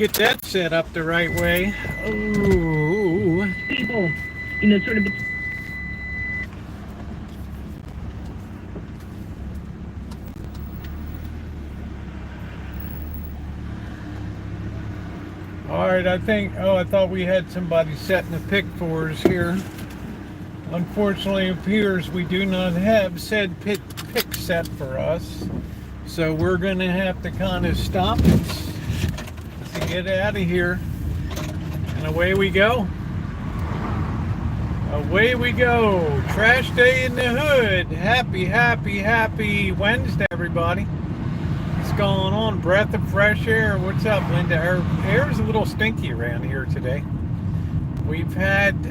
Get that set up the right way. Ooh. People, sort of. All right, I thought we had somebody setting the pick for us here. Unfortunately, it appears we do not have said pick set for us. So we're going to have to kind of stop it to get out of here. And away we go. Away we go. Trash day in the hood. Happy Wednesday, everybody. What's going on? Breath of fresh air. What's up, Linda? Our air is a little stinky around here today. We've had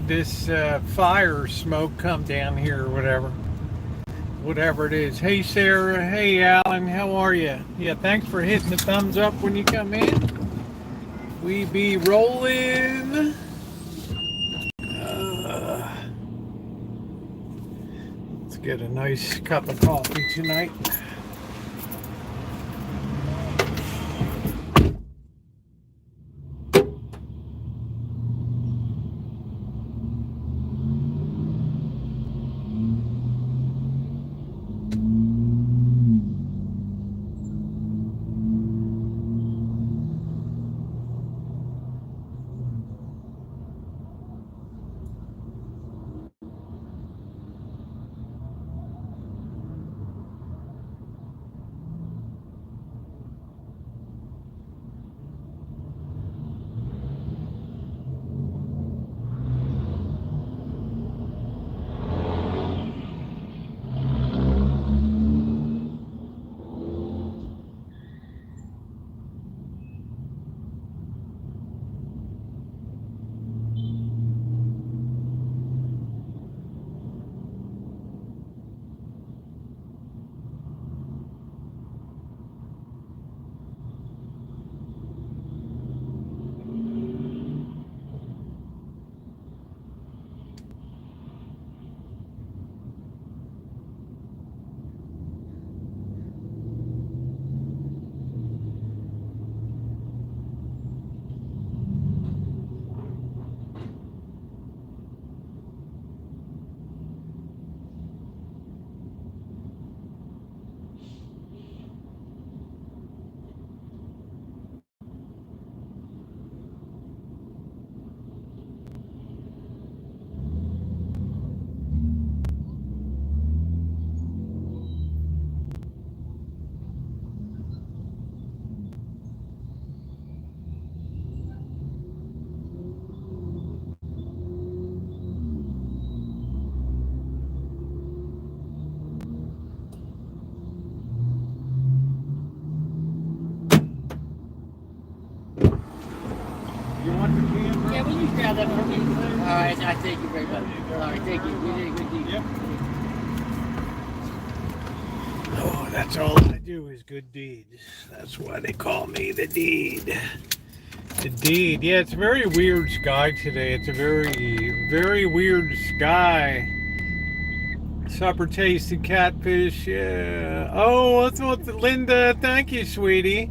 this fire smoke come down here or whatever it is. Hey Sarah, hey Alan, how are you? Yeah, thanks for hitting the thumbs up when you come in. We be rolling. Let's get a nice cup of coffee tonight. You want the camera? Yeah, will you grab that for me? All right, I thank you very much. All right, thank you. You did a good deed. Yep. Oh, that's all I do is good deeds. That's why they call me the deed. The deed. Yeah, it's a very weird sky today. It's a very weird sky. Supper tasted catfish. Yeah. Oh, that's what Linda. Thank you, sweetie.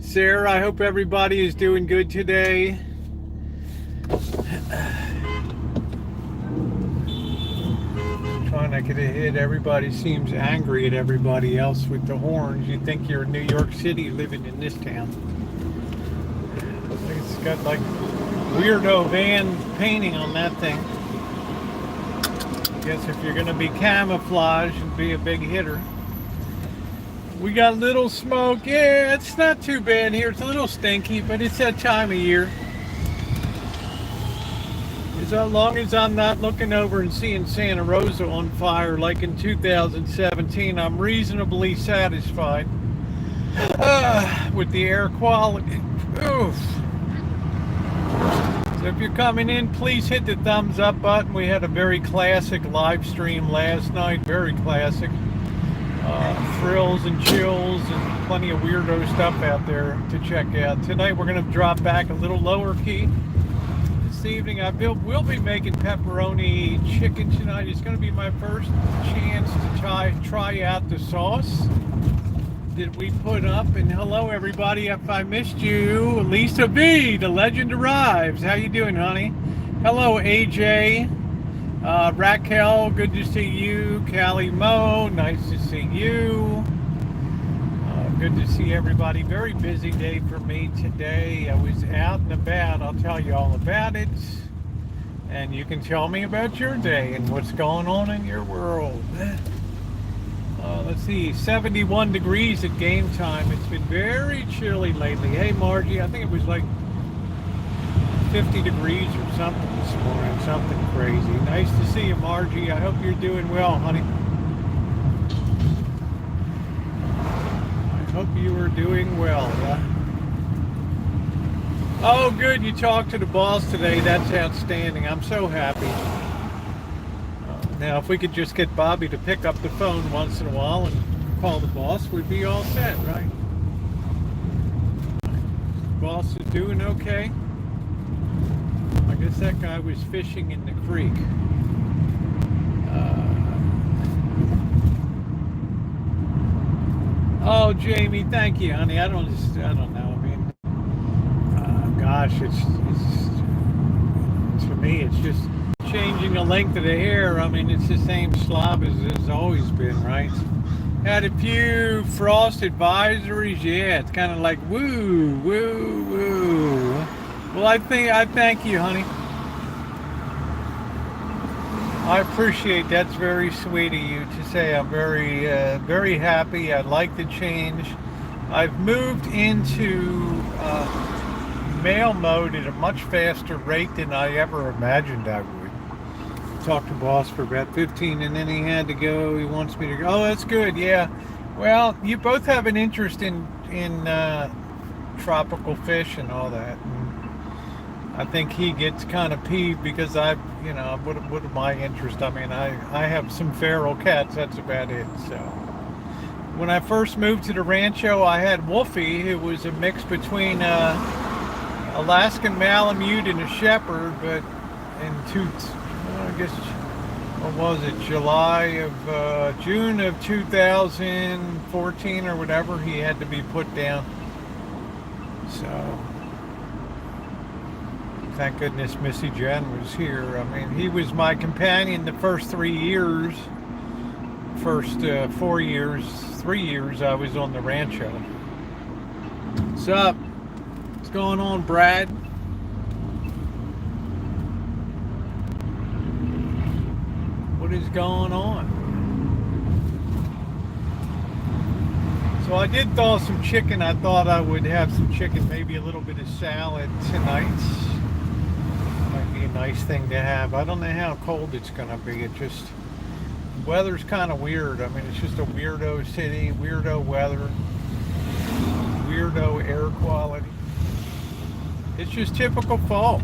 Sarah, I hope everybody is doing good today. Trying to get a hit. Everybody seems angry at everybody else with the horns. You'd think you're in New York City living in this town. It's got like weirdo van painting on that thing. I guess if you're going to be camouflaged and be a big hitter. We got a little smoke. Yeah, it's not too bad here. It's a little stinky, but it's that time of year. As long as I'm not looking over and seeing Santa Rosa on fire like in 2017, I'm reasonably satisfied with the air quality. Oof. So if you're coming in, please hit the thumbs up button. We had a very classic live stream last night. Very classic. Thrills and chills and plenty of weirdo stuff out there to check out. Tonight we're going to drop back a little lower key. this evening. We'll be making pepperoni chicken tonight. It's going to be my first chance to try out the sauce that we put up. And hello, everybody. If I missed you, Lisa B, the legend arrives. How you doing, honey? Hello, AJ. Raquel, good to see you. Callie Mo, nice to see you. Good to see everybody. Very busy day for me today. I was out and about. I'll tell you all about it. And you can tell me about your day and what's going on in your world. Let's see, 71 degrees at game time. It's been very chilly lately. Hey, Margie, I think it was like 50 degrees or something this morning. Something crazy. Nice to see you, Margie. I hope you're doing well, honey. Hope you are doing well. Oh, good. You talked to the boss today. That's outstanding. I'm so happy. Now, if we could just get Bobby to pick up the phone once in a while and call the boss, we'd be all set, right? Boss is doing okay. I guess that guy was fishing in the creek. Oh, Jamie, thank you, honey. I don't know. I mean, gosh, it's for me, it's just changing the length of the hair. I mean, it's the same slob as it's always been, right? Had a few frost advisories. Yeah, it's kind of like woo, woo, woo. Well, I thank you, honey. I appreciate that's very sweet of you to say. I'm very, very happy. I like the change. I've moved into mail mode at a much faster rate than I ever imagined I would. Talked to boss for about 15 and then he had to go. He wants me to go. Oh, that's good. Yeah. Well, you both have an interest in tropical fish and all that. And I think he gets kind of peeved because what am my interest? I mean, I have some feral cats. That's about it. So when I first moved to the Rancho, I had Wolfie, who was a mix between Alaskan Malamute and a Shepherd. But I guess, what was it? June of 2014 or whatever, he had to be put down. So. Thank goodness Missy Jen was here. I mean, he was my companion the first 3 years. First 4 years, 3 years I was on the Rancho. What's up? What's going on, Brad? What is going on? So I did thaw some chicken. I thought I would have some chicken, maybe a little bit of salad tonight. Be a nice thing to have. I don't know how cold it's gonna be. It just, weather's kind of weird. I mean, it's just a weirdo city, weirdo weather, weirdo air quality. It's just typical fall.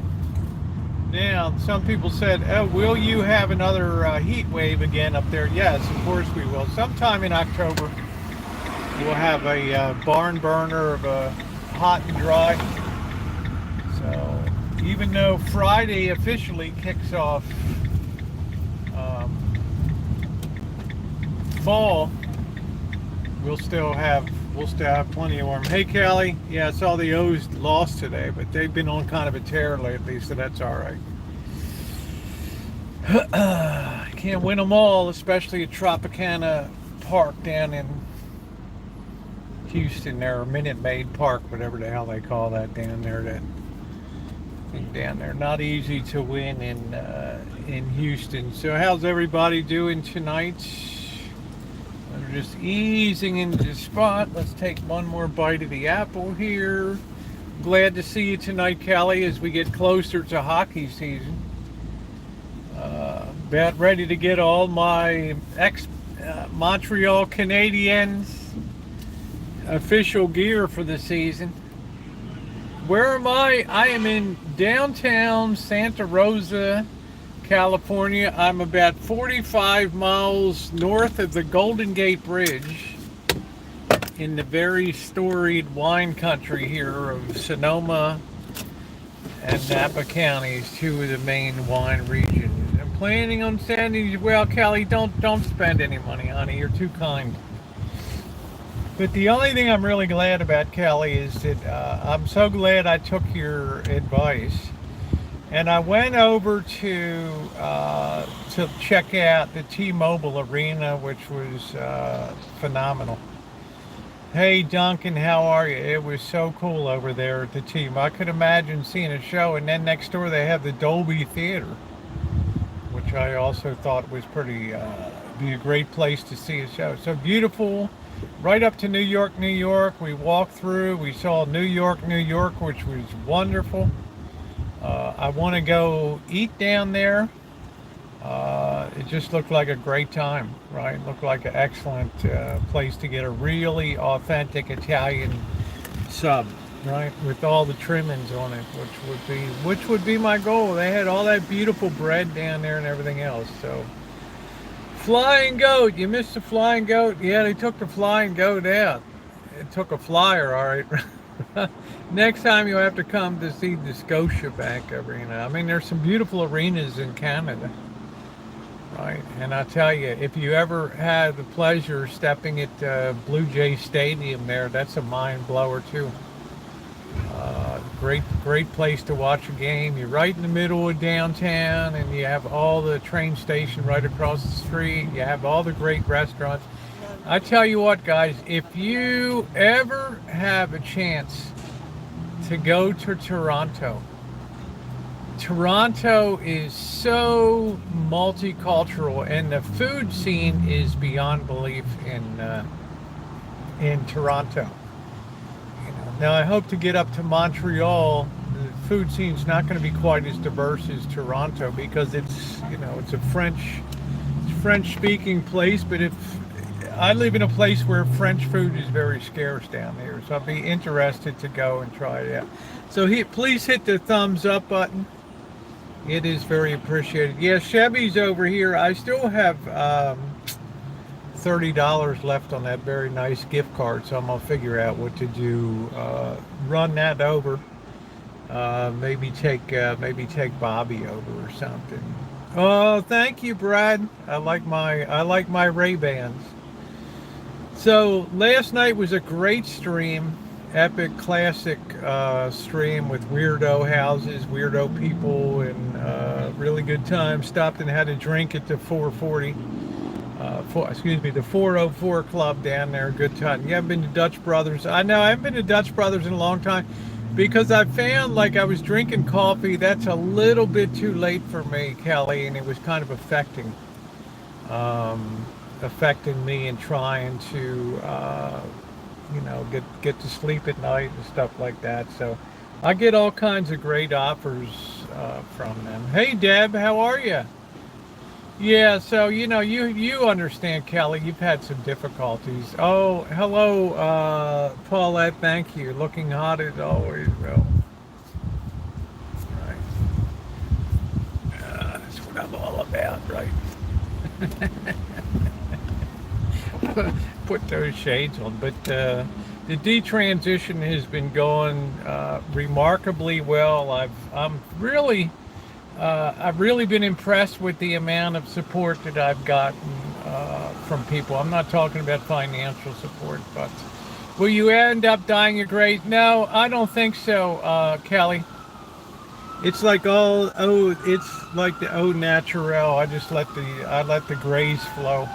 Now, some people said, oh, will you have another heat wave again up there? Yes, of course we will. Sometime in October we'll have a barn burner of a hot and dry. So even though Friday officially kicks off fall, we'll still have plenty of warm. Hey, Callie. Yeah, I saw the O's lost today, but they've been on kind of a tear lately, so that's all right. Can't win them all, especially at Tropicana Park down in Houston there, or Minute Maid Park, whatever the hell they call that down there. Not easy to win in Houston. So how's everybody doing tonight? We're just easing into the spot. Let's take one more bite of the apple here. Glad to see you tonight, Callie, as we get closer to hockey season. About ready to get all my Montreal Canadiens official gear for the season. Where am I? I am in downtown Santa Rosa, California. I'm about 45 miles north of the Golden Gate Bridge in the very storied wine country here of Sonoma and Napa counties, two of the main wine regions. I'm planning on sending. Well, Kelly, don't spend any money, honey. You're too kind. But the only thing I'm really glad about, Kelly, is that I'm so glad I took your advice, and I went over to check out the T-Mobile Arena, which was phenomenal. Hey Duncan, how are you? It was so cool over there at the team. I could imagine seeing a show, and then next door they have the Dolby Theater, which I also thought was be a great place to see a show. So beautiful, right up to New York, New York. We walked through, we saw New York, New York, which was wonderful. I want to go eat down there. It just looked like a great time, right? It looked like an excellent place to get a really authentic Italian sub, right, with all the trimmings on it, which would be my goal. They had all that beautiful bread down there and everything else. So, flying goat, you missed the flying goat? Yeah, they took the flying goat out. It took a flyer, all right. Next time you'll have to come to see the Scotiabank Arena. I mean, there's some beautiful arenas in Canada. Right, and I tell you, if you ever had the pleasure of stepping at Blue Jay Stadium there, that's a mind blower too. Great place to watch a game. You're right in the middle of downtown, and you have all the train station right across the street. You have all the great restaurants. I tell you what, guys, if you ever have a chance to go to Toronto, Toronto is so multicultural, and the food scene is beyond belief in Toronto. You know, now I hope to get up to Montreal. The food scene's not going to be quite as diverse as Toronto because it's a French-speaking place. But if I live in a place where French food is very scarce down there, so I'll be interested to go and try it out. So please hit the thumbs up button. It is very appreciated. Yeah, Chevy's over here. I still have $30 left on that very nice gift card, so I'm gonna figure out what to do. Run that over. Maybe take Bobby over or something. Oh, thank you, Brad. I like my Ray-Bans. So last night was a great stream. Epic classic stream with weirdo houses, weirdo people, and really good time. Stopped and had a drink at the 440, the 404 club down there. Good time. You haven't been to Dutch Brothers? I know I haven't been to Dutch Brothers in a long time because I found like I was drinking coffee. That's a little bit too late for me, Kelly, and it was kind of affecting me and trying to get to sleep at night and stuff like that. So I get all kinds of great offers from them. Hey Deb, how are you? Yeah, so you understand, Kelly, you've had some difficulties. Oh, hello, Paulette, thank you. Looking hot as always, Bill. Right. That's what I'm all about, right? Put those shades on, but the detransition has been going remarkably well. I've really been impressed with the amount of support that I've gotten from people. I'm not talking about financial support, but will you end up dying a great? No, I don't think so, Kelly. It's like it's like the au naturel. I let the grays flow.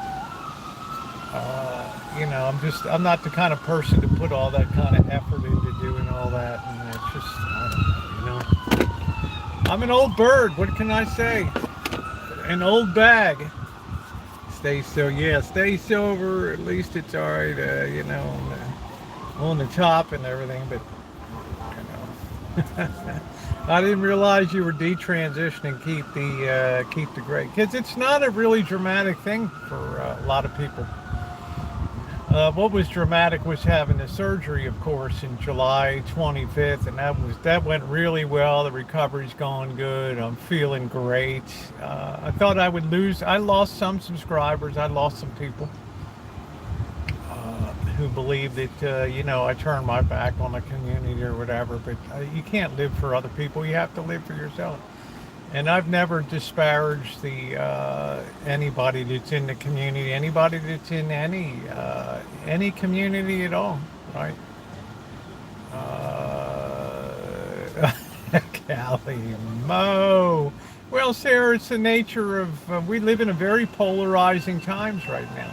I'm not the kind of person to put all that kind of effort into doing all that, and it's just, I don't know. I'm an old bird. What can I say? An old bag. Stay silver. At least it's all right. On the top and everything, but I didn't realize you were detransitioning. Keep the gray, because it's not a really dramatic thing for a lot of people. What was dramatic was having the surgery, of course, in July 25th, and that went really well. The recovery's going good. I'm feeling great. I thought I would lose. I lost some subscribers. I lost some people who believe that, I turn my back on the community or whatever, but you can't live for other people. You have to live for yourself. And I've never disparaged the anybody that's in the community, anybody that's in any community at all, right? Callie Mo. Well, Sarah, it's the nature of we live in a very polarizing times right now.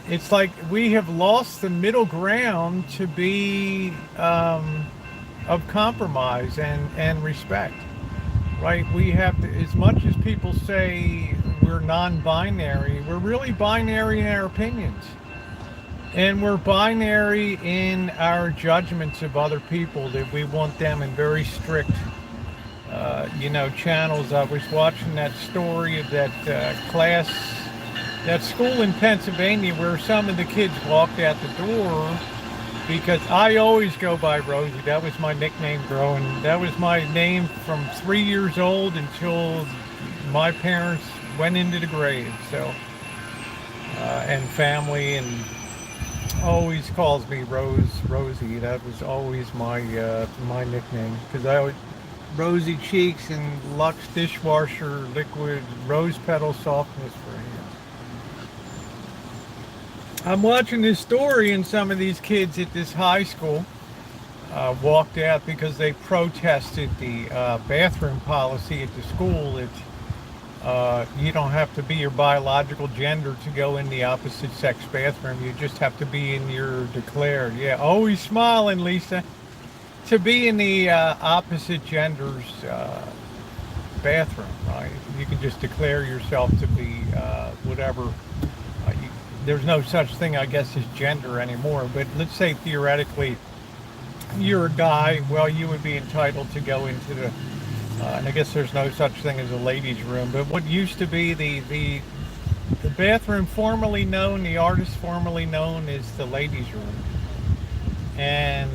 It's like we have lost the middle ground to be of compromise and respect, right? We have to, as much as people say we're non-binary, we're really binary in our opinions. And we're binary in our judgments of other people, that we want them in very strict, channels. I was watching that story of that class, that school in Pennsylvania where some of the kids walked out the door, because I always go by Rosie. That was my nickname growing. That was my name from 3 years old until my parents went into the grave. So, and family and always calls me Rosie. That was always my nickname, because I would Rosy Cheeks and Lux dishwasher liquid rose petal softness for hands. I'm watching this story, and some of these kids at this high school walked out because they protested the bathroom policy at the school that you don't have to be your biological gender to go in the opposite sex bathroom. You just have to be in your declared. Yeah, always smiling, Lisa. To be in the opposite gender's bathroom, right? You can just declare yourself to be whatever. There's no such thing, I guess, as gender anymore. But let's say theoretically you're a guy. Well, you would be entitled to go into the and I guess there's no such thing as a ladies' room, but what used to be the bathroom formerly known, the artist formerly known as the ladies' room. And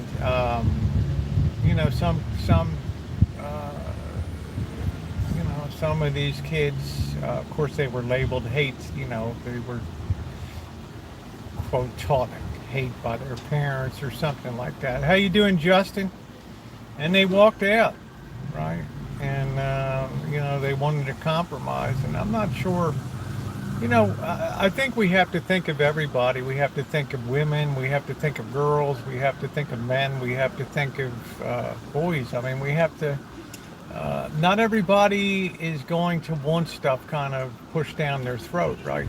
some of these kids, of course, they were labeled hate. They were, quote, taught hate by their parents or something like that. How you doing, Justin? And they walked out, right? And they wanted to compromise, and I'm not sure. I think we have to think of everybody. We have to think of women. We have to think of girls. We have to think of men. We have to think of boys. I mean, we have to. Not everybody is going to want stuff kind of pushed down their throat, right?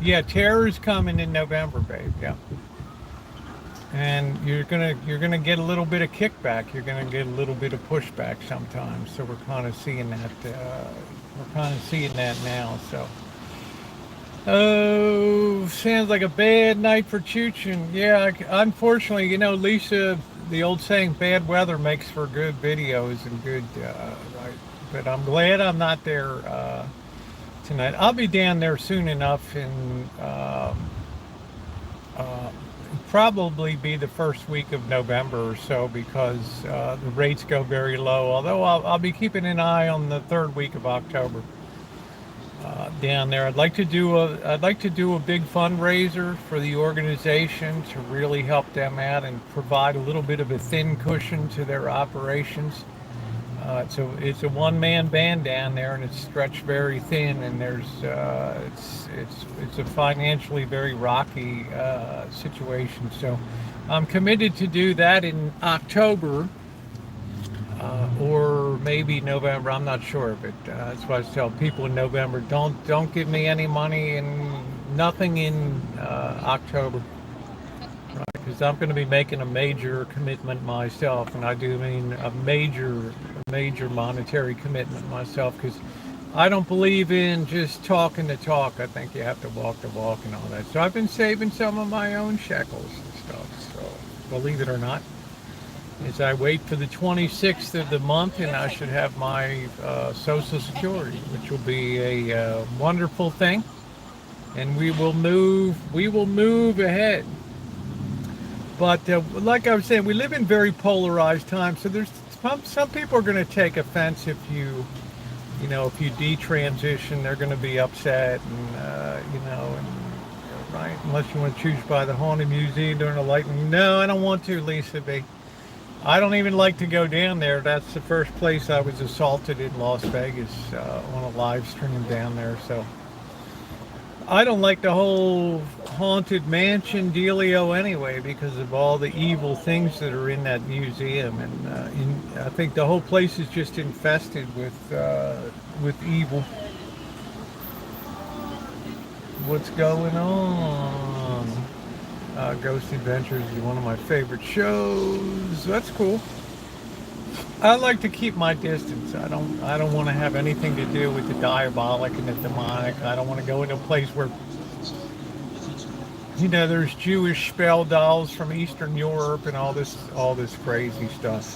Yeah, terror's coming in November, babe. Yeah. And you're gonna get a little bit of kickback. You're gonna get a little bit of pushback sometimes. So we're kind of seeing that. Now. So, oh, sounds like a bad night for Chuchin. Yeah, unfortunately, Lisa, the old saying, bad weather makes for good videos and good. Right. But I'm glad I'm not there tonight. I'll be down there soon enough in. Probably be the first week of November or so, because the rates go very low. Although I'll be keeping an eye on the third week of October down there. I'd like to do a big fundraiser for the organization to really help them out and provide a little bit of a thin cushion to their operations. It's a one-man band down there, and it's stretched very thin, and there's it's a financially very rocky situation. So I'm committed to do that in October or maybe November. I'm not sure, but that's why I tell people in November, don't give me any money and nothing in October. Because I'm going to be making a major commitment myself, and I do mean a major monetary commitment myself, because I don't believe in just talking the talk. I think you have to walk the walk and all that. So I've been saving some of my own shekels and stuff, so believe it or not, as I wait for the 26th of the month, and I should have my Social Security, which will be a wonderful thing, and we will move ahead. But like I was saying, we live in very polarized times. So there's some people are going to take offense if you detransition. They're going to be upset, and right? Unless you want to choose by the Haunted Museum during the lightning. No, I don't want to, Lisa B. I don't even like to go down there. That's the first place I was assaulted in Las Vegas on a live stream down there. So I don't like the whole haunted mansion dealio anyway because of all the evil things that are in that museum, and I think the whole place is just infested with evil. What's going on? Ghost Adventures is one of my favorite shows. That's cool. I like to keep my distance. I don't want to have anything to do with the diabolic and the demonic. I don't want to go into a place where, you know, there's Jewish spell dolls from Eastern Europe and all this crazy stuff.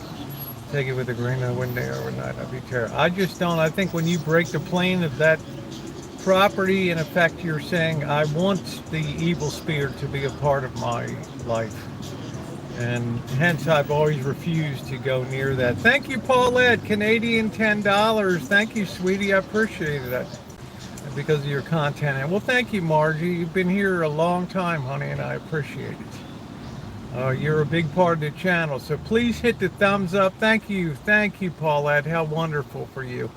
Take it with a grain of wind day overnight. I'd be terrible. I just don't. I think when you break the plane of that property, in effect, you're saying, I want the evil spirit to be a part of my life. And hence I've always refused to go near that. Thank you, Paulette, Canadian $10. Thank you, sweetie. I appreciate it because of your content. And well, thank you, Margie. You've been here a long time, honey, and I appreciate it. You're a big part of the channel, so please hit the thumbs up. Thank you, Paulette. How wonderful for you.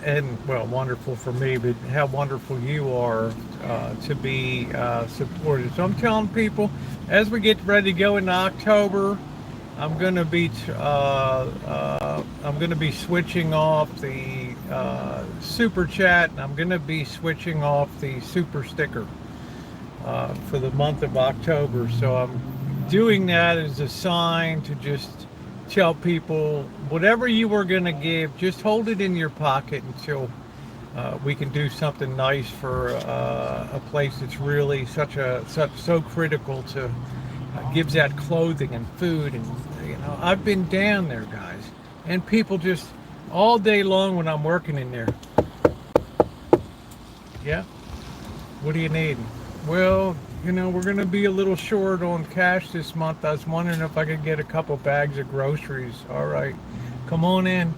And well, wonderful for me, but how wonderful you are to be supported. So I'm telling people, as we get ready to go into October, I'm going to be switching off the super chat, and I'm going to be switching off the super sticker for the month of October. So I'm doing that as a sign to just tell people, whatever you were going to give, just hold it in your pocket until we can do something nice for a place that's really so critical to gives out clothing and food. And you know, I've been down there, guys, and people just all day long when I'm working in there. Yeah, what do you need? Well, you know, we're going to be a little short on cash this month. I was wondering if I could get a couple bags of groceries. All right, come on in.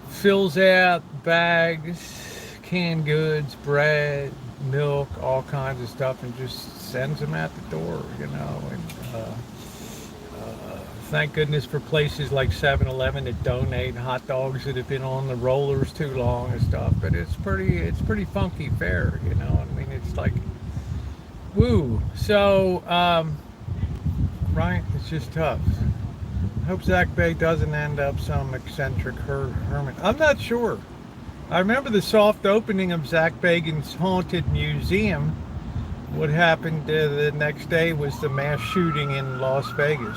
Fills out bags, canned goods, bread, milk, all kinds of stuff, and just sends them out the door, you know. And thank goodness for places like 7-Eleven that donate hot dogs that have been on the rollers too long and stuff. But it's pretty funky fare, you know. I mean, it's like, woo. So, right, it's just tough. I hope Zach Bay doesn't end up some eccentric hermit. I'm not sure. I remember the soft opening of Zach Bagans' Haunted Museum. What happened the next day was the mass shooting in Las Vegas.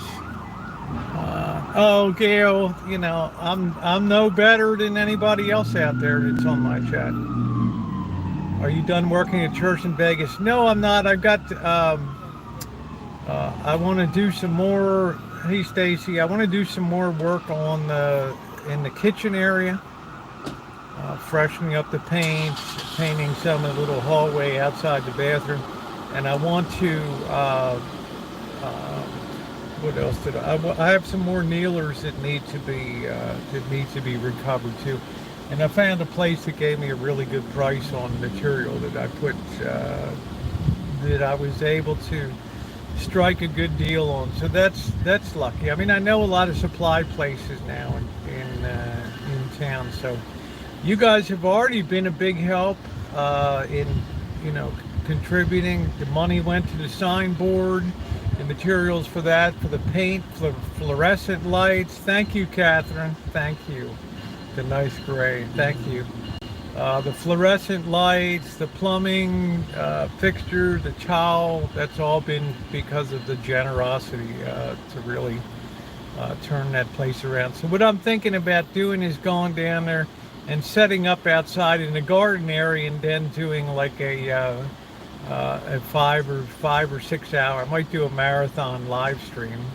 Oh, Gail, you know, I'm no better than anybody else out there that's on my chat. Are you done working at church in Vegas? No, I'm not. I've got, I want to do some more. Hey, Stacy, I want to do some more work on in the kitchen area. Freshening up the paint, painting some of the little hallway outside the bathroom. And I want to, what else did I have some more kneelers that need to be recovered too. And I found a place that gave me a really good price on material that I put, that I was able to strike a good deal on. So that's lucky. I mean, I know a lot of supply places now in town. So you guys have already been a big help in, you know, contributing. The money went to the signboard, the materials for that, for the paint, fluorescent lights. Thank you, Catherine. Thank you. The nice gray. Thank you. The fluorescent lights, the plumbing fixture, the towel, that's all been because of the generosity to really turn that place around. So what I'm thinking about doing is going down there and setting up outside in the garden area, and then doing like a 5 or 6 hour, I might do a marathon live stream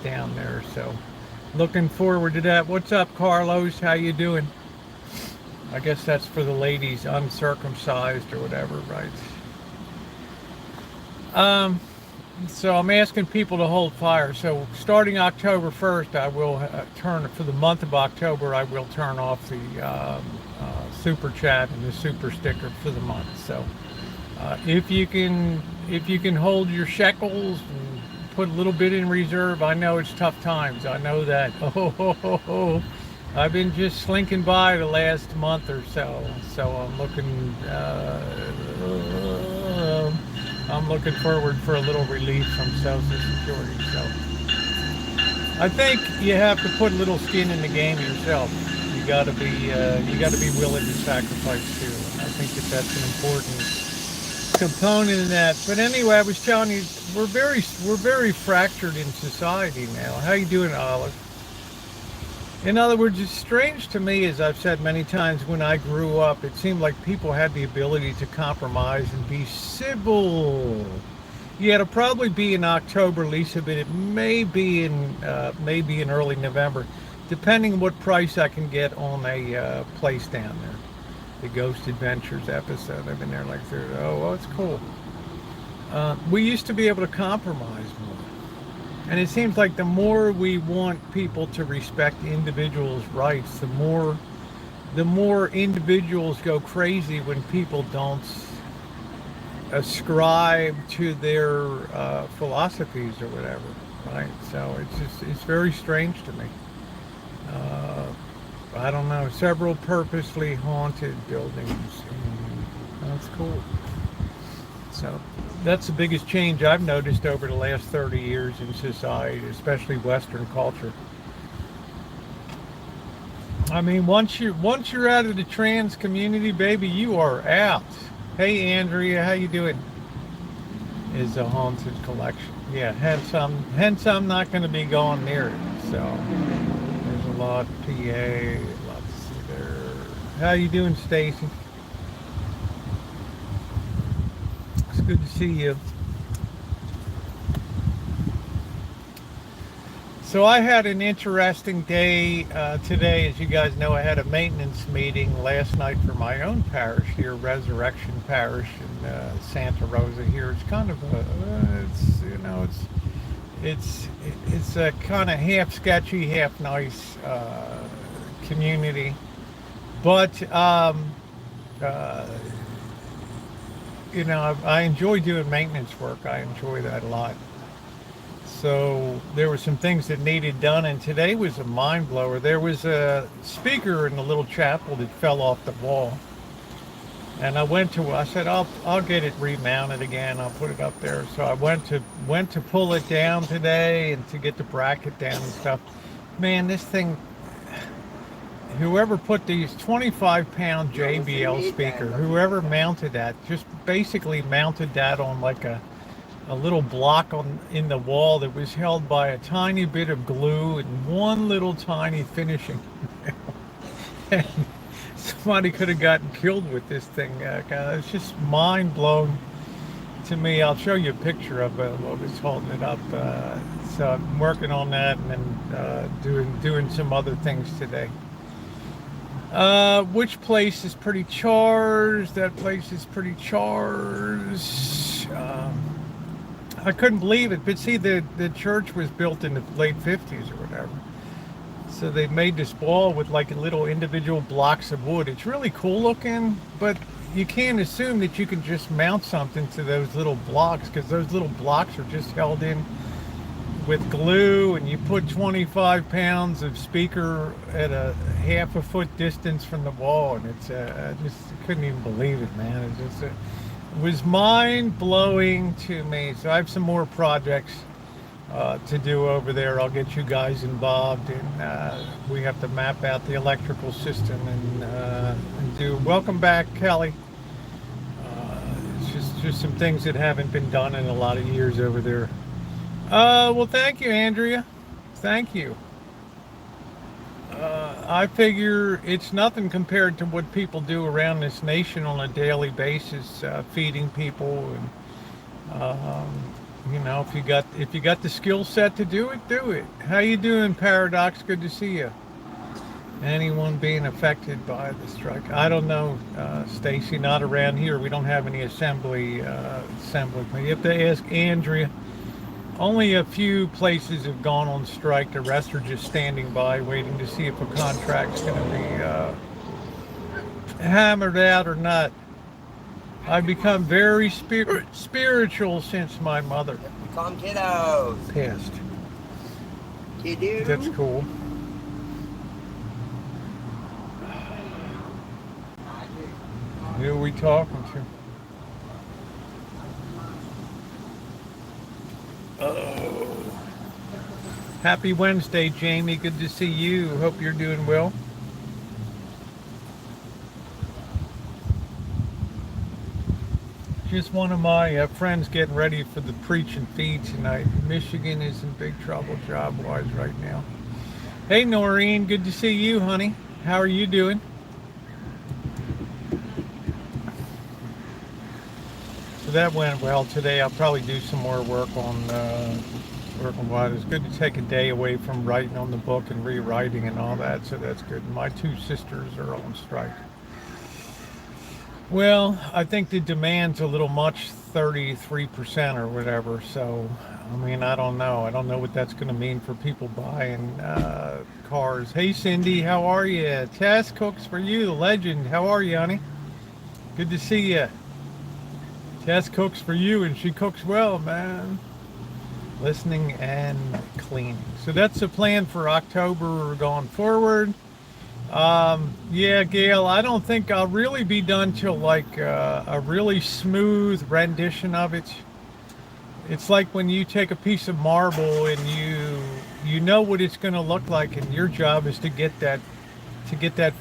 down there. So looking forward to that. What's up, Carlos? How you doing? I guess that's for the ladies uncircumcised or whatever, right? So I'm asking people to hold fire. So starting October 1st, I will for the month of October, I will turn off the super chat and the super sticker for the month. So If you can hold your shekels and put a little bit in reserve, I know it's tough times. I know that. Oh, I've been just slinking by the last month or so. So I'm looking forward for a little relief from Social Security. So I think you have to put a little skin in the game yourself. You got to be willing to sacrifice too. And I think that that's an important component in that. But anyway, I was telling you, we're very fractured in society now. How you doing, Olive? In other words, it's strange to me, as I've said many times, when I grew up, it seemed like people had the ability to compromise and be civil. Yeah, it'll probably be in October, Lisa, but it may be in early November, depending on what price I can get on a place down there. The Ghost Adventures episode. I've been there like 30. Oh, well, it's cool. We used to be able to compromise more. And it seems like the more we want people to respect individuals' rights, the more individuals go crazy when people don't ascribe to their philosophies or whatever, right? So it's very strange to me. I don't know, several purposely haunted buildings. That's cool. So that's the biggest change I've noticed over the last 30 years in society, especially Western culture. I mean, once you're out of the trans community, baby, you are out. Hey, Andrea, how you doing? Is a haunted collection. Yeah, hence I'm not going to be going near it. So there's a lot, PA, a lot to see there. How you doing, Stacy? It's good to see you. So I had an interesting day today. As you guys know, I had a maintenance meeting last night for my own parish here, Resurrection Parish in Santa Rosa here. It's kind of it's a kind of half sketchy, half nice community, but I enjoy doing maintenance work. I enjoy that a lot. So there were some things that needed done, and today was a mind blower. There was a speaker in the little chapel that fell off the wall, and I said I'll get it remounted again. I'll put it up there. So I went to pull it down today and to get the bracket down and stuff. Man, this thing. Whoever put these 25-pound JBL speaker, whoever mounted that, just basically mounted that on like a little block in the wall that was held by a tiny bit of glue and one little tiny finishing. And somebody could have gotten killed with this thing. It's just mind blown to me. I'll show you a picture of what was holding it up. So I'm working on that and then doing some other things today. Which place is pretty charged? That place is pretty charged. I couldn't believe it, but see, the church was built in the late 50s or whatever. So they made this wall with like little individual blocks of wood. It's really cool looking, but you can't assume that you can just mount something to those little blocks, because those little blocks are just held in with glue, and you put 25 pounds of speaker at a half a foot distance from the wall, and it's I just couldn't even believe it, man. It was mind-blowing to me. So I have some more projects to do over there. I'll get you guys involved, and we have to map out the electrical system and do. Welcome back, Kelly. It's just some things that haven't been done in a lot of years over there. Well, thank you, Andrea. Thank you. I figure it's nothing compared to what people do around this nation on a daily basis, feeding people, and if you got the skill set to do it, do it. How you doing, Paradox? Good to see you. Anyone being affected by the strike? I don't know, Stacy. Not around here. We don't have any assembly. You have to ask Andrea. Only a few places have gone on strike. The rest are just standing by, waiting to see if a contract's going to be hammered out or not. I've become very spiritual since my mother We call them kiddos. passed. Kiddo. That's cool. Who are we talking to? Oh. Happy Wednesday, Jamie. Good to see you. Hope you're doing well. Just one of my friends getting ready for the preach and feed tonight. Michigan is in big trouble job-wise right now. Hey, Noreen. Good to see you, honey. How are you doing? So that went well today. I'll probably do some more work on what. It's good to take a day away from writing on the book and rewriting and all that, so that's good. My two sisters are on strike. Well, I think the demand's a little much, 33% or whatever, so I mean, I don't know. I don't know what that's going to mean for people buying cars. Hey, Cindy, how are you? Tess cooks for you, the legend. How are you, honey? Good to see you. Tess cooks for you, and she cooks well, man. Listening and cleaning. So that's the plan for October going forward. Yeah, Gail, I don't think I'll really be done till like a really smooth rendition of it. It's like when you take a piece of marble and you know what it's going to look like, and your job is to get that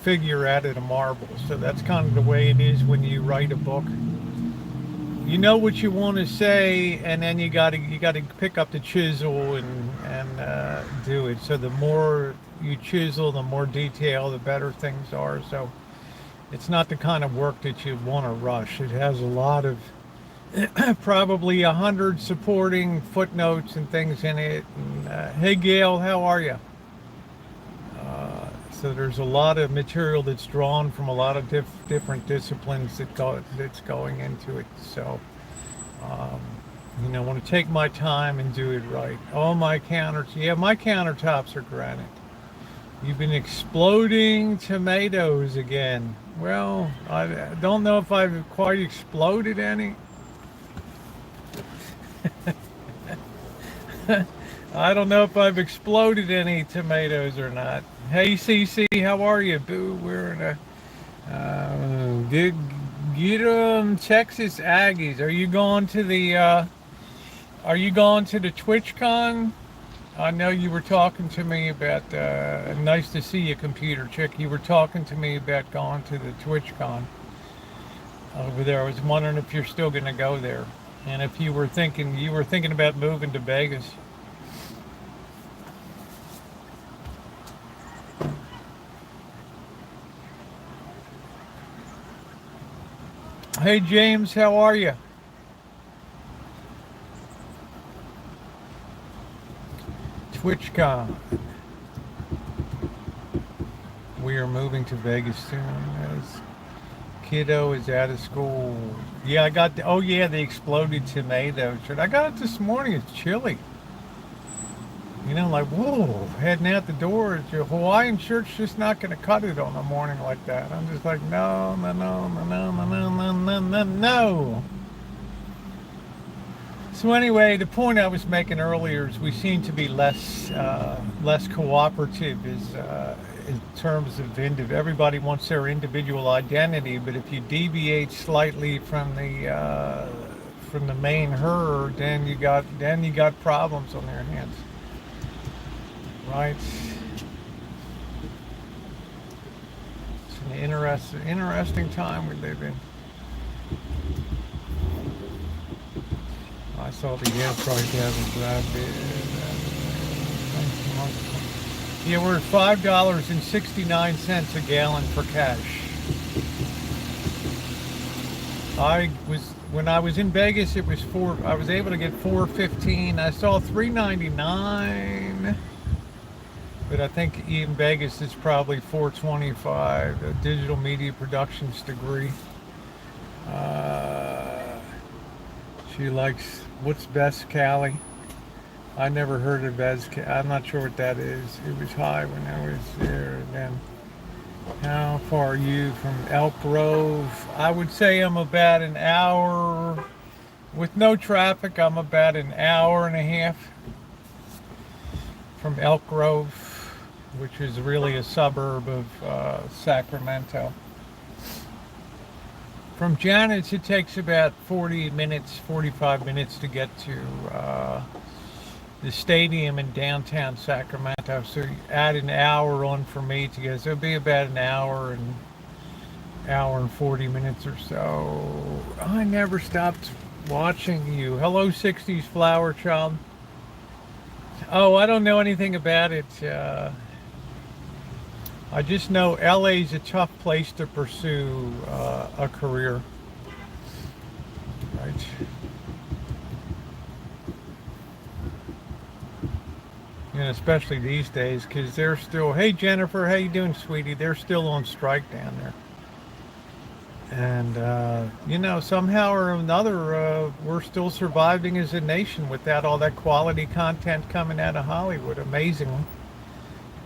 figure out of the marble. So that's kind of the way it is when you write a book. You know what you want to say, and then you got to pick up the chisel and do it. So the more you chisel, the more detail, the better things are. So it's not the kind of work that you want to rush. It has a lot of probably 100 supporting footnotes and things in it. And, hey, Gail, how are you? So there's a lot of material that's drawn from a lot of different disciplines that's going into it. So, I want to take my time and do it right. Oh, my countertops are granite. You've been exploding tomatoes again. Well, I don't know if I've quite exploded any. I don't know if I've exploded any tomatoes or not. Hey, CC, how are you? Boo, we're in a Texas Aggies. Are you going to the TwitchCon? I know you were talking to me about. Nice to see you, computer chick. You were talking to me about going to the TwitchCon over there. I was wondering if you're still going to go there, and if you were thinking about moving to Vegas. Hey, James, how are you? TwitchCon. We are moving to Vegas soon. As kiddo is out of school. Yeah, I got the exploded tomato shirt. I got it this morning. It's chilly. Like, whoa, heading out the door. Your Hawaiian shirt's just not going to cut it on a morning like that. I'm just like, no. So anyway, the point I was making earlier is we seem to be less cooperative in terms of everybody wants their individual identity, but if you deviate slightly from the main herd, then you got problems on their hands. Right. It's an interesting time we live in. I saw the gas price hasn't that big. Yeah, we're at $5.69 a gallon for cash. When I was in Vegas, it was I was able to get $4.15. I saw $3.99. But I think in Vegas it's probably $4.25, a digital media productions degree. She likes, what's best, Callie? I never heard of best. I'm not sure what that is. It was high when I was there. And then How far are you from Elk Grove? I would say I'm about an hour. With no traffic, I'm about an hour and a half from Elk Grove, which is really a suburb of Sacramento. From Janet's, it takes about 40 minutes, 45 minutes to get to the stadium in downtown Sacramento. So you add an hour on for me to get, so it'll be about an hour and 40 minutes or so. I never stopped watching you. Hello, 60s Flower Child. Oh, I don't know anything about it. I just know LA's a tough place to pursue a career. Right. And especially these days, because they're still, hey Jennifer, how you doing, sweetie? They're still on strike down there. And, somehow or another, we're still surviving as a nation without all that quality content coming out of Hollywood. Amazingly.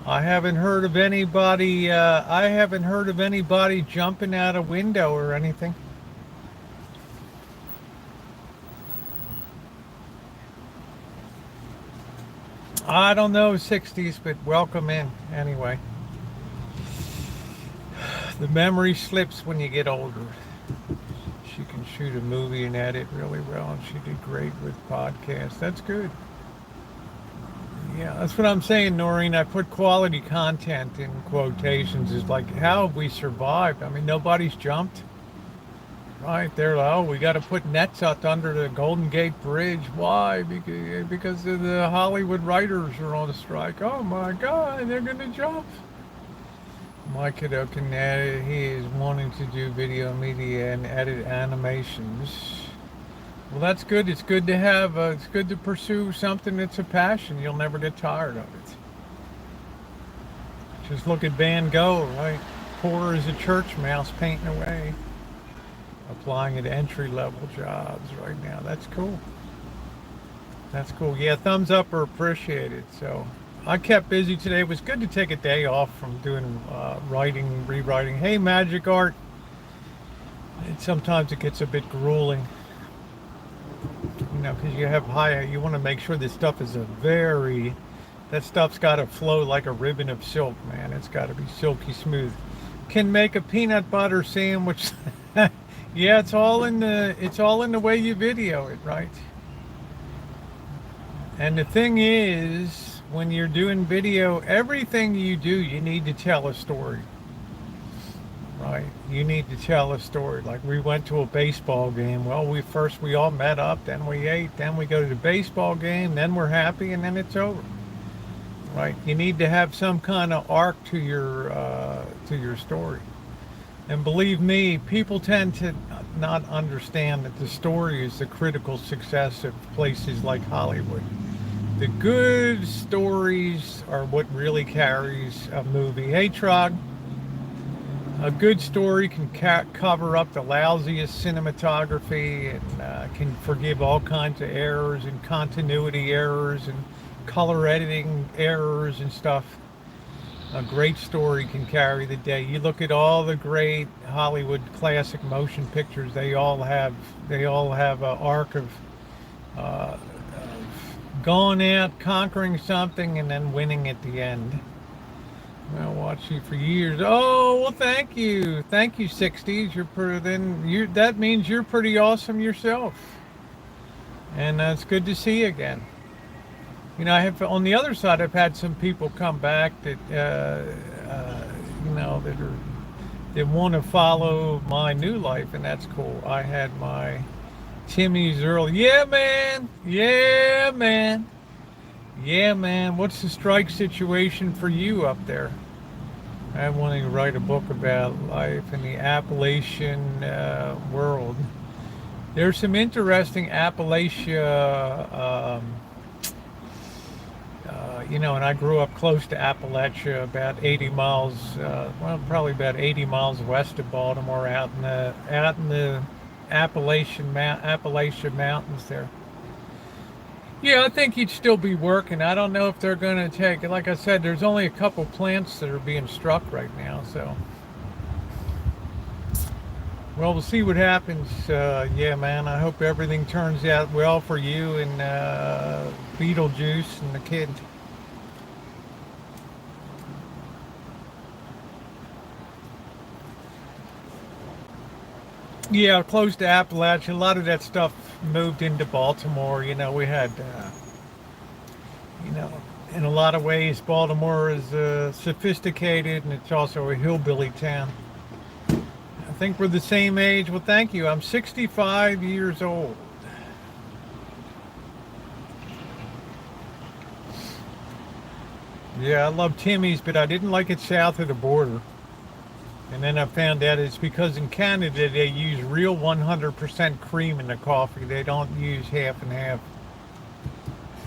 I haven't heard of anybody jumping out a window or anything. I don't know 60s, but welcome in anyway. The memory slips when you get older. She can shoot a movie and edit really well, and she did great with podcasts. That's good. Yeah, that's what I'm saying, Noreen. I put quality content in quotations. Is like, how have we survived? I mean, nobody's jumped. Right, they're like, oh, we got to put nets out under the Golden Gate Bridge. Why? Because the Hollywood writers are on a strike. Oh my God, they're going to jump. My kiddo can edit. He is wanting to do video media and edit animations. Well, that's good. It's good to have. It's good to pursue something that's a passion. You'll never get tired of it. Just look at Van Gogh, right? Poor as a church mouse painting away. Applying at entry-level jobs right now. That's cool. That's cool. Yeah, thumbs up are appreciated. So I kept busy today. It was good to take a day off from doing writing, rewriting. Hey, Magic Art. Sometimes it gets a bit grueling. Because you want to make sure this stuff is that stuff's got to flow like a ribbon of silk, man. It's got to be silky smooth. Can make a peanut butter sandwich. Yeah, it's all in the way you video it, right? And the thing is, when you're doing video, everything you do, you need to tell a story. Right? You need to tell a story. Like, we went to a baseball game. Well, we all met up, then we ate, then we go to the baseball game, then we're happy, and then it's over. Right? You need to have some kind of arc to your story. And believe me, people tend to not understand that the story is the critical success of places like Hollywood. The good stories are what really carries a movie. Hey, Trog. A good story can cover up the lousiest cinematography and can forgive all kinds of errors and continuity errors and color editing errors and stuff. A great story can carry the day. You look at all the great Hollywood classic motion pictures; they all have an arc of going out, conquering something, and then winning at the end. I'll watch you for years. Oh, well, thank you, 60s. That means you're pretty awesome yourself, and it's good to see you again. I have on the other side. I've had some people come back that that want to follow my new life, and that's cool. I had my Timmy's early. Yeah, man. Yeah, man. Yeah, man. What's the strike situation for you up there? I want to write a book about life in the Appalachian world. There's some interesting Appalachia. And I grew up close to Appalachia, about 80 miles, probably about 80 miles west of Baltimore, out in the Appalachian Mountains there. Yeah, I think he'd still be working. I don't know if they're going to take, like I said, there's only a couple plants that are being struck right now, so Well, we'll see what happens. Yeah, man, I hope everything turns out well for you and Beetlejuice and the kid. Yeah, close to Appalachia. A lot of that stuff moved into Baltimore. You know, we had, you know, in a lot of ways, Baltimore is sophisticated and it's also a hillbilly town. I think we're the same age. Well, thank you. I'm 65 years old. Yeah, I love Timmy's, but I didn't like it south of the border. And then I found out it's because in Canada they use real 100% cream in the coffee. They don't use half and half.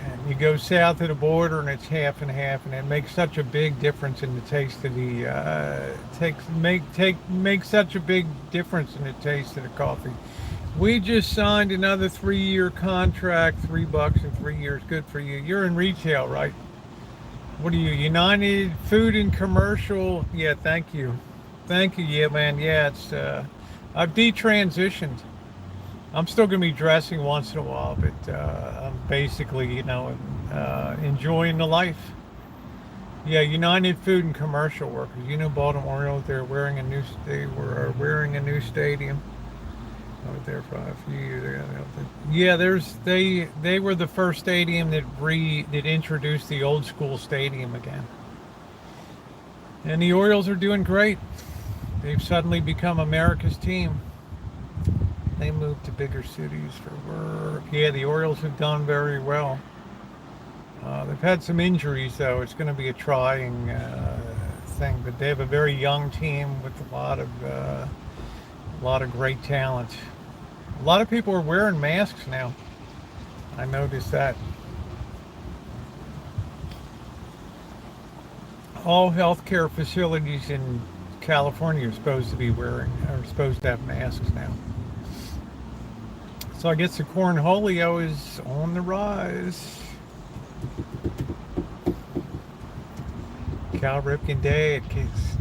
And you go south of the border and it's half and half, and it makes such a big difference in the taste of the makes such a big difference in the taste of the coffee. We just signed another 3-year contract, $3 in 3 years. Good for you. You're in retail, right? What are you, United Food and Commercial? Yeah, thank you. Thank you. Yeah, man. Yeah, it's I've detransitioned. I'm still gonna be dressing once in a while, but I'm basically, enjoying the life. Yeah, United Food and Commercial Workers. You know, Baltimore, they were wearing a new stadium. I was there for a few years. Yeah, they were the first stadium that introduced the old school stadium again. And the Orioles are doing great. They've suddenly become America's team. They moved to bigger cities for work. Yeah, the Orioles have done very well. They've had some injuries, though. It's going to be a trying thing, but they have a very young team with a lot of great talent. A lot of people are wearing masks now. I noticed that. All healthcare facilities in California are supposed to have masks now. So I guess the cornholio is on the rise. Cal Ripken Day at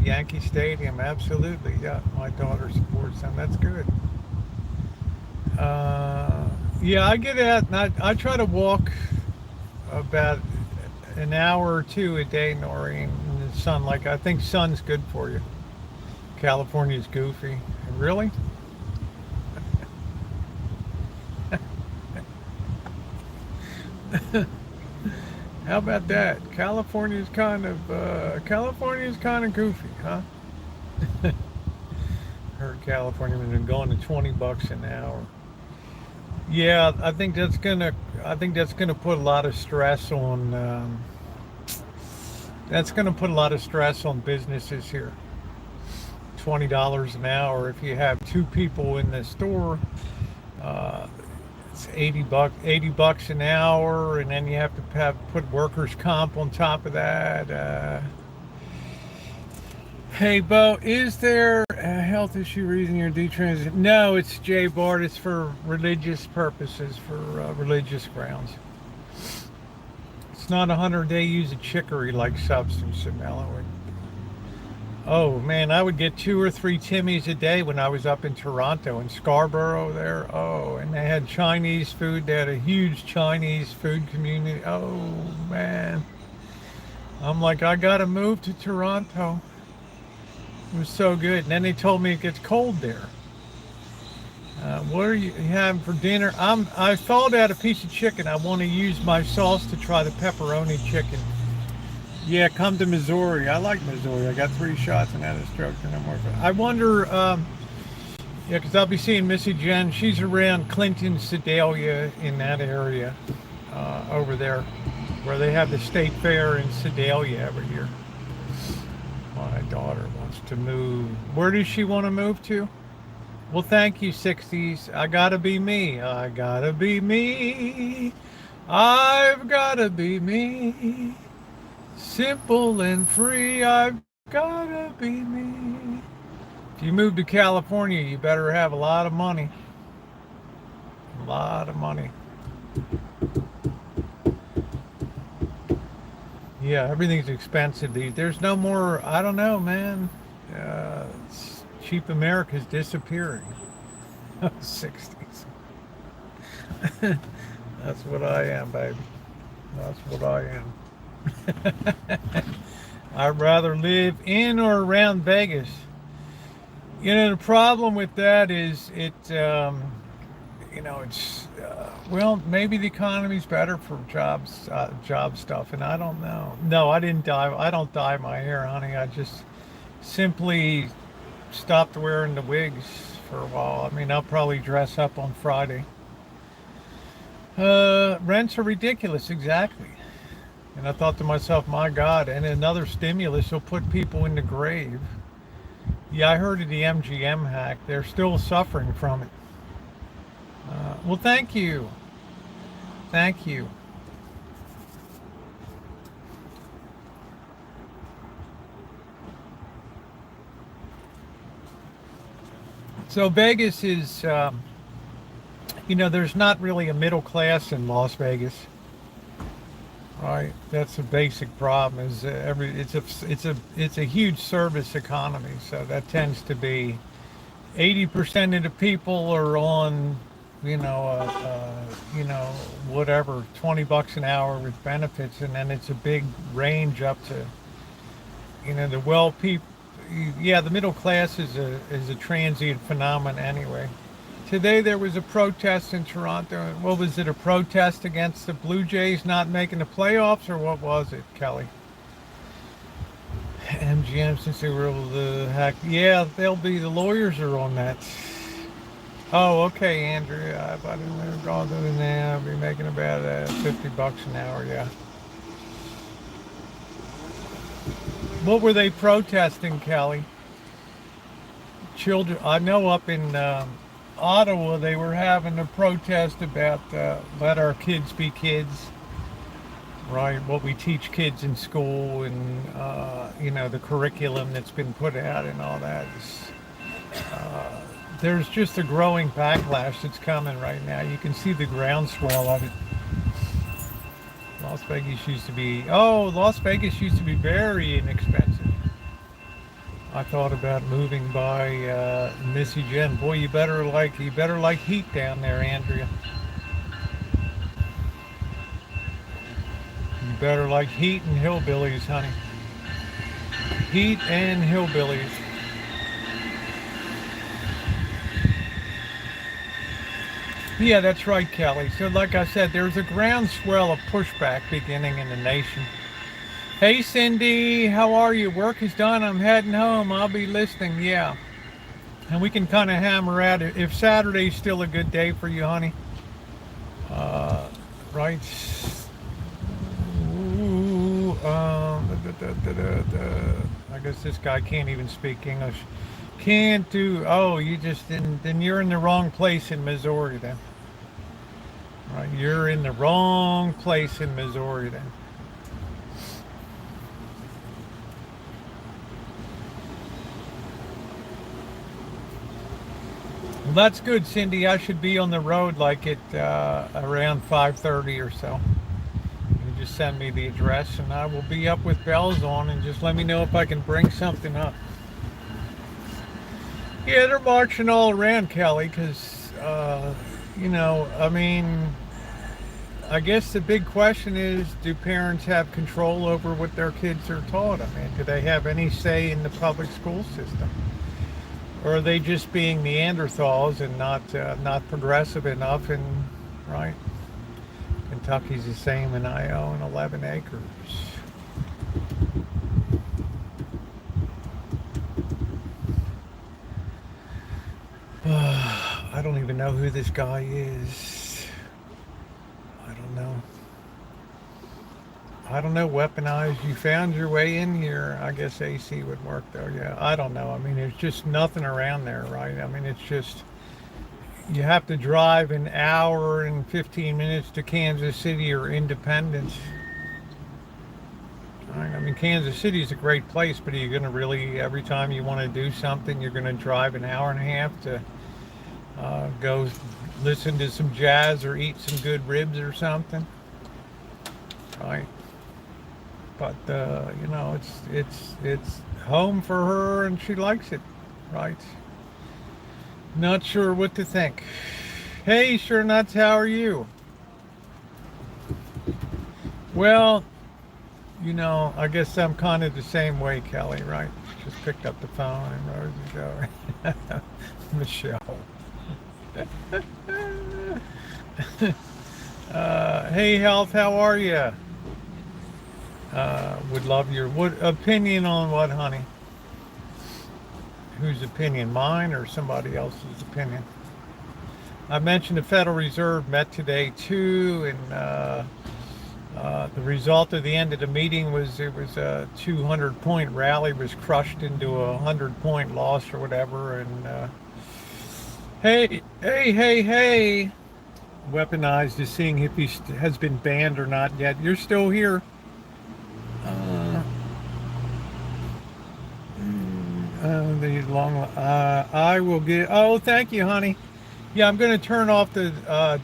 Yankee Stadium, absolutely. Yeah, my daughter supports them. That's good. Yeah, I get out and I try to walk about an hour or two a day, Nori, in the sun. Like, I think sun's good for you. California's goofy. Really? How about that? California's kind of goofy, huh? Heard California has been going to $20 an hour. Yeah, I think that's gonna put a lot of stress on. That's gonna put a lot of stress on businesses here. $20 an hour. If you have two people in the store, uh, it's $80 an hour, and then you have to put workers' comp on top of that. Hey, Bo, is there a health issue reason you're detransitioning? No, it's Jay Bart. It's for religious purposes, for religious grounds. It's not a 100-day use of chicory like substance and mellow. Oh man, I would get 2 or 3 Timmys a day when I was up in Toronto and Scarborough there. Oh, and they had Chinese food. They had a huge Chinese food community. Oh man, I'm like, I gotta move to Toronto. It was so good. And then they told me it gets cold there. What are you having for dinner? I thawed out a piece of chicken. I want to use my sauce to try the pepperoni chicken. Yeah, come to Missouri. I like Missouri. I got 3 shots and had a stroke. And no more. I wonder, yeah, because I'll be seeing Missy Jen. She's around Clinton, Sedalia, in that area over there, where they have the state fair in Sedalia every year. My daughter wants to move. Where does she want to move to? Well, thank you, 60s. I gotta be me. I gotta be me. I've gotta be me. Simple and free. I've gotta be me. If you move to California, you better have a lot of money. A lot of money. Yeah, everything's expensive. There's no more, I don't know, man. cheap America's disappearing. 60s. That's what I am, baby. That's what I am. I'd rather live in or around Vegas. You know, the problem with that is it's well, maybe the economy's better for job stuff, and I don't know. No, I don't dye my hair, honey. I just simply stopped wearing the wigs for a while. I mean, I'll probably dress up on Friday. Rents are ridiculous, exactly. And I thought to myself, my God, and another stimulus will put people in the grave. Yeah, I heard of the MGM hack. They're still suffering from it. Well, thank you. Thank you. So Vegas is, there's not really a middle class in Las Vegas. Right, that's a basic problem. Is it's a huge service economy, so that tends to be 80% of the people are on, whatever, $20 an hour with benefits, and then it's a big range up to, the well people. Yeah, the middle class is a transient phenomenon anyway. Today there was a protest in Toronto. What was it, a protest against the Blue Jays not making the playoffs, or what was it, Kelly? MGM, since they were able to hack. Yeah, the lawyers are on that. Oh, okay, Andrew. If I didn't go to the now, I'd be making about $50 an hour, yeah. What were they protesting, Kelly? Children, I know up in Ottawa, they were having a protest about let our kids be kids, right? What we teach kids in school, and the curriculum that's been put out and all that. There's just a growing backlash that's coming right now. You can see the groundswell of it. Las Vegas used to be very inexpensive. I thought about moving by Missy Jen. Boy, you better like heat down there, Andrea. You better like heat and hillbillies, honey. Heat and hillbillies. Yeah, that's right, Kelly. So like I said, there's a groundswell of pushback beginning in the nation. Hey, Cindy, how are you? Work is done. I'm heading home. I'll be listening. Yeah. And we can kind of hammer at it. If Saturday's still a good day for you, honey. Right. Ooh, I guess this guy can't even speak English. Can't do. Oh, you just didn't. Then you're in the wrong place in Missouri then. Right. You're in the wrong place in Missouri then. Well, that's good, Cindy. I should be on the road like at around 5:30 or so. You just send me the address, and I will be up with bells on, and just let me know if I can bring something up. Yeah, they're marching all around, Kelly, because, I mean, I guess the big question is, do parents have control over what their kids are taught? I mean, do they have any say in the public school system? Or are they just being Neanderthals and not progressive enough? And right, Kentucky's the same, and I own 11 acres. I don't even know who this guy is. I don't know. Weaponized. You found your way in here. I guess AC would work though. Yeah, I don't know. I mean, there's just nothing around there, right? I mean, it's just, you have to drive an hour and 15 minutes to Kansas City or Independence. I mean, Kansas City is a great place, but are you going to really, every time you want to do something, you're going to drive an hour and a half to go listen to some jazz or eat some good ribs or something? Right. But it's home for her, and she likes it. right? Not sure what to think. Hey, Sure Nuts, how are you? Well, I guess I'm kind of the same way, Kelly, right? Just picked up the phone and Rosie's over. Michelle. Hey, Health, how are you? Would love your opinion on what, honey? Whose opinion? Mine or somebody else's opinion? I mentioned the Federal Reserve met today too, and the result of the end of the meeting was it was a 200-point rally was crushed into a 100-point loss or whatever. And hey, weaponized is seeing if he has been banned or not yet. You're still here. The long. I will get. Oh, thank you, honey. Yeah, I'm going to turn off the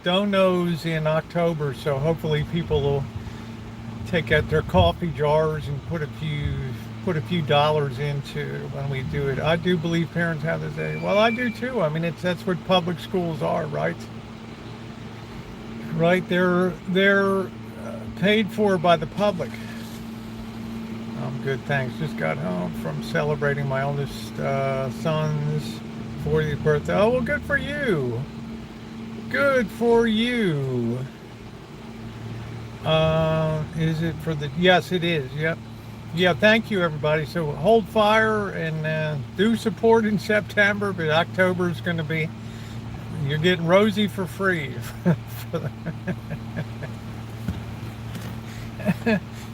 donos in October, so hopefully people will take out their coffee jars and put a few dollars into when we do it. I do believe parents have this day. Well, I do too. I mean, that's what public schools are, right? Right? They're paid for by the public. I'm good, thanks. Just got home from celebrating my oldest son's 40th birthday. Oh, well, good for you. Good for you. Is it for the... Yes, it is. Yep. Yeah, thank you, everybody. So hold fire and do support in September, but October is going to be... You're getting Rosie for free.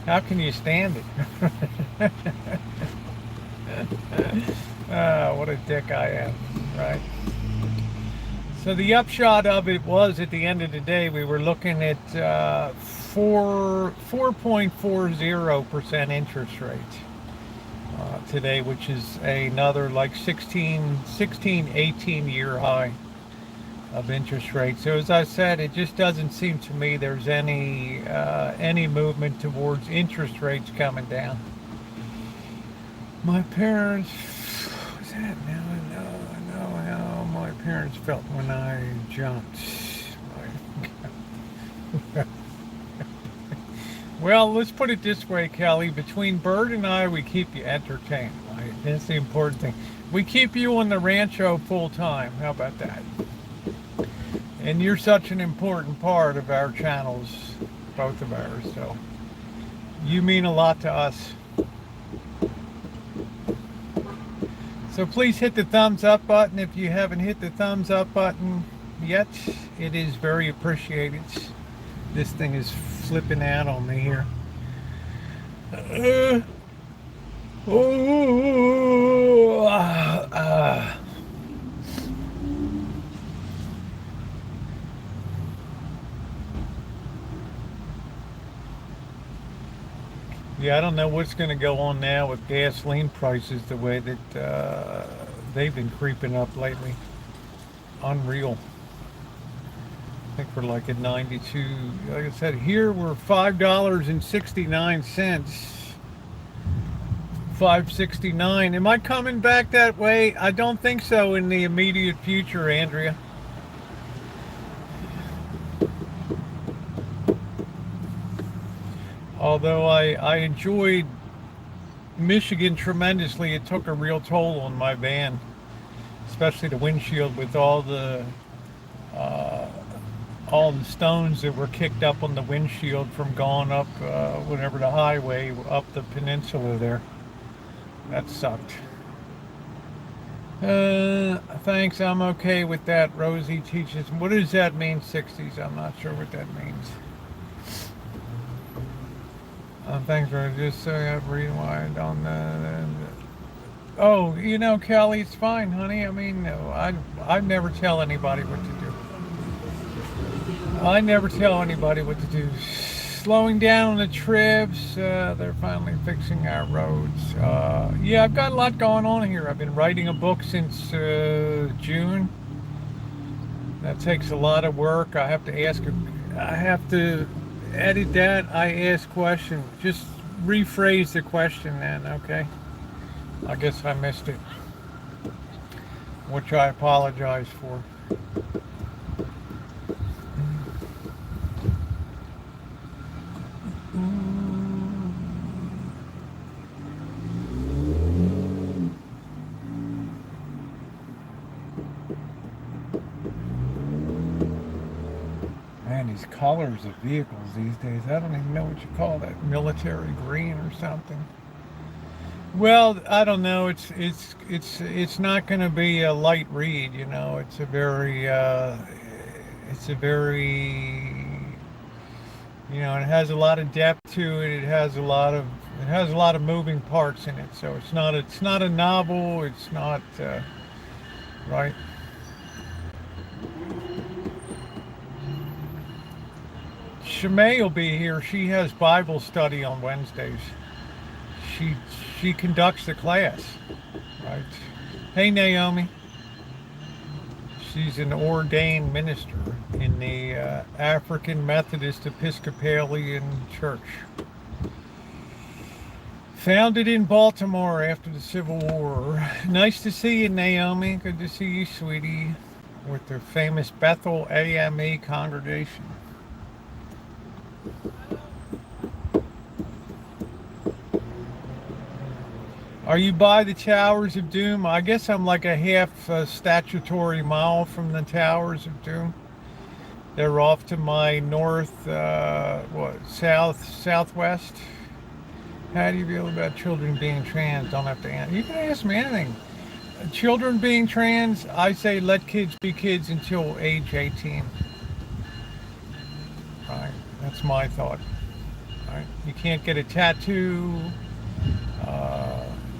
How can you stand it? What a dick I am, right? So the upshot of it was, at the end of the day, we were looking at 4.40% interest rate today, which is another like 18 year high of interest rate. So as I said, it just doesn't seem to me there's any movement towards interest rates coming down. My parents, what's that now? I know how my parents felt when I jumped. Well, let's put it this way, Kelly. Between Bird and I, we keep you entertained. Right? That's the important thing. We keep you on the Rancho full time. How about that? And you're such an important part of our channels, both of ours. So you mean a lot to us. So please hit the thumbs up button if you haven't hit the thumbs up button yet. It is very appreciated. This thing is flipping out on me here. Yeah, I don't know what's going to go on now with gasoline prices the way that they've been creeping up lately. Unreal. I think we're like at 92. Like I said, here we're $5.69. $5.69. Am I coming back that way? I don't think so in the immediate future, Andrea. Although I enjoyed Michigan tremendously, it took a real toll on my van, especially the windshield with all the stones that were kicked up on the windshield from going up whatever the highway up the peninsula there. That sucked. Thanks, I'm okay with that. Rosie teaches. What does that mean, 60s? I'm not sure what that means. Thanks for just reading why I don't. Oh, Kelly, it's fine, honey. I mean, I never tell anybody what to do. I never tell anybody what to do. Slowing down on the trips. They're finally fixing our roads. Yeah, I've got a lot going on here. I've been writing a book since June. That takes a lot of work. I have to edit that. I ask questions. Just rephrase the question then, okay? I guess I missed it. which I apologize for. Man, these colors of vehicles these days, I don't even know what you call that, military green or something. Well, I don't know. It's not going to be a light read, you know. It's a very, you know, it has a lot of depth to it. It has a lot of moving parts in it. So it's not a novel. It's not right. Shemay will be here. She has Bible study on Wednesdays. She she conducts the class, right? Hey, Naomi. She's an ordained minister in the African Methodist Episcopalian Church. Founded in Baltimore after the Civil War. Nice to see you, Naomi. Good to see you, sweetie. With the famous Bethel AME congregation. Are you by the Towers of Doom? I guess I'm like a half statutory mile from the Towers of Doom. They're off to my north, southwest. How do you feel about children being trans? Don't have to answer. You can ask me anything. Children being trans, I say let kids be kids until age 18. Right? That's my thought. Right? You can't get a tattoo.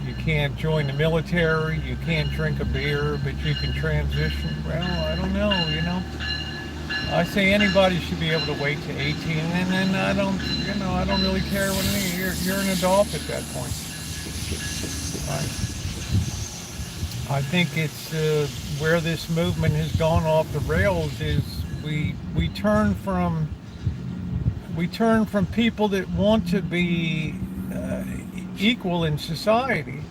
You can't join the military. You can't drink a beer, but you can transition. Well, I don't know, you know. I say anybody should be able to wait to 18, and then I don't really care what you're an adult at that point. Right. I think it's where this movement has gone off the rails is we turn from people that want to be equal in society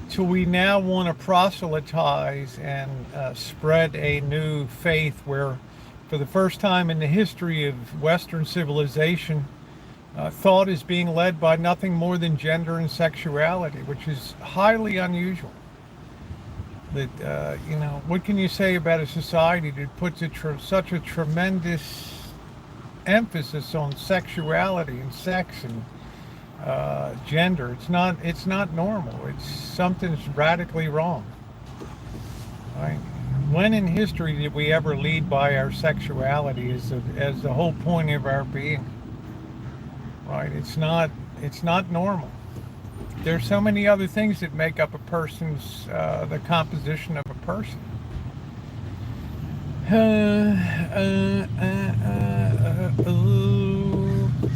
to we now want to proselytize and spread a new faith where for the first time in the history of Western civilization, thought is being led by nothing more than gender and sexuality, which is highly unusual. That what can you say about a society that puts such a tremendous emphasis on sexuality and sex and gender? It's not normal. Something's radically wrong. Right? When in history did we ever lead by our sexuality as the whole point of our being? Right? It's not normal. There's so many other things that make up a person's the composition of a person.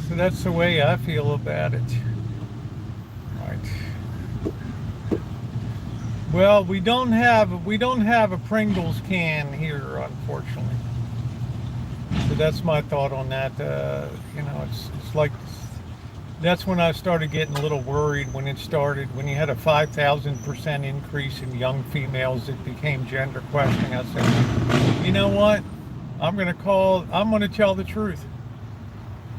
So that's the way I feel about it. Right. Well, we don't have a Pringles can here, unfortunately. So that's my thought on that. It's like that's when I started getting a little worried when you had a 5,000% increase in young females that became gender questioning. I said, you know what? I'm going to tell the truth.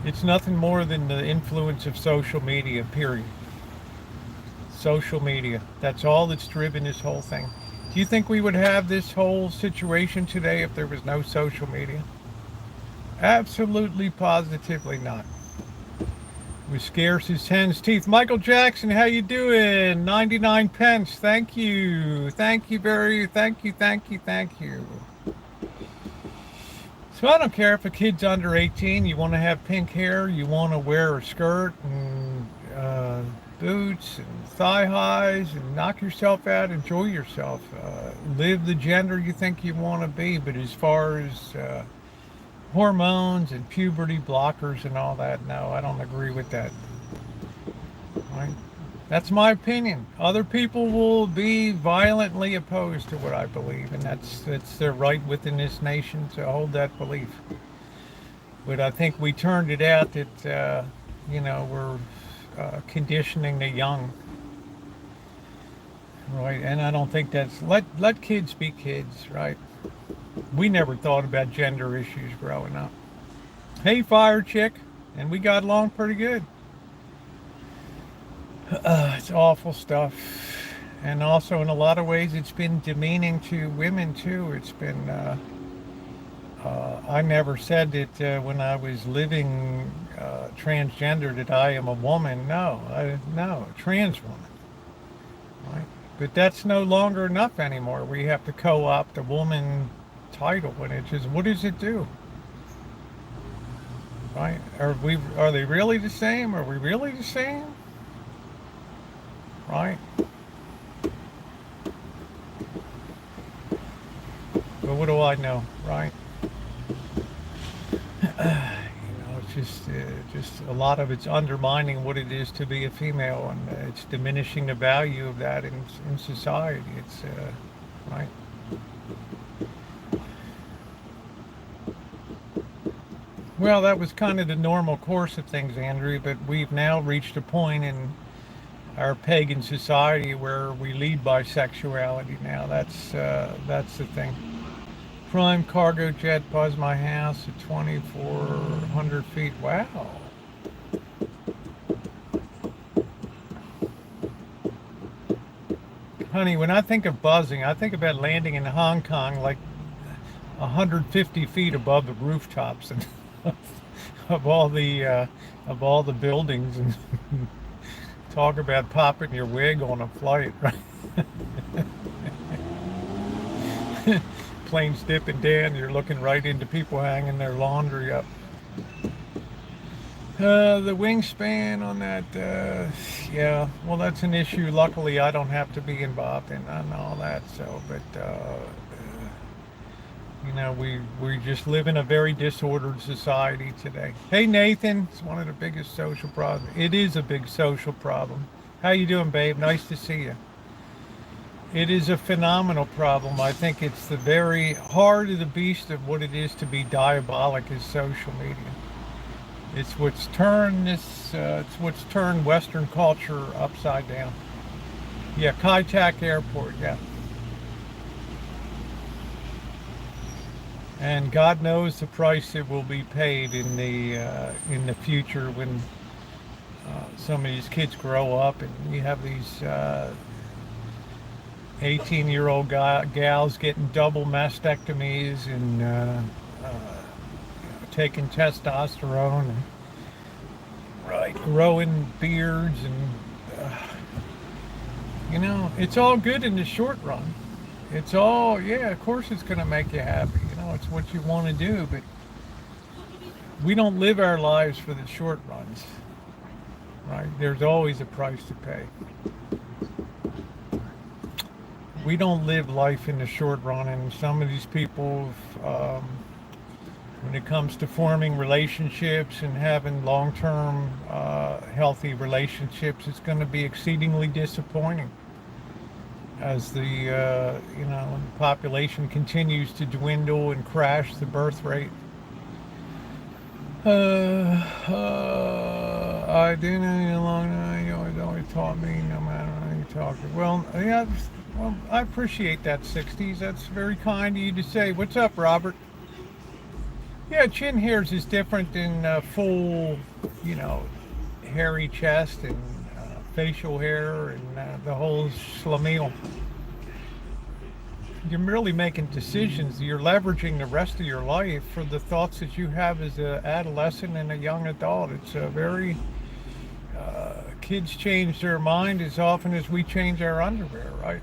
It's nothing more than the influence of social media, period. Social media. That's all that's driven this whole thing. Do you think we would have this whole situation today if there was no social media? Absolutely, positively not. With scarce as hen's teeth. Michael Jackson, how you doing? 99 pence. Thank you. Thank you. So I don't care if a kid's under 18, you want to have pink hair, you want to wear a skirt and boots and thigh highs and knock yourself out, enjoy yourself. Live the gender you think you want to be, but as far as hormones and puberty blockers and all that, no, I don't agree with that. Right? That's my opinion. Other people will be violently opposed to what I believe, and that's their right within this nation to hold that belief. But I think we turned it out that we're conditioning the young. right? And I don't think that's let kids be kids, right? We never thought about gender issues growing up. Hey, fire chick, and we got along pretty good. It's awful stuff, and also in a lot of ways, it's been demeaning to women too. It's been. I never said that when I was living transgender that I am a woman. No, no, a trans woman. Right? But that's no longer enough anymore. We have to co-opt a woman title, and it just what does it do? Right? Are they really the same? Are we really the same? Right? But what do I know? Right? It's just a lot of it's undermining what it is to be a female, and it's diminishing the value of that in society. It's right. Well, that was kind of the normal course of things, Andrew, but we've now reached a point in our pagan society where we lead by sexuality now. That's the thing. Prime cargo jet buzzed my house at 2,400 feet. Wow. Honey, when I think of buzzing, I think about landing in Hong Kong like 150 feet above the rooftops and of all the buildings, and talk about popping your wig on a flight, right? Planes dipping down, you're looking right into people hanging their laundry up. The wingspan on that, yeah, well, that's an issue. Luckily, I don't have to be involved in all that. So, but we just live in a very disordered society today. Hey, Nathan, it's one of the biggest social problems. It is a big social problem. How you doing, babe? Nice to see you. It is a phenomenal problem. I think it's the very heart of the beast of what it is to be diabolic is social media. It's what's turned Western culture upside down. Yeah, Kai Tak Airport. Yeah, and God knows the price that will be paid in the future when some of these kids grow up and you have these 18-year-old gals getting double mastectomies and taking testosterone and right growing beards, and it's all good in the short run. It's all, yeah, of course it's going to make you happy. It's what you want to do, but we don't live our lives for the short runs, right? There's always a price to pay. We don't live life in the short run, and some of these people, when it comes to forming relationships and having long-term healthy relationships, it's going to be exceedingly disappointing as the population continues to dwindle and crash the birth rate. I do know you long time. You always taught me no matter how you talk. Well, yeah, well, I appreciate that, 60s. That's very kind of you to say. What's up, Robert? Yeah, chin hairs is different than full, hairy chest and facial hair and the whole schlemiel. You're really making decisions. You're leveraging the rest of your life for the thoughts that you have as an adolescent and a young adult. It's a very kids change their mind as often as we change our underwear, right?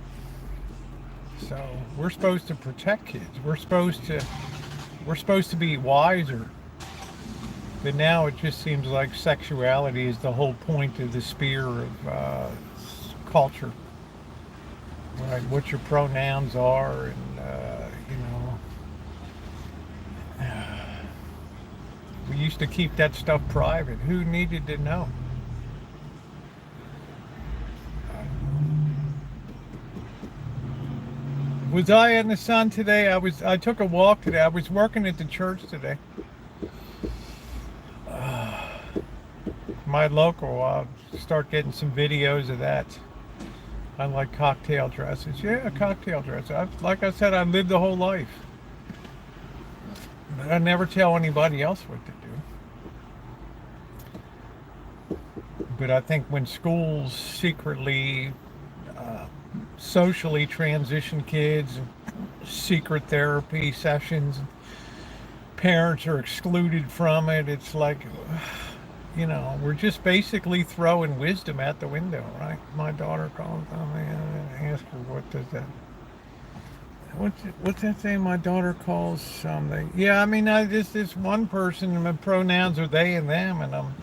So we're supposed to protect kids. We're supposed to be wiser. But now it just seems like sexuality is the whole point of the sphere of culture. Right, what your pronouns are, and we used to keep that stuff private. Who needed to know? Was I in the sun today? I took a walk today. I was working at the church today. My local, I'll start getting some videos of that. I like cocktail dresses. Yeah, cocktail dresses. Like I said, I lived the whole life. But I never tell anybody else what to do. But I think when schools secretly, uh, socially transition kids, secret therapy sessions, parents are excluded from it, it's like, we're just basically throwing wisdom out the window, right? My daughter calls me and asks her, what does that, what's that saying? My daughter calls something. Yeah, I mean, I just this one person, and my pronouns are they and them, and I'm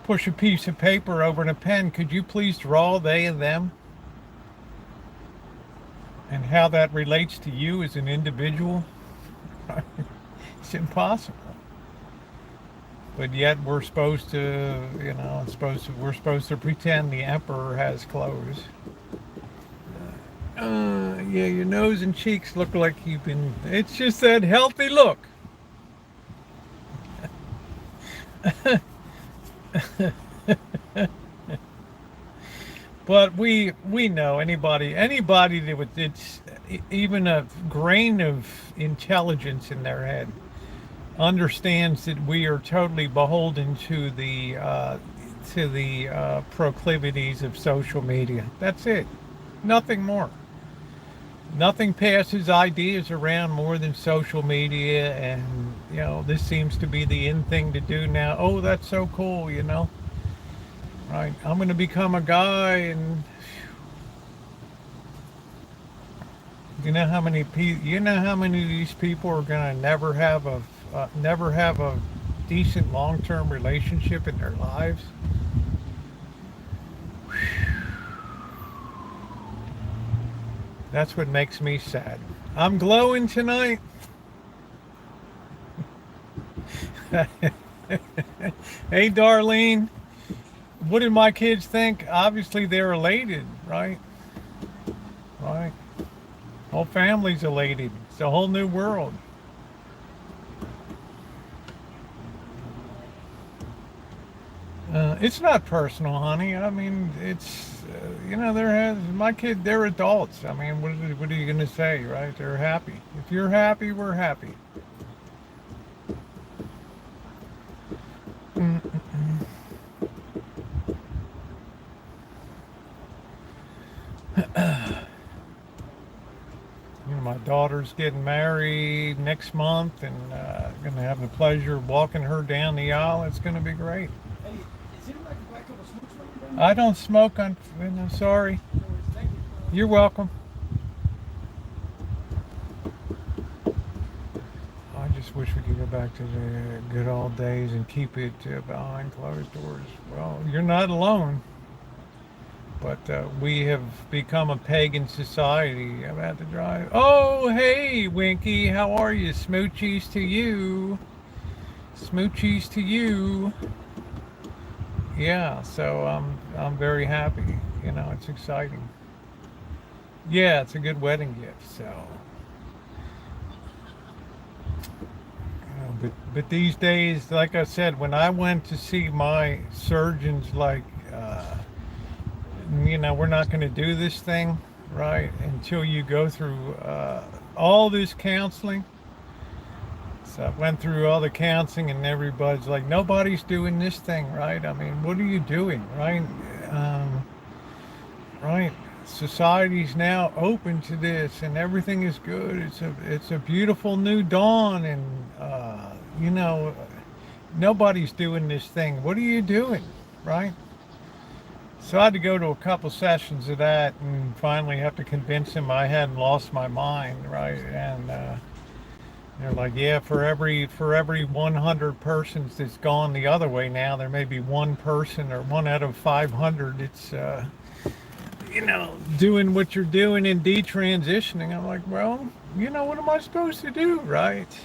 push a piece of paper over and a pen. Could you please draw they and them, and how that relates to you as an individual? It's impossible. But yet we're supposed to, we're supposed to pretend the emperor has clothes. Yeah, your nose and cheeks look like you've been. It's just that healthy look. But we know anybody that with it's even a grain of intelligence in their head understands that we are totally beholden to the proclivities of social media. That's it. Nothing more. Nothing passes ideas around more than social media, and this seems to be the in thing to do now. Oh, that's so cool, right? I'm going to become a guy, and how many of these people are going to never have a decent long-term relationship in their lives. That's what makes me sad. I'm glowing tonight. Hey, Darlene. What did my kids think? Obviously, they're elated, right? Right. Whole family's elated. It's a whole new world. It's not personal, honey. I mean, it's my kid. They're adults. I mean, what are you gonna say, right? They're happy. If you're happy, we're happy. My daughter's getting married next month, and going to have the pleasure of walking her down the aisle. It's going to be great. Hey, is it like a black couple smokes right I don't smoke. I'm sorry. now? Thank you. You're welcome. I just wish we could go back to the good old days and keep it behind closed doors. Well, you're not alone. But we have become a pagan society. I'm at the drive. Oh, hey, Winky. How are you? Smoochies to you. Smoochies to you. Yeah, so I'm very happy. It's exciting. Yeah, it's a good wedding gift. So, but these days, like I said, when I went to see my surgeons, like. We're not going to do this thing, right, until you go through all this counseling. So I went through all the counseling, and everybody's like, nobody's doing this thing, right? I mean, what are you doing, right? Right. Society's now open to this, and everything is good. It's a beautiful new dawn, and nobody's doing this thing. What are you doing, right? So I had to go to a couple sessions of that, and finally have to convince him I hadn't lost my mind, right? And they're like, yeah, for every 100 persons that's gone the other way now, there may be one person or one out of 500 it's doing what you're doing and detransitioning. I'm like, well, what am I supposed to do, right?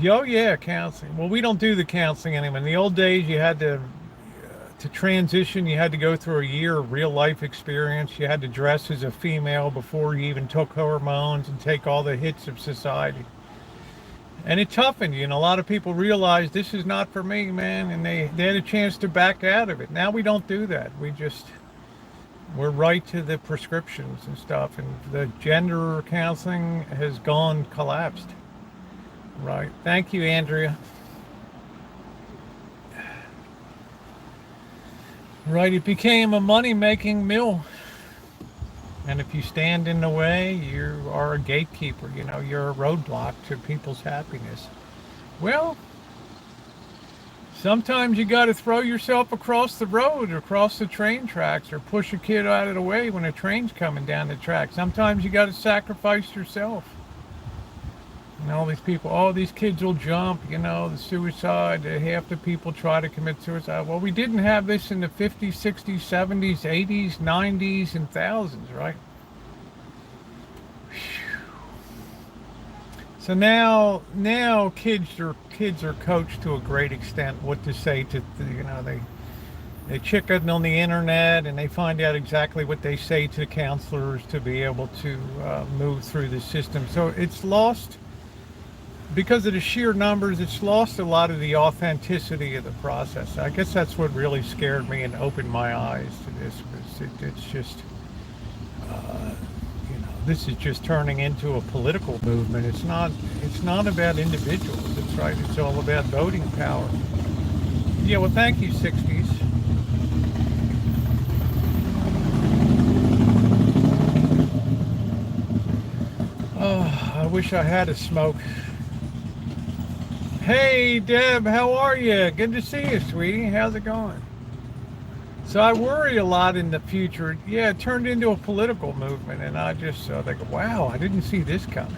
Oh yeah, counseling. Well, we don't do the counseling anymore. In the old days, you had to transition, you had to go through a year of real life experience. You had to dress as a female before you even took hormones and take all the hits of society. And it toughened you, and a lot of people realized this is not for me, man, and they had a chance to back out of it. Now we don't do that. We just We're right to the prescriptions and stuff, and the gender counseling has gone collapsed. Right. Thank you, Andrea. Right. It became a money-making mill. And if you stand in the way, you are a gatekeeper. You know, you're a roadblock to people's happiness. Well, sometimes you got to throw yourself across the road or across the train tracks or push a kid out of the way when a train's coming down the track. Sometimes you got to sacrifice yourself. And all these people, oh, these kids will jump, you know, the suicide, half the people try to commit suicide. Well, we didn't have this in the 50s, 60s, 70s, 80s, 90s, and thousands, right? So now kids are coached to a great extent what to say to, you know, they check it on the internet and they find out exactly what they say to counselors to be able to move through the system. So it's lost, because of the sheer numbers, it's lost a lot of the authenticity of the process. I guess that's what really scared me and opened my eyes to this. Was it's just, you know, this is just turning into a political movement. It's not. It's not about individuals. It's right. It's all about voting power. Yeah. Well, thank you, 60s. Oh, I wish I had a smoke. Hey, Deb, how are you? Good to see you, sweetie. How's it going? So I worry a lot in the future. Yeah, it turned into a political movement, and I just think, wow, I didn't see this coming.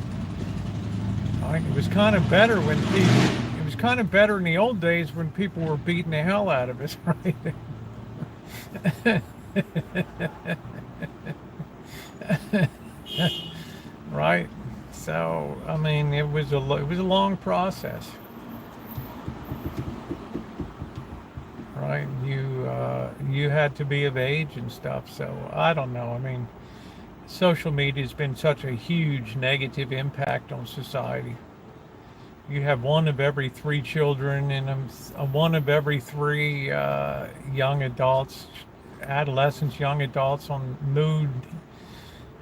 It was kind of better when people, it was kind of better in the old days when people were beating the hell out of us, right? Right. So I mean, it was a long process. Right, you had to be of age and stuff. So I don't know. I mean, social media has been such a huge negative impact on society. You have one of every three children and one of every three young adults, adolescents, young adults on mood,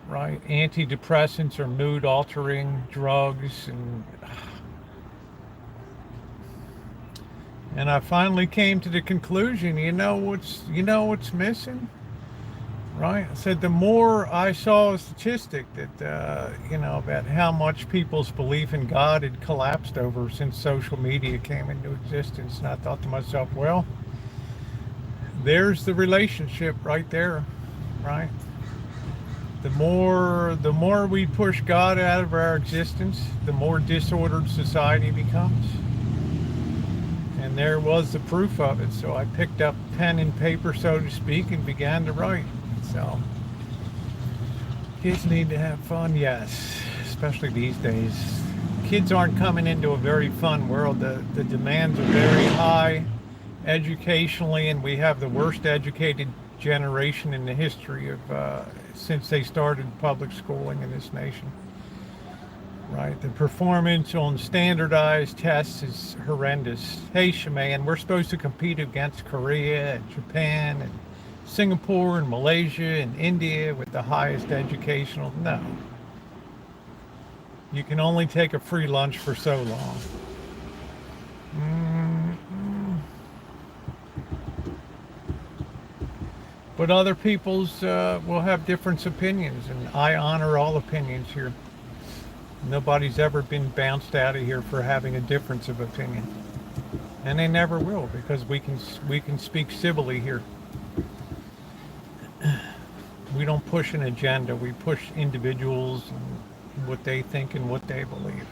right, antidepressants or mood altering drugs, and I finally came to the conclusion, you know what's missing? Right? I said the more I saw a statistic that, you know, about how much people's belief in God had collapsed over since social media came into existence. And I thought to myself, well, there's the relationship right there, right? The more we push God out of our existence, the more disordered society becomes. And there was the proof of it. So I picked up pen and paper, so to speak, and began to write. So kids need to have fun, yes, especially these days. Kids aren't coming into a very fun world. The demands are very high educationally, and we have the worst educated generation in the history of since they started public schooling in this nation. Right, the performance on standardized tests is horrendous. Hey, Shemaine, we're supposed to compete against Korea and Japan and Singapore and Malaysia and India with the highest educational. No. You can only take a free lunch for so long. But other people's will have different opinions, and I honor all opinions here. Nobody's ever been bounced out of here for having a difference of opinion, and they never will, because we can speak civilly here. We don't push an agenda. We push individuals and what they think and what they believe.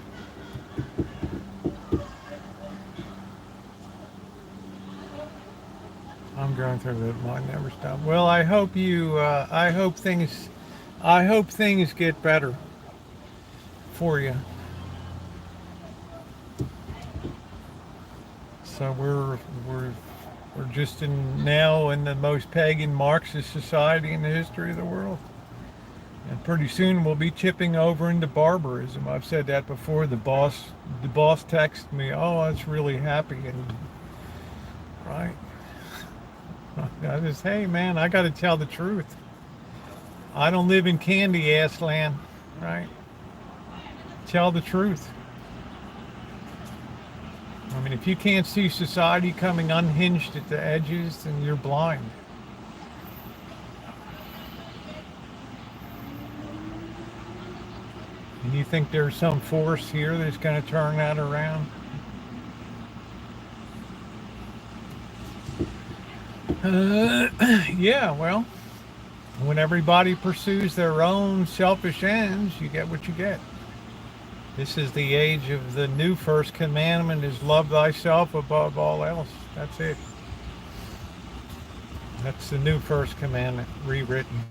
I'm going through it. Mine never stop. Well, I hope things get better for you. So we're just now in the most pagan Marxist society in the history of the world, and pretty soon we'll be tipping over into barbarism. I've said that before. The boss texted me, "Oh, that's really happy," and right. I just, hey man, I got to tell the truth. I don't live in candy ass land, right? Tell the truth. I mean, if you can't see society coming unhinged at the edges, then you're blind. And you think there's some force here that's going to turn that around? Yeah, well, when everybody pursues their own selfish ends, you get what you get. This is the age of the new first commandment is love thyself above all else. That's it. That's the new first commandment rewritten.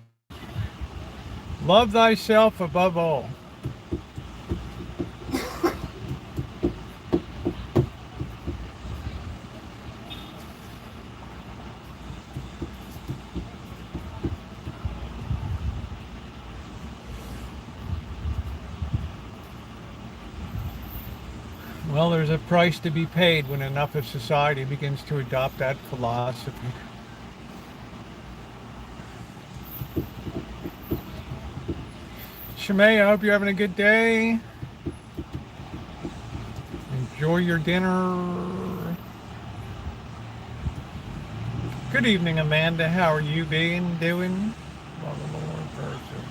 Love thyself above all. Well, there's a price to be paid when enough of society begins to adopt that philosophy. Shemay, I hope you're having a good day. Enjoy your dinner. Good evening, Amanda. How are you doing? Well, the Lord person.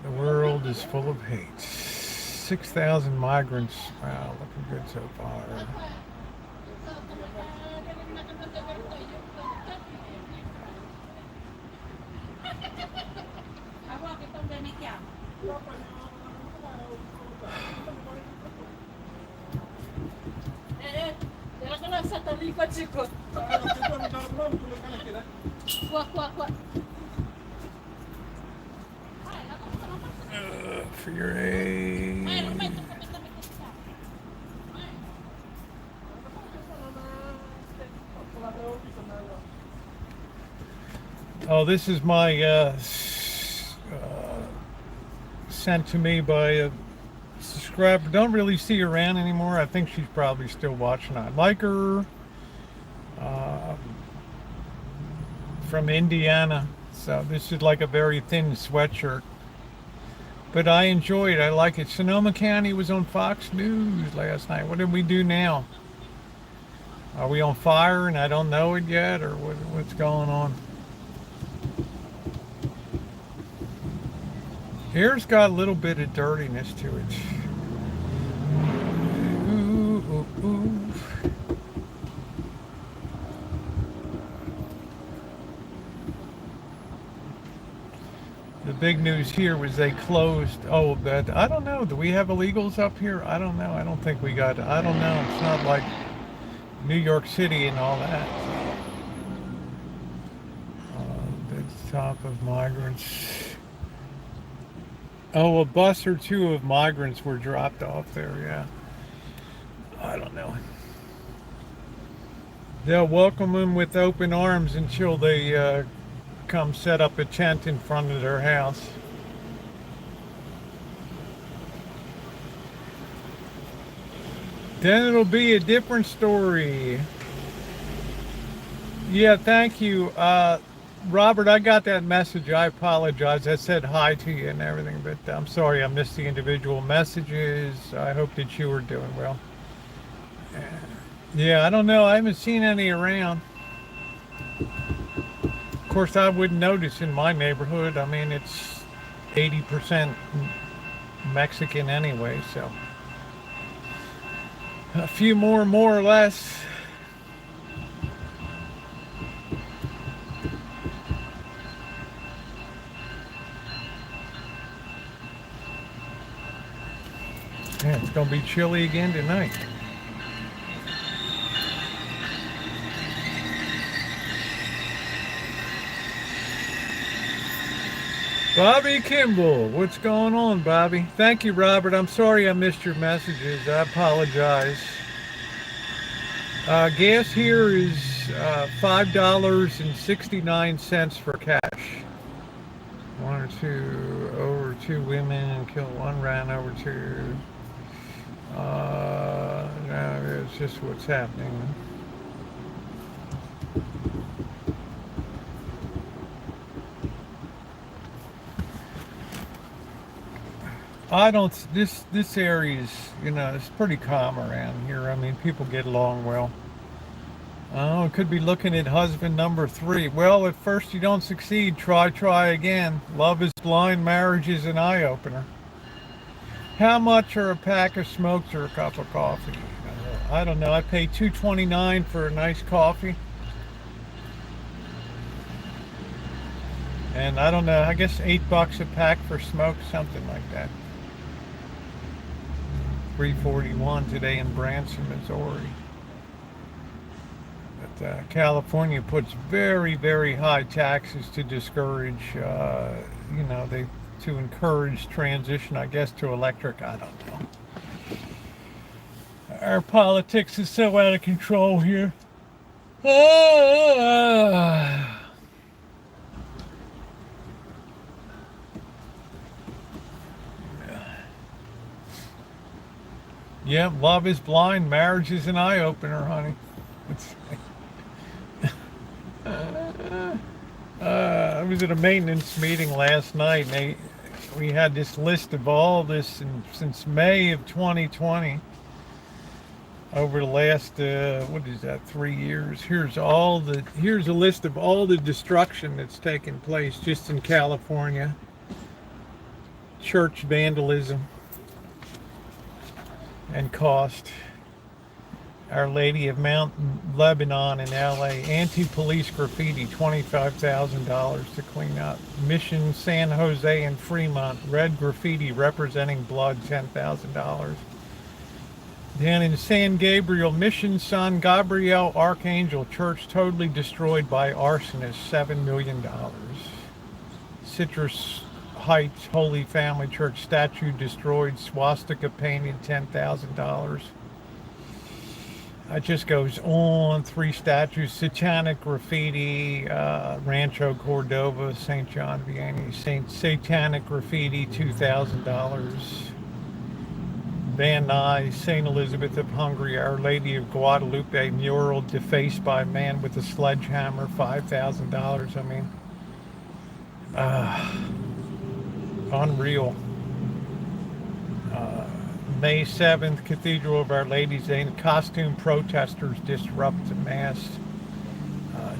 The world is full of hate. 6,000 migrants. Wow, looking good so far. For your age. Oh, this is my sent to me by a subscriber. Don't really see her around anymore. I think she's probably still watching. I like her. From Indiana. So this is like a very thin sweatshirt. But I enjoy it. I like it. Sonoma County was on Fox News last night. What did we do now? Are we on fire and I don't know it yet? Or what's going on? Here's got a little bit of dirtiness to it. Ooh, ooh, ooh. The big news here was they closed. Oh, that I don't know. Do we have illegals up here? I don't know. I don't think we got. I don't know. It's not like New York City and all that. The top of migrants. Oh, a bus or two of migrants were dropped off there. Yeah. I don't know. They'll welcome them with open arms until they come set up a tent in front of their house. Then it'll be a different story. Yeah, thank you. Robert, I got that message. I apologize. I said hi to you and everything, but I'm sorry I missed the individual messages. I hope that you were doing well. Yeah, I don't know. I haven't seen any around. Of course, I wouldn't notice in my neighborhood. I mean, it's 80% Mexican anyway, so a few more or less. Yeah, it's gonna be chilly again tonight. Bobby Kimball, what's going on, Bobby? Thank you, Robert. I'm sorry I missed your messages. I apologize. Gas here is $5.69 for cash. One or two over two women and killed one, ran over two. No, it's just what's happening. I don't. This area is, it's pretty calm around here. I mean, people get along well. Oh, could be looking at husband number 3. Well, at first you don't succeed. Try again. Love is blind. Marriage is an eye opener. How much are a pack of smokes or a cup of coffee? I don't know. I pay $2.29 for a nice coffee. And I don't know. I guess $8 a pack for smoke, something like that. $3.41 today in Branson, Missouri. But California puts very, very high taxes to discourage, to encourage transition, I guess, to electric. I don't know. Our politics is so out of control here. Yeah, love is blind. Marriage is an eye opener, honey. I was at a maintenance meeting last night, and we had this list of all this since May of 2020. Over the last, 3 years. Here's a list of all the destruction that's taken place just in California. Church vandalism and cost. Our Lady of Mount Lebanon in LA, anti-police graffiti, $25,000 to clean up. Mission San Jose and Fremont, red graffiti representing blood, $10,000. Then in San Gabriel, Mission San Gabriel Archangel Church totally destroyed by arsonists, $7 million. Citrus Heights Holy Family Church statue destroyed, swastika painted, $10,000. It just goes on. 3 statues, satanic graffiti, Rancho Cordova, St. John Vianney, satanic graffiti, $2,000. Van Nuys, St. Elizabeth of Hungary, Our Lady of Guadalupe mural defaced by man with a sledgehammer, $5,000. I mean, unreal. May 7th, Cathedral of Our Lady's Day, costume protesters disrupt the mass.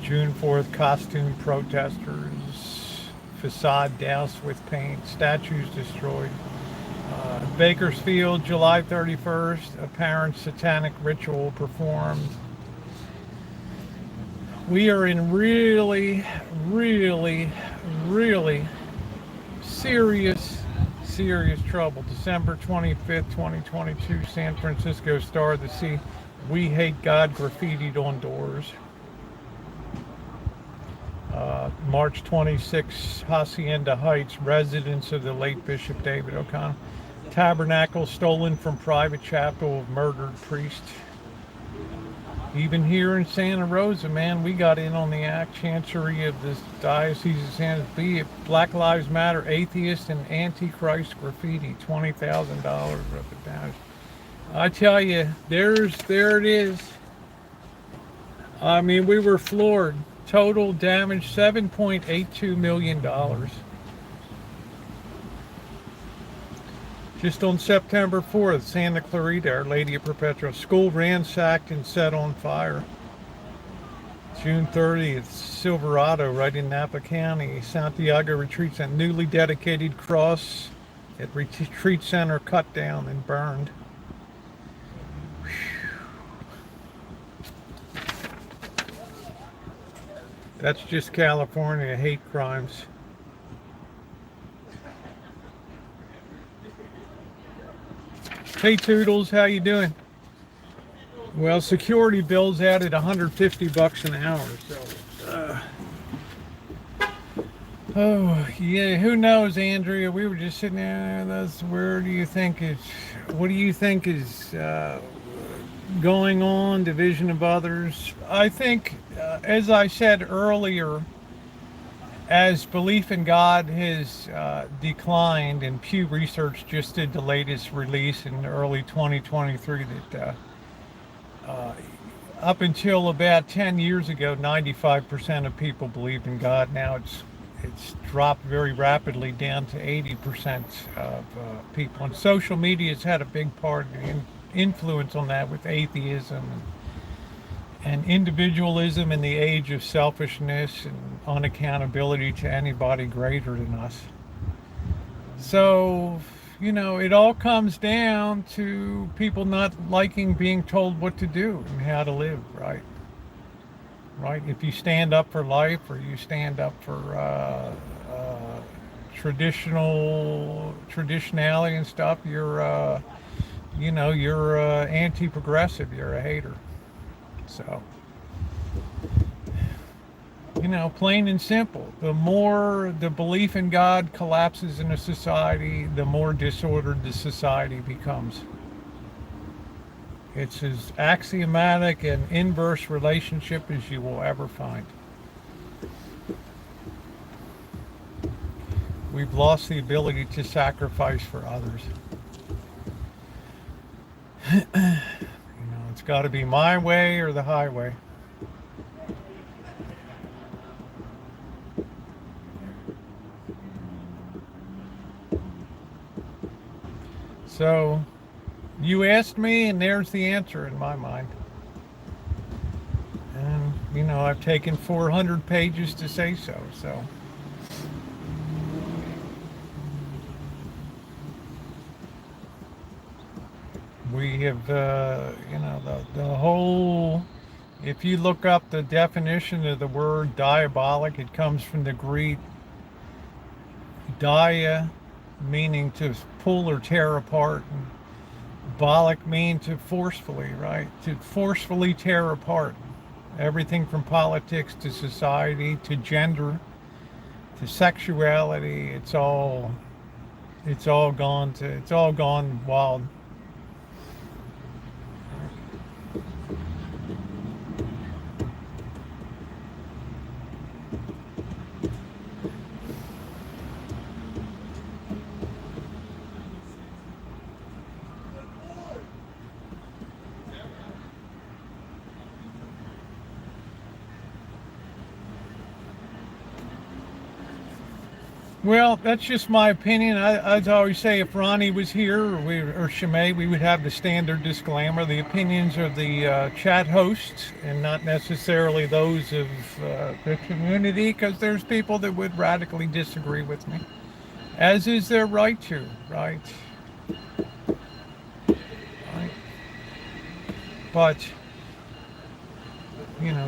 June 4th, costume protesters, facade doused with paint, statues destroyed. Bakersfield, July 31st, apparent satanic ritual performed. We are in really, really, really serious trouble. December 25th, 2022, San Francisco Star of the Sea. We hate God graffitied on doors. March 26th, Hacienda Heights, residence of the late Bishop David O'Connor. Tabernacle stolen from private chapel of murdered priest. Even here in Santa Rosa, man, we got in on the act. Chancery of the Diocese of Santa Fe, Black Lives Matter, atheist and antichrist graffiti, $20,000 worth of damage. I tell you, there it is. I mean, we were floored. Total damage, $7.82 million. Just on September 4th, Santa Clarita, Our Lady of Perpetual, school ransacked and set on fire. June 30th, Silverado, right in Napa County, Santiago retreats, a newly dedicated cross at retreat center cut down and burned. That's just California hate crimes. Hey Toodles, how you doing? Well, security bills added $150 an hour, so oh yeah, who knows, Andrea? We were just sitting there. What do you think is going on, division of others. I think, as I said earlier, as belief in God has declined, and Pew Research just did the latest release in early 2023 that up until about 10 years ago, 95% of people believed in God. Now it's dropped very rapidly down to 80% of people. And social media has had a big part of the influence on that with atheism and individualism in the age of selfishness and unaccountability to anybody greater than us. So, it all comes down to people not liking being told what to do and how to live, right? Right? If you stand up for life or you stand up for traditionality and stuff, you're anti-progressive. You're a hater. So, plain and simple. The more the belief in God collapses in a society, the more disordered the society becomes. It's as axiomatic and inverse relationship as you will ever find. We've lost the ability to sacrifice for others. It's got to be my way or the highway. So, you asked me, and there's the answer in my mind. And, I've taken 400 pages to say so. So, we have, the whole, if you look up the definition of the word diabolic, it comes from the Greek dia, meaning to pull or tear apart, and bolic mean to forcefully, right? To forcefully tear apart everything from politics to society to gender to sexuality. It's all gone wild. Well, that's just my opinion. I'd always say if Ronnie was here or Shimei, we would have the standard disclaimer. The opinions of the chat hosts and not necessarily those of the community, because there's people that would radically disagree with me, as is their right to, right? Right. But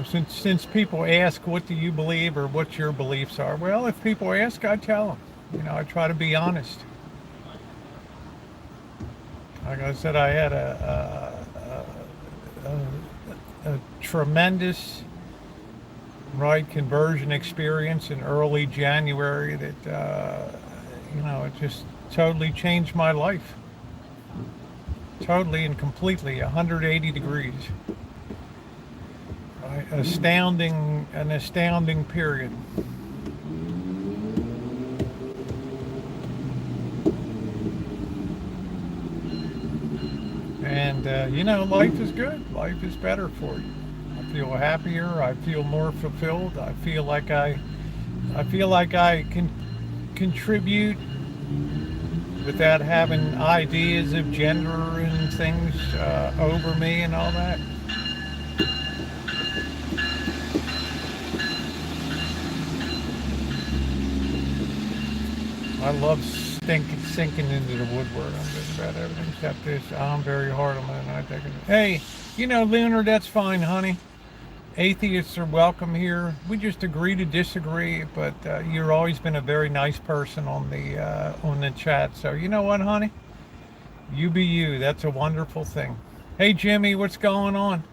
since people ask, what do you believe or what your beliefs are? Well, if people ask, I tell them. I try to be honest. Like I said, I had a tremendous conversion experience in early January that it just totally changed my life. Totally and completely, 180 degrees. An astounding period. And life is good. Life is better for you. I feel happier. I feel more fulfilled. I feel like I can contribute without having ideas of gender and things over me and all that. I love sinking into the woodwork on just about everything except this. I'm very hard on it. And I take it. Hey, Lunar, that's fine, honey. Atheists are welcome here. We just agree to disagree, but you've always been a very nice person on the chat. So you know what, honey? You be you. That's a wonderful thing. Hey, Jimmy, what's going on?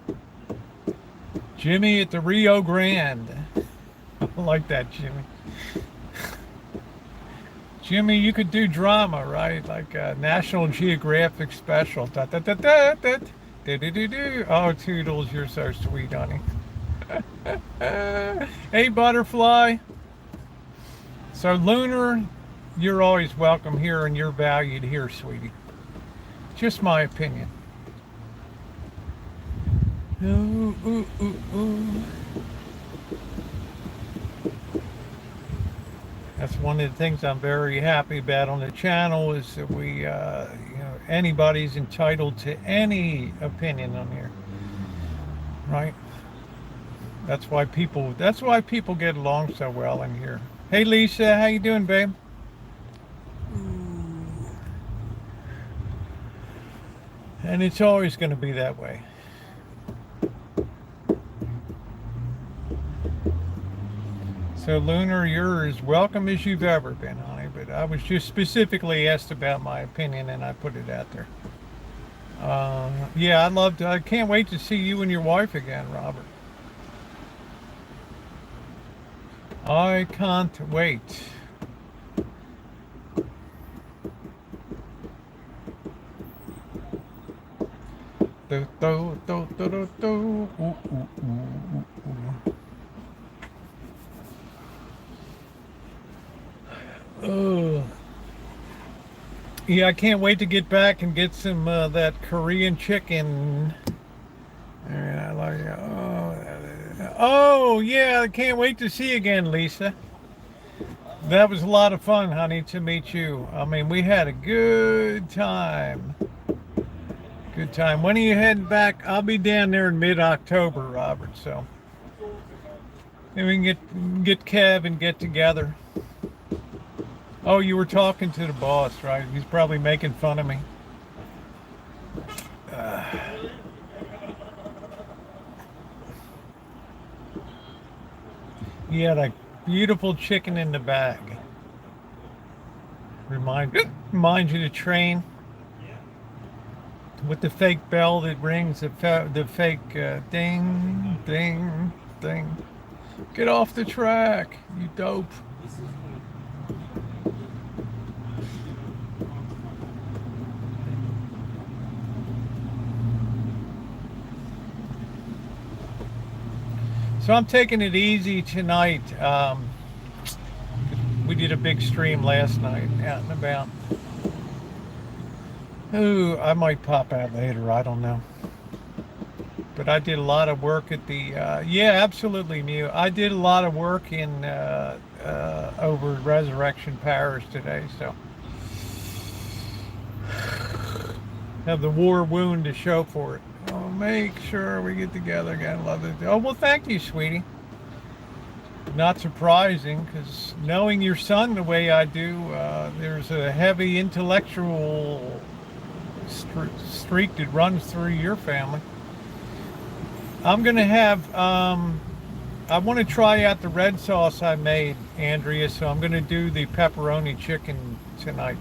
Jimmy at the Rio Grande. I like that, Jimmy. Jimmy, you could do drama, right? Like a National Geographic special. Do. Oh, Toodles, you're so sweet, honey. Hey, Butterfly. So, Lunar, you're always welcome here and you're valued here, sweetie. Just my opinion. Ooh, ooh, ooh, ooh. That's one of the things I'm very happy about on the channel is that we, anybody's entitled to any opinion on here, right? That's why people get along so well in here. Hey, Lisa, how you doing, babe? And it's always going to be that way. So, Lunar, you're as welcome as you've ever been, honey. But I was just specifically asked about my opinion, and I put it out there. Yeah, I can't wait to see you and your wife again, Robert. I can't wait. Do, do, do, do, do, do. Ooh, ooh, ooh, ooh, ooh. Oh, yeah, I can't wait to get back and get some that Korean chicken. And I like it. Oh, yeah, I can't wait to see you again, Lisa. That was a lot of fun, honey, to meet you. I mean, we had a good time. Good time. When are you heading back? I'll be down there in mid-October, Robert, so maybe we can get Kev and get together. Oh, you were talking to the boss, right? He's probably making fun of me. He had a beautiful chicken in the bag. Reminds you to train with the fake bell that rings, the fake ding, ding, ding. Get off the track, you dope. So I'm taking it easy tonight. We did a big stream last night out and about. Ooh, I might pop out later. I don't know. But I did a lot of work at the, yeah, absolutely, Mew. I did a lot of work in over Resurrection Parish today, so have the war wound to show for it. Oh, make sure we get together again. Love it. Oh, well, thank you, sweetie. Not surprising, because knowing your son the way I do, there's a heavy intellectual streak that runs through your family. I'm going to have, I want to try out the red sauce I made, Andrea, so I'm going to do the pepperoni chicken tonight.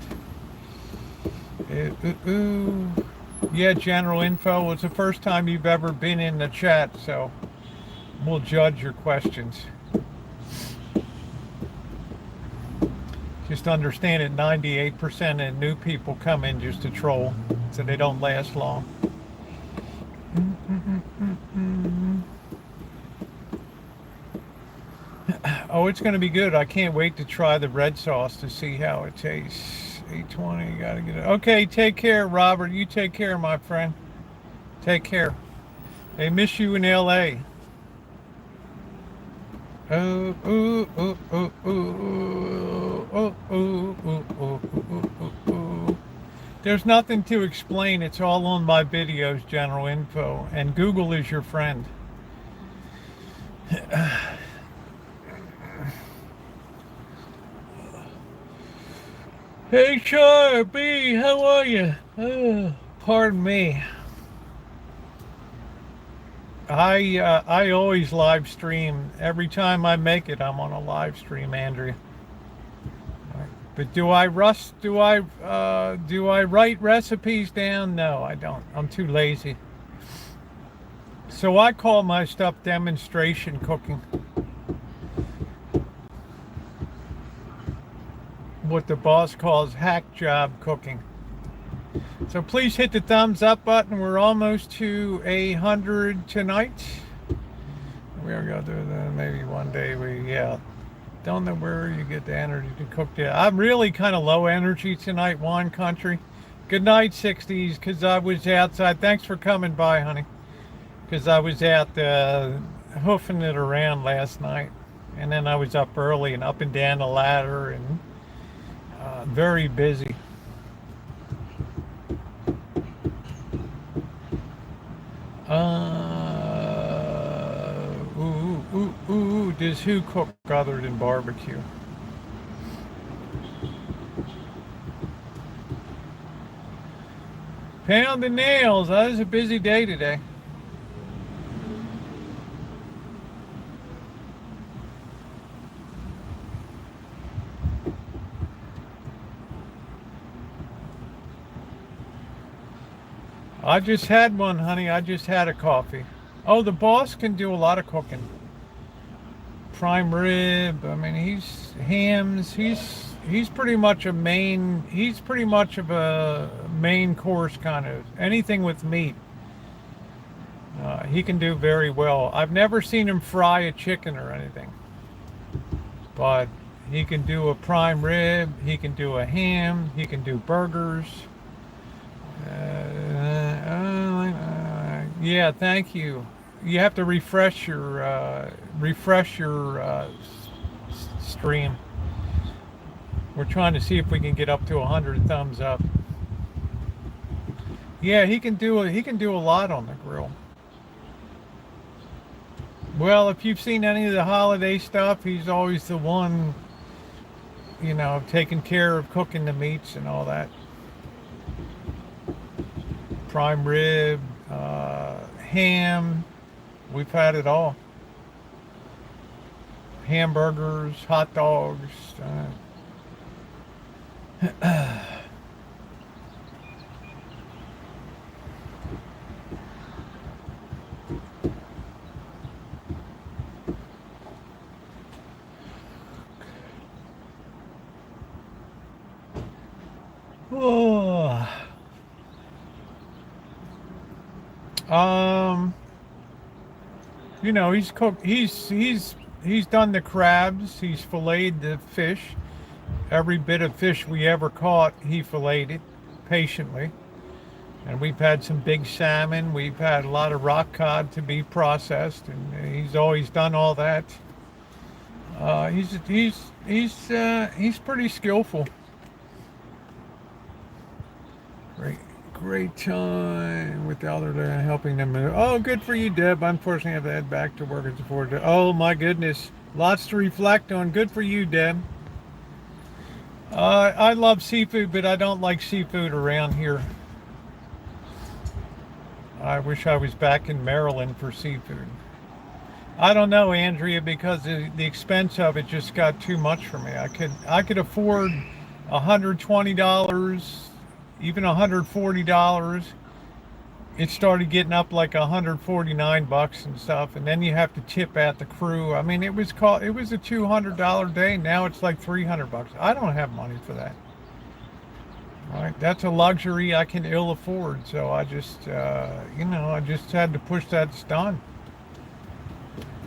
Yeah, general info. It's the first time you've ever been in the chat, so we'll judge your questions. Just understand that 98% of new people come in just to troll, so they don't last long. Oh, it's going to be good. I can't wait to try the red sauce to see how it tastes. 8:20, gotta get it. Okay, take care, Robert. You take care, my friend. Take care. They miss you in LA. Oh, ooh, ooh, ooh, ooh, oh, ooh, ooh, ooh, ooh, ooh, ooh. There's nothing to explain. It's all on my videos, general info, and Google is your friend. Hey, Char B, how are you? Pardon me. I always live stream. Every time I make it, I'm on a live stream, Andrea. But do I write recipes down? No, I don't. I'm too lazy. So I call my stuff demonstration cooking. What the boss calls hack job cooking. So please hit the thumbs up button. We're almost to 100 tonight. We're going to do that maybe one day. Don't know where you get the energy to cook that. I'm really kind of low energy tonight, wine country. Good night, 60s, because I was outside. Thanks for coming by, honey. Because I was out hoofing it around last night. And then I was up early and up and down the ladder and very busy. Does who cook other than barbecue? Pound the nails. That was a busy day today. I just had one, honey. I just had a coffee. Oh, the boss can do a lot of cooking. Prime rib. I mean, he's hams. He's pretty much a main. He's pretty much of a main course kind of anything with meat. He can do very well. I've never seen him fry a chicken or anything, but he can do a prime rib. He can do a ham. He can do burgers. Yeah, thank you. You have to refresh your stream. We're trying to see if we can get up to 100 thumbs up. Yeah, he can do a lot on the grill. Well, if you've seen any of the holiday stuff, he's always the one, taking care of cooking the meats and all that. Prime rib, ham. We've had it all. Hamburgers, hot dogs. Oh. He's cooked. He's done the crabs. He's filleted the fish. Every bit of fish we ever caught, he filleted it patiently. And we've had some big salmon. We've had a lot of rock cod to be processed, and he's always done all that. He's pretty skillful. Great time with the other helping them. Oh, good for you, Deb. Unfortunately, I have to head back to work at the 4. Oh my goodness, lots to reflect on. Good for you, Deb. I love seafood, but I don't like seafood around here. I wish I was back in Maryland for seafood. I don't know, Andrea, because the expense of it just got too much for me. I could afford $120. Even $140. It started getting up like $149 and stuff, and then you have to tip at the crew. I mean, it was a $200 day. Now it's like $300. I don't have money for that. Right? That's a luxury I can ill afford. So I just, I just had to push that stun.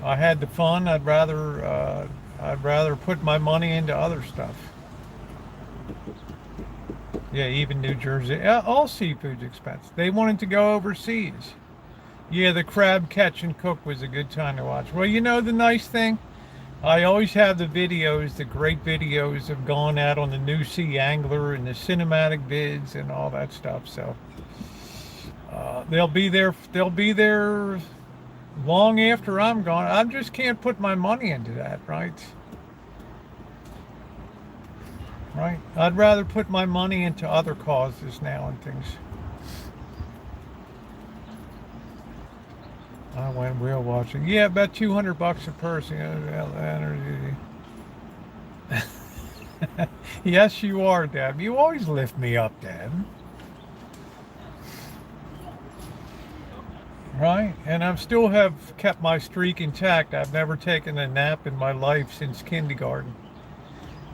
I had the fun. I'd rather put my money into other stuff. Yeah, even New Jersey. All seafood's expensive. They wanted to go overseas. Yeah, the crab catch and cook was a good time to watch. Well, the nice thing? I always have the videos, the great videos of going out on the New Sea Angler and the cinematic vids and all that stuff. So they'll be there long after I'm gone. I just can't put my money into that, right? Right? I'd rather put my money into other causes now and things. I went whale watching. Yeah, about $200 a person. Yes, you are, Deb. You always lift me up, Deb. Right? And I still have kept my streak intact. I've never taken a nap in my life since kindergarten.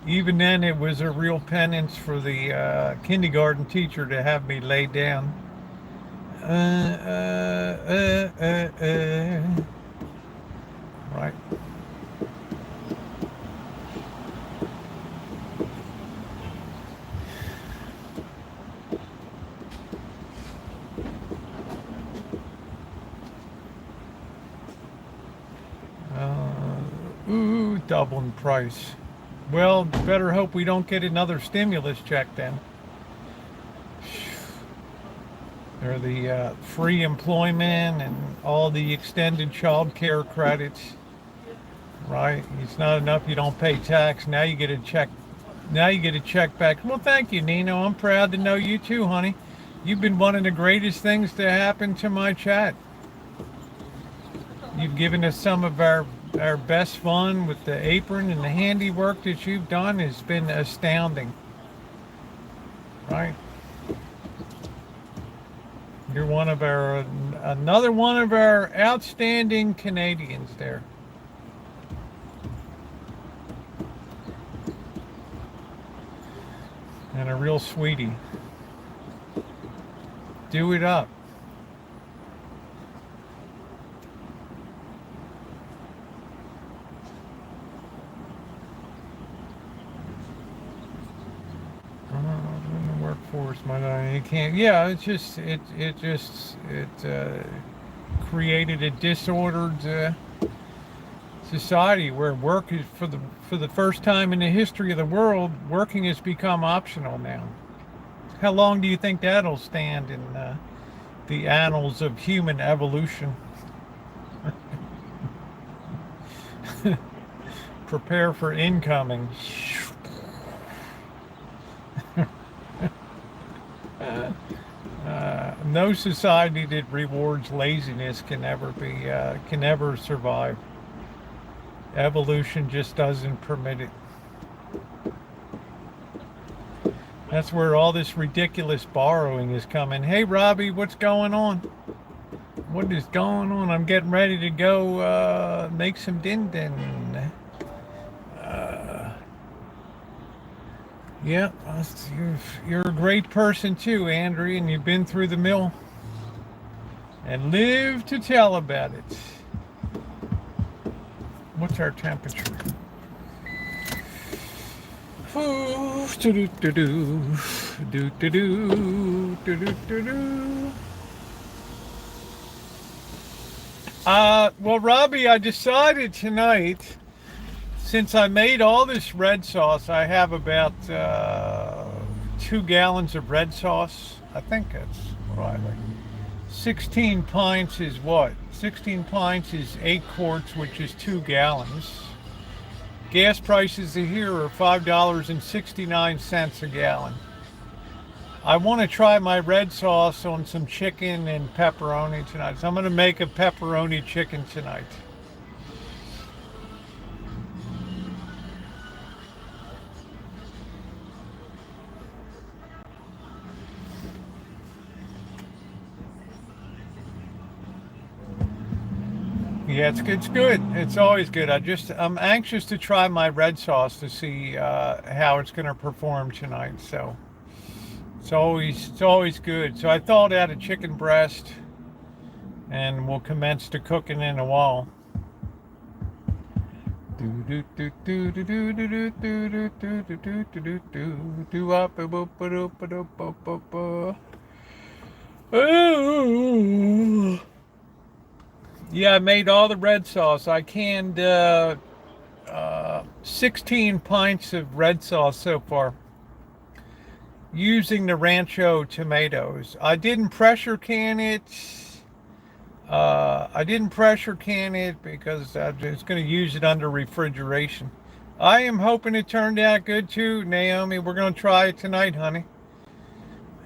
Even then, it was a real penance for the kindergarten teacher to have me lay down. Right. Ooh, doubling price. Well, better hope we don't get another stimulus check then. Or the free employment and all the extended child care credits. Right? It's not enough you don't pay tax. Now you get a check. Now you get a check back. Well, thank you, Nino. I'm proud to know you too, honey. You've been one of the greatest things to happen to my chat. You've given us some of our best fun with the apron, and the handiwork that you've done has been astounding. Right? You're one of our, another one of our outstanding Canadians there. And a real sweetie. Do it up. Workforce, you can't. Yeah, it's just it created a disordered society where work is for the first time in the history of the world, working has become optional now. How long do you think that'll stand in the annals of human evolution? Prepare for incoming. No society that rewards laziness can ever survive. Evolution just doesn't permit it. That's where all this ridiculous borrowing is coming. Hey, Robbie, what's going on? What is going on? I'm getting ready to go make some din-din. Yeah, you're a great person too, Andrea, and you've been through the mill and live to tell about it. What's our temperature? Well, Robbie, I decided tonight, since I made all this red sauce, I have about 2 gallons of red sauce. I think that's what I like. 16 pints is what? 16 pints is 8 quarts, which is 2 gallons. Gas prices here are $5.69 a gallon. I want to try my red sauce on some chicken and pepperoni tonight. So I'm going to make a pepperoni chicken tonight. Yeah, it's good. It's good. It's always good. I'm anxious to try my red sauce to see how it's going to perform tonight. So it's always good. So I thawed out a chicken breast, and we'll commence to cooking in a while. Yeah, I made all the red sauce. I canned 16 pints of red sauce so far using the Rancho tomatoes. I didn't pressure can it. Because I'm just going to use it under refrigeration. I am hoping it turned out good too, Naomi. We're going to try it tonight, honey.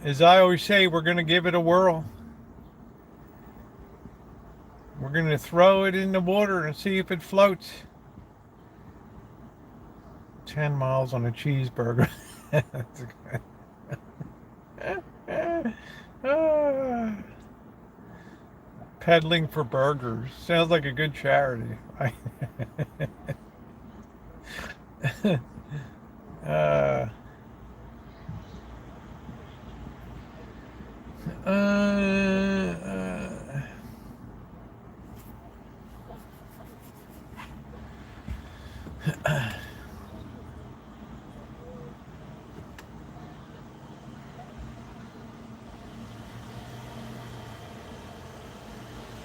As I always say, we're going to give it a whirl. We're going to throw it in the water and see if it floats. 10 miles on a cheeseburger. Peddling for burgers. Sounds like a good charity. Uh, uh, uh,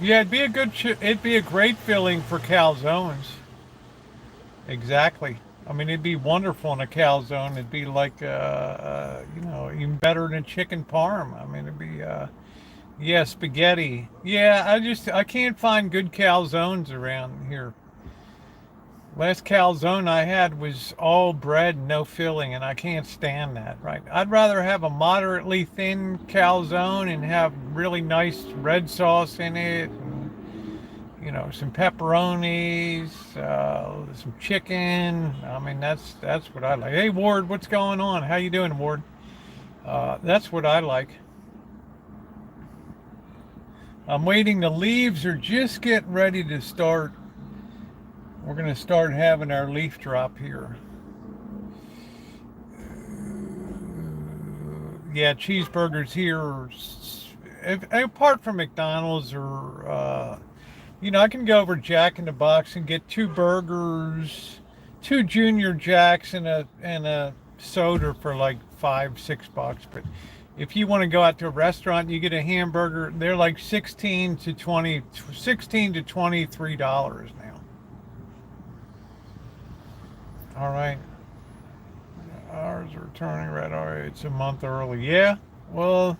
yeah, it'd be a great filling for calzones. Exactly. I mean, it'd be wonderful in a calzone. It'd be like, even better than chicken parm. I mean, it'd be, yeah, spaghetti. Yeah, I can't find good calzones around here. Last calzone I had was all bread, no filling, and I can't stand that, right? I'd rather have a moderately thin calzone and have really nice red sauce in it, and, some pepperonis, some chicken. I mean, that's what I like. Hey, Ward, what's going on? How you doing, Ward? That's what I like. I'm waiting. The leaves are just getting ready to start. We're going to start having our leaf drop here. Yeah, cheeseburgers here. Apart from McDonald's or, I can go over Jack in the Box and get 2 burgers, 2 Junior Jacks, and a soda for like $5-6. But if you want to go out to a restaurant, you get a hamburger. They're like $16 to $23 now. All right. Ours are turning red. All right, it's a month early. Yeah. Well,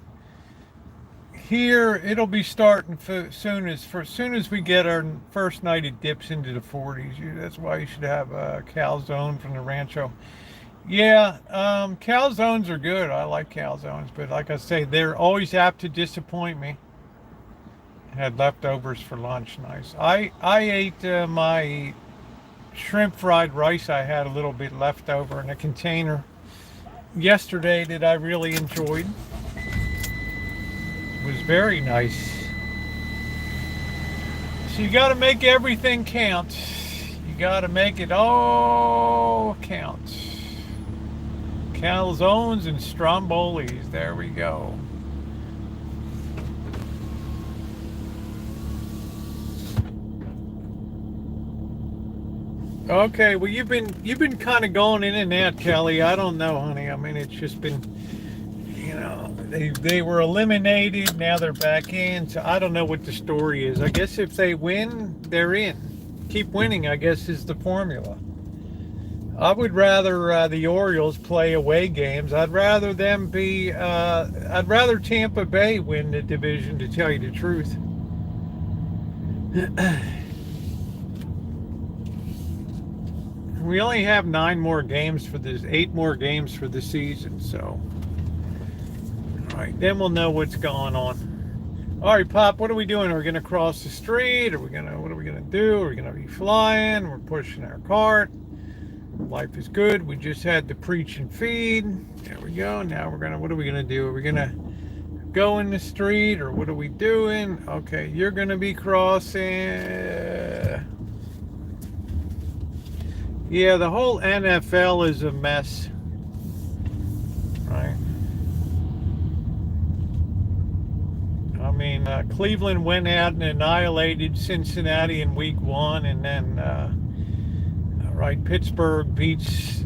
here it'll be starting soon as we get our first night. It dips into the 40s. That's why you should have a calzone from the Rancho. Yeah, calzones are good. I like calzones, but like I say, they're always apt to disappoint me. Had leftovers for lunch. Nice. I ate my shrimp fried rice. I had a little bit left over in a container yesterday that I really enjoyed. It was very nice. So you got to make everything count. You got to make it all count. Calzones and strombolis. There we go. Okay, well you've been kind of going in and out, Kelly. I don't know, honey. I mean, it's just been, they were eliminated. Now they're back in. So I don't know what the story is. I guess if they win, they're in. Keep winning, I guess, is the formula. I would rather the Orioles play away games. I'd rather Tampa Bay win the division, to tell you the truth. We only have 8 more games for the season, so. All right, then we'll know what's going on. All right, Pop, what are we doing? Are we going to cross the street? What are we going to do? Are we going to be flying? We're pushing our cart. Life is good. We just had the preach and feed. There we go. Now what are we gonna do? Are we gonna go in the street, or what are we doing? Okay, you're gonna be crossing. Yeah, the whole NFL is a mess. Right. I mean, Cleveland went out and annihilated Cincinnati in week 1, and then right, Pittsburgh beats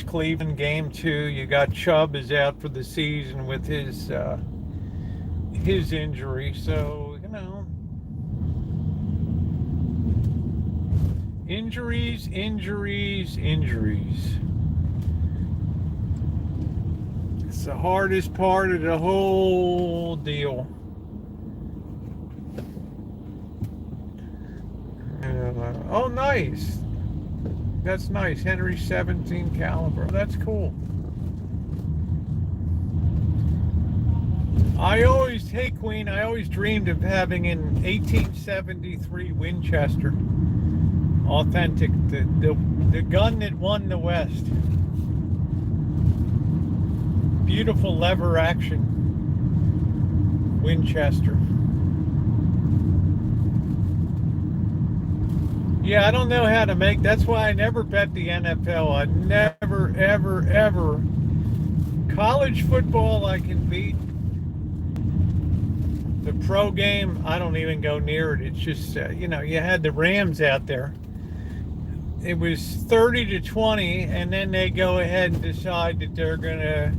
Cleveland game 2. You got Chubb is out for the season with his injury. So, injuries. It's the hardest part of the whole deal. Oh, nice. That's nice. Henry 17 caliber. That's cool. I always dreamed of having an 1873 Winchester. Authentic. The gun that won the West. Beautiful lever action Winchester. Yeah, I don't know how to make. That's why I never bet the NFL. I never, ever, ever. College football, I can beat. The pro game, I don't even go near it. It's just, you had the Rams out there. It was 30-20, and then they go ahead and decide that they're going to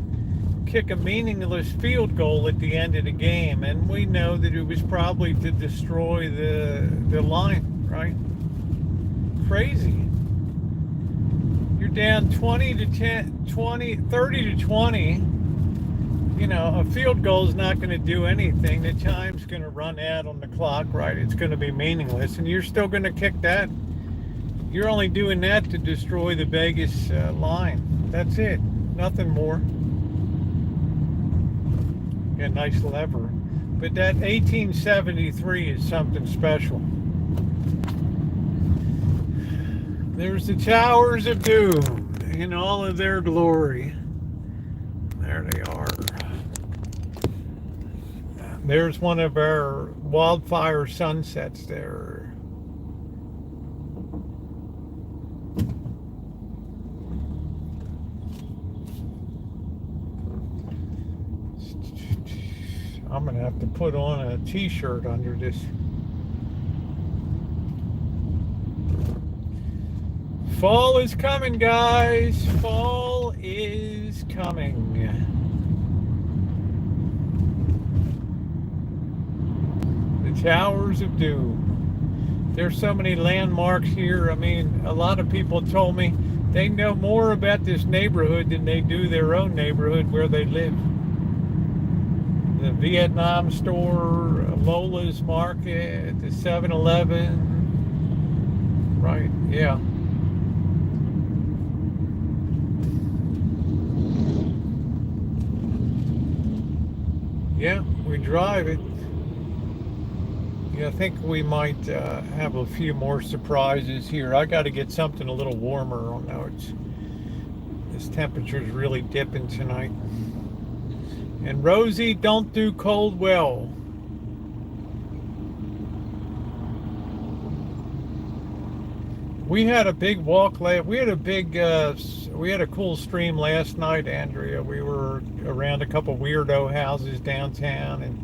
kick a meaningless field goal at the end of the game. And we know that it was probably to destroy the line, right? Crazy. You're down 20 to 10, 20, 30 to 20. A field goal is not going to do anything. The time's going to run out on the clock, right? It's going to be meaningless, and you're still going to kick that. You're only doing that to destroy the Vegas line. That's it. Nothing more. Yeah, nice lever. But that 1873 is something special. There's the Towers of Doom in all of their glory. There they are. There's one of our wildfire sunsets there. I'm going to have to put on a t-shirt under this. Fall is coming, guys. Fall is coming. The Towers of Doom. There's so many landmarks here. I mean, a lot of people told me they know more about this neighborhood than they do their own neighborhood where they live. The Vietnam store, Lola's Market, the 7-Eleven. Right, yeah. Yeah, we drive it. Yeah, I think we might have a few more surprises here. I got to get something a little warmer. Oh no, this temperature's really dipping tonight. And Rosie, don't do cold well. We had a big walk we had a cool stream last night, Andrea. We were around a couple weirdo houses downtown and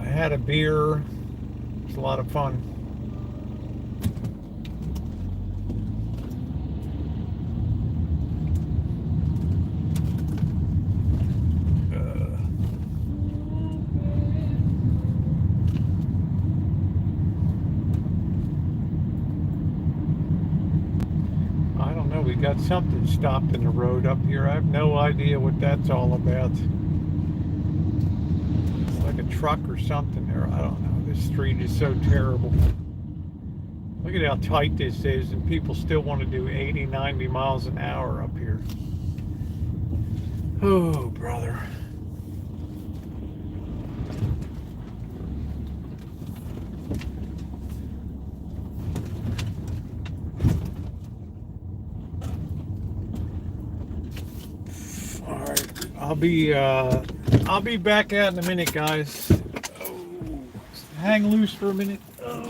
had a beer. It was a lot of fun. I don't know. We got something stopped in the road up here. I have no idea what that's all about. It's like a truck or something there. I don't know. This street is so terrible. Look at how tight this is, and people still want to do 80, 90 miles an hour up here. Oh, brother. All right, I'll be back out in a minute, guys. Oh, hang loose for a minute. Oh.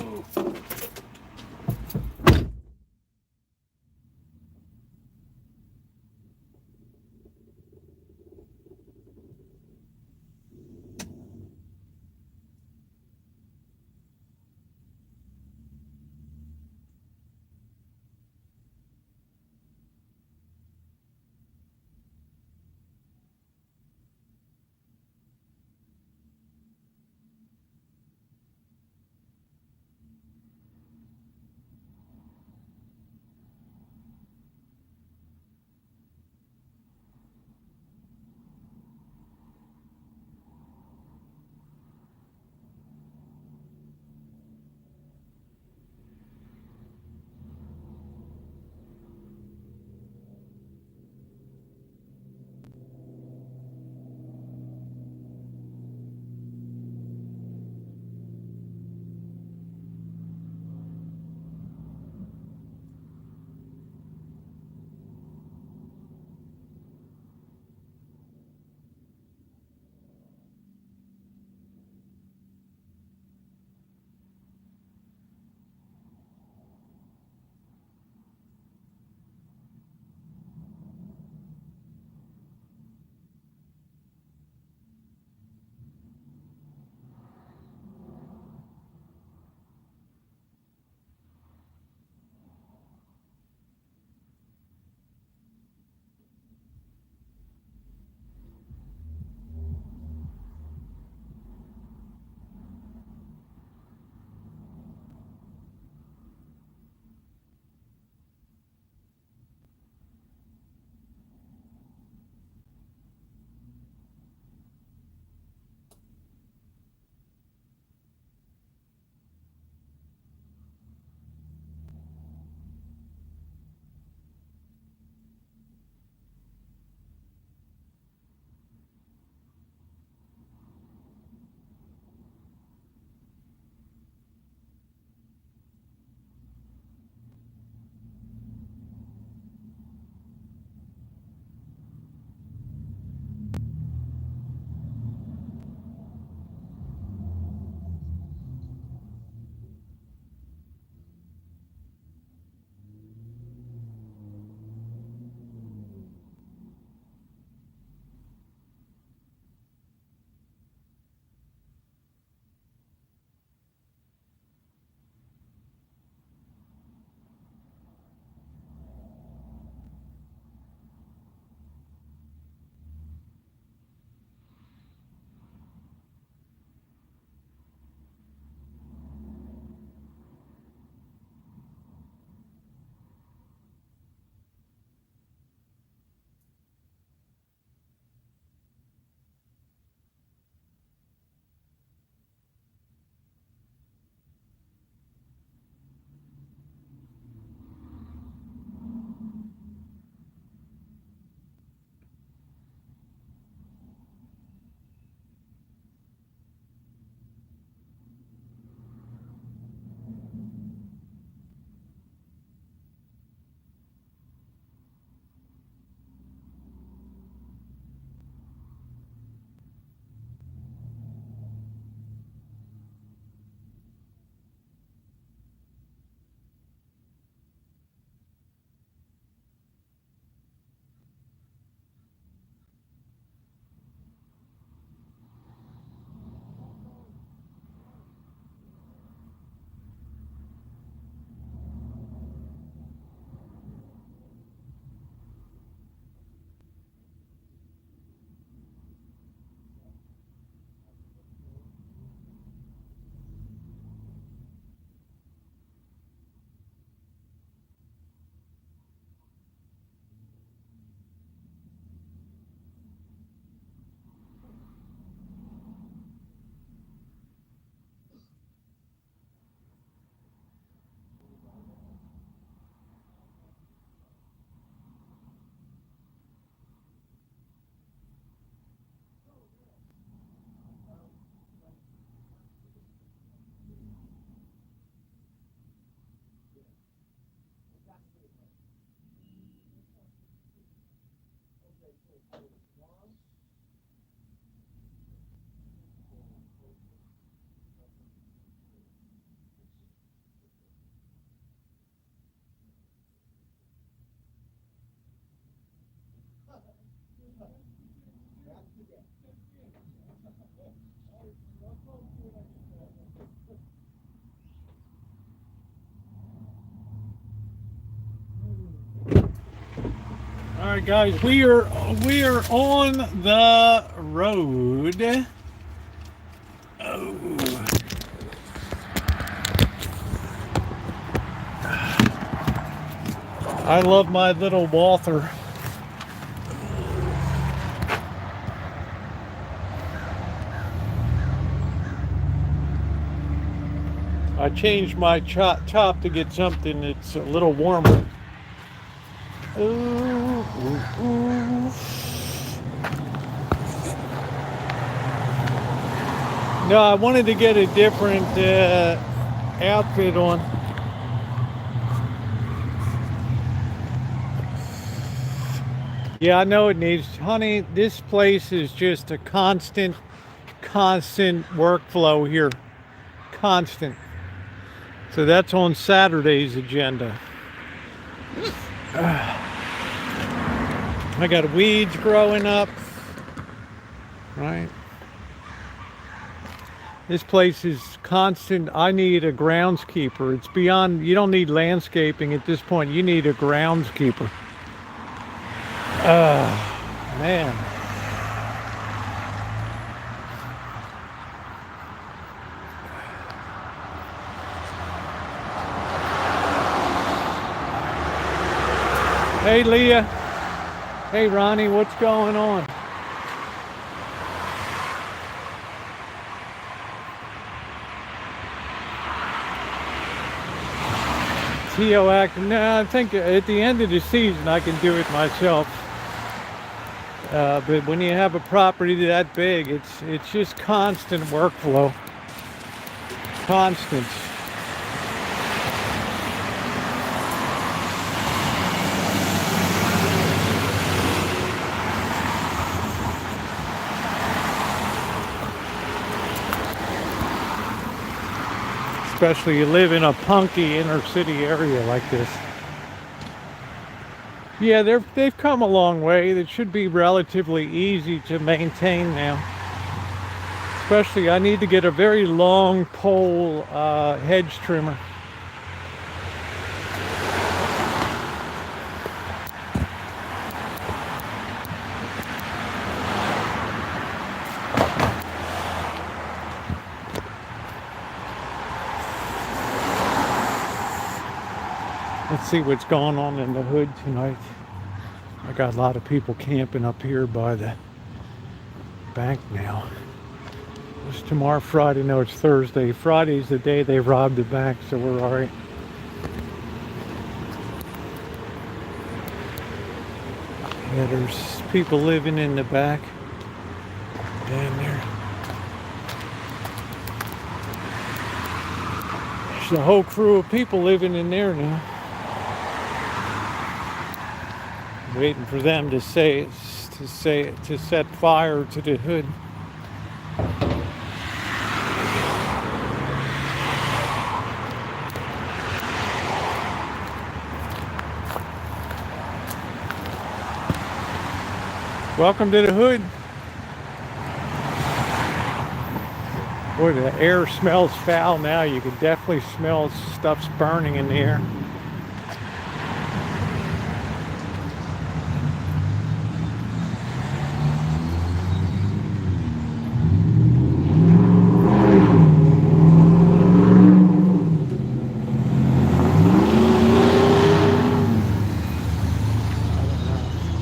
All right, guys, we are on the road. Oh. I love my little Walther. I changed my top to get something that's a little warmer. Ooh, ooh, ooh. No, I wanted to get a different outfit on. Yeah, I know it needs, honey, this place is just a constant workflow here. Constant. So that's on Saturday's agenda. I got weeds growing up. Right. This place is constant. I need a groundskeeper. It's beyond, you don't need landscaping at this point. You need a groundskeeper. Man. Hey, Leah. Hey, Ronnie, what's going on? TO active. No, I think at the end of the season I can do it myself. But when you have a property that big, it's just constant workflow. Constant. Especially you live in a punky inner city area like this. Yeah, they've come a long way. It should be relatively easy to maintain now. Especially I need to get a very long pole hedge trimmer. Let's see what's going on in the hood tonight. I got a lot of people camping up here by the bank now. It's tomorrow, Friday. No, it's Thursday. Friday's the day they robbed the bank, so we're all right. Yeah, there's people living in the back down there. There's a whole crew of people living in there now. Waiting for them to set fire to the hood. Welcome to the hood. Boy, the air smells foul now. You can definitely smell stuff's burning in the air.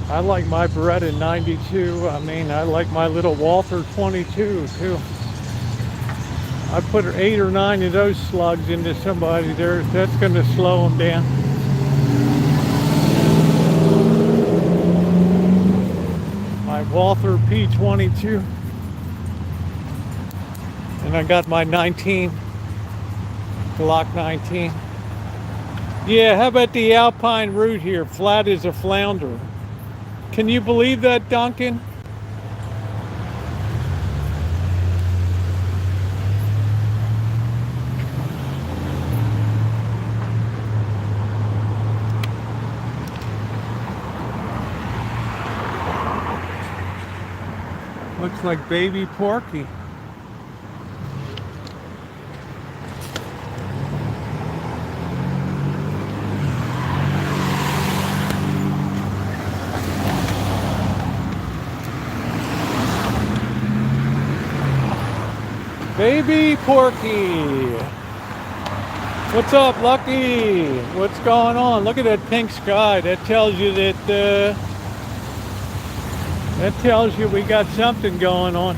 I like my Beretta 92. I mean, I like my little Walther 22 too. I put 8 or 9 of those slugs into somebody there. That's going to slow them down. My Walther P22. And I got my 19. Glock 19. Yeah, how about the Alpine route here? Flat as a flounder. Can you believe that, Duncan? Looks like baby Porky. Baby Porky. What's up, Lucky? What's going on? Look at that pink sky. That tells you we got something going on.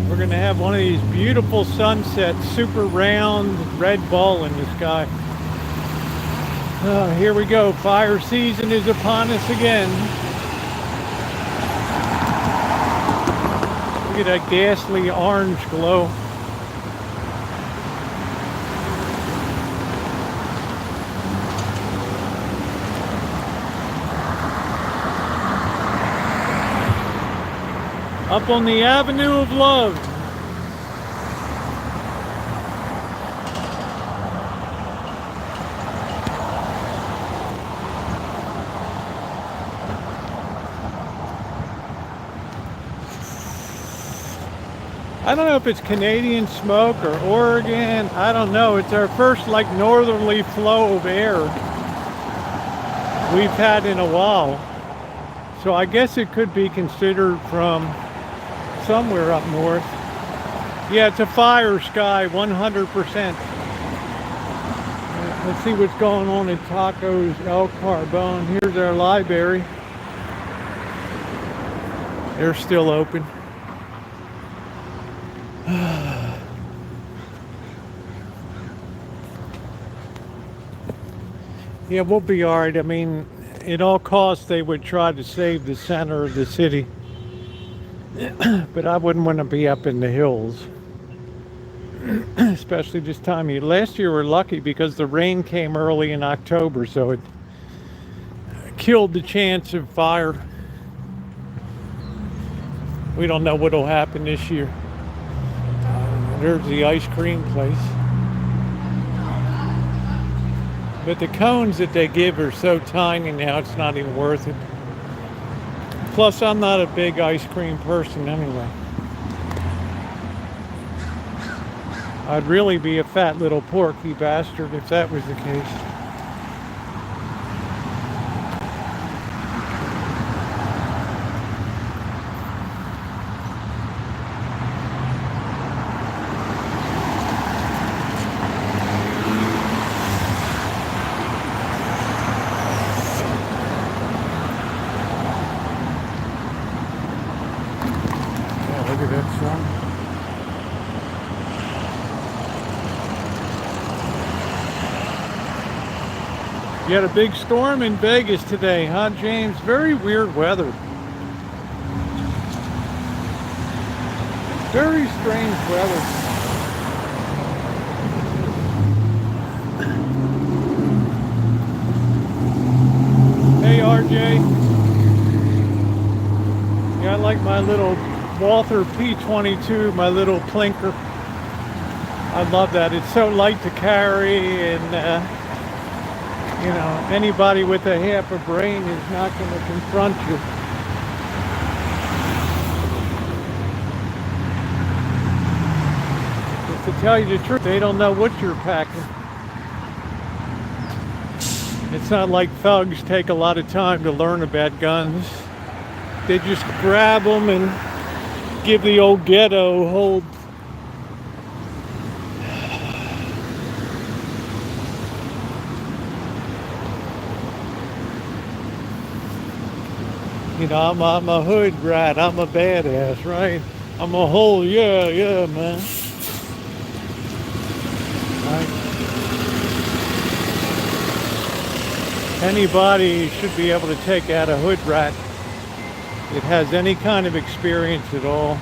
We're gonna have one of these beautiful sunsets, super round red ball in the sky. Here we go. Fire season is upon us again. Look at that ghastly orange glow. Up on the Avenue of Love. I don't know if it's Canadian smoke or Oregon. I don't know. It's our first like northerly flow of air we've had in a while. So I guess it could be considered from somewhere up north. Yeah, it's a fire sky, 100%. Let's see what's going on in Tacos El Carbone. Here's our library. They're still open. Yeah, we'll be all right. I mean, at all costs, they would try to save the center of the city. But I wouldn't want to be up in the hills. Especially this time of year. Last year we were lucky because the rain came early in October, so it killed the chance of fire. We don't know what'll happen this year. There's the ice cream place. But the cones that they give are so tiny now, it's not even worth it. Plus, I'm not a big ice cream person anyway. I'd really be a fat little porky bastard if that was the case. You had a big storm in Vegas today, huh, James? Very weird weather. Very strange weather. Hey, RJ. Yeah, I like my little Walther P22, my little plinker. I love that. It's so light to carry, and you know, anybody with a half a brain is not going to confront you. Just to tell you the truth, they don't know what you're packing. It's not like thugs take a lot of time to learn about guns. They just grab them and give the old ghetto hold. You know, I'm a hood rat. I'm a badass, right? I'm a whole, yeah, man. Right? Anybody should be able to take out a hood rat that has any kind of experience at all.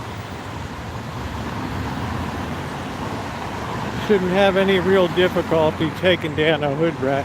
Shouldn't have any real difficulty taking down a hood rat.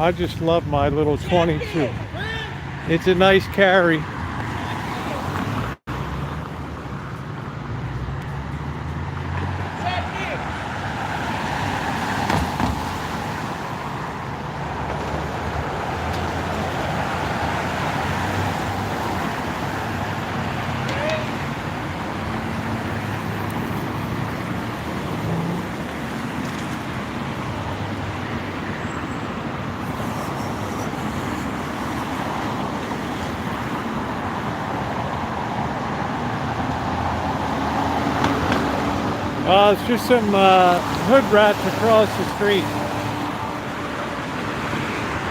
I just love my little 22. It's a nice carry. It's just some hood rats across the street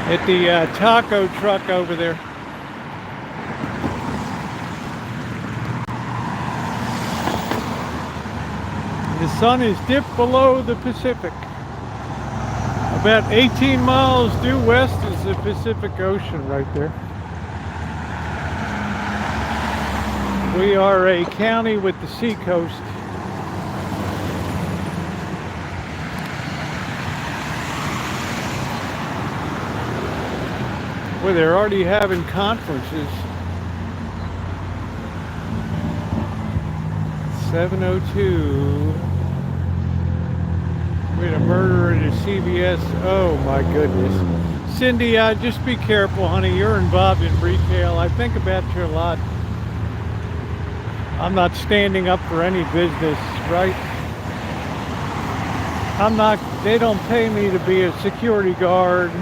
at the taco truck over there. The sun is dipped below the Pacific. About 18 miles due west is the Pacific Ocean right there. We are a county with the seacoast. Well, they're already having conferences. 7:02. We had a murder at a CVS. Oh my goodness. Cindy, just be careful, honey. You're involved in retail. I think about you a lot. I'm not standing up for any business, right? They don't pay me to be a security guard.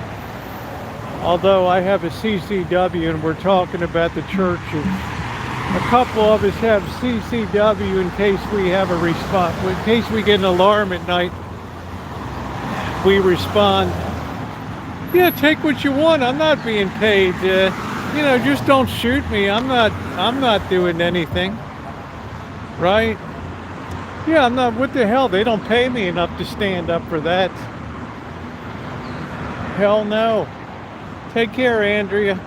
Although I have a CCW and we're talking about the church, and a couple of us have CCW in case we have a response, in case we get an alarm at night, we respond. Yeah, take what you want. I'm not being paid. Just don't shoot me. I'm not doing anything. Right? Yeah, I'm not. What the hell? They don't pay me enough to stand up for that. Hell no. Take care, Andrea.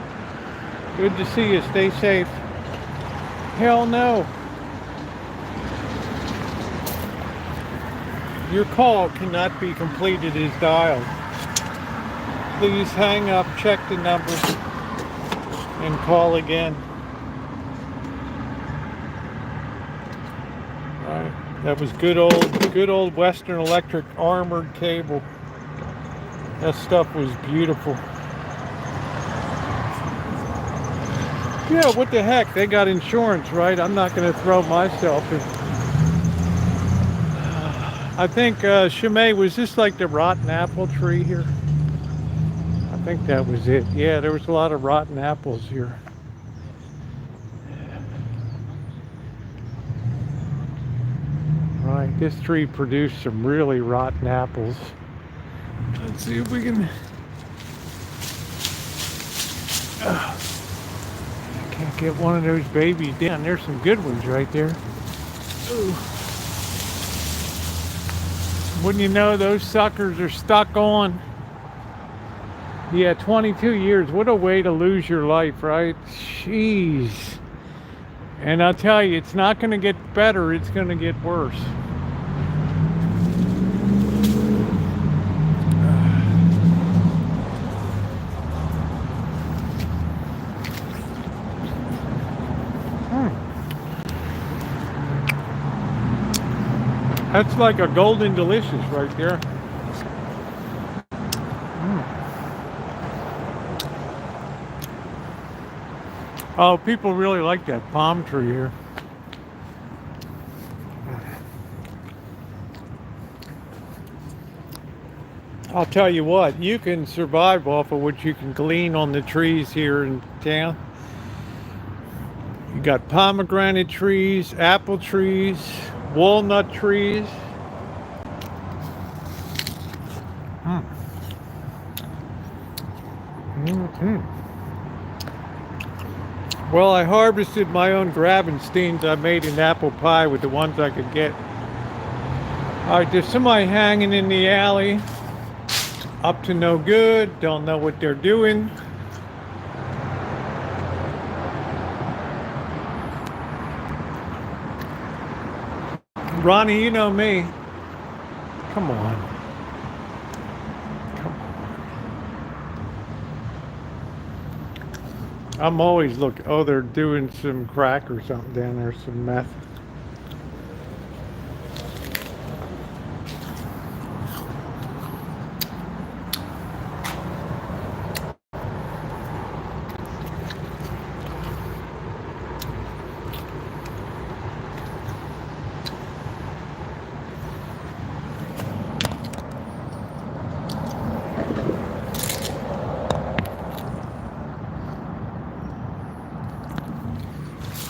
Good to see you. Stay safe. Hell no. Your call cannot be completed as dialed. Please hang up, check the number, and call again. Right. That was good old Western Electric armored cable. That stuff was beautiful. Yeah, what the heck? They got insurance, right? I'm not going to throw myself in. I think, Shimei, was this like the rotten apple tree here? I think that was it. Yeah, there was a lot of rotten apples here. Right, this tree produced some really rotten apples. Let's see if we can... Can't get one of those babies down. There's some good ones right there. Ooh. Wouldn't you know, those suckers are stuck on. Yeah, 22 years. What a way to lose your life, right? Jeez. And I'll tell you, it's not going to get better. It's going to get worse. That's like a golden delicious right there. Oh, people really like that palm tree here. I'll tell you what, you can survive off of what you can glean on the trees here in town. You got pomegranate trees, apple trees, walnut trees. Well, I harvested my own Gravensteins. I made an apple pie with the ones I could get. All right, there's somebody hanging in the alley. Up to no good. Don't know what they're doing. Ronnie, you know me. Come on. Come on. I'm always looking. Oh, they're doing some crack or something down there, some meth.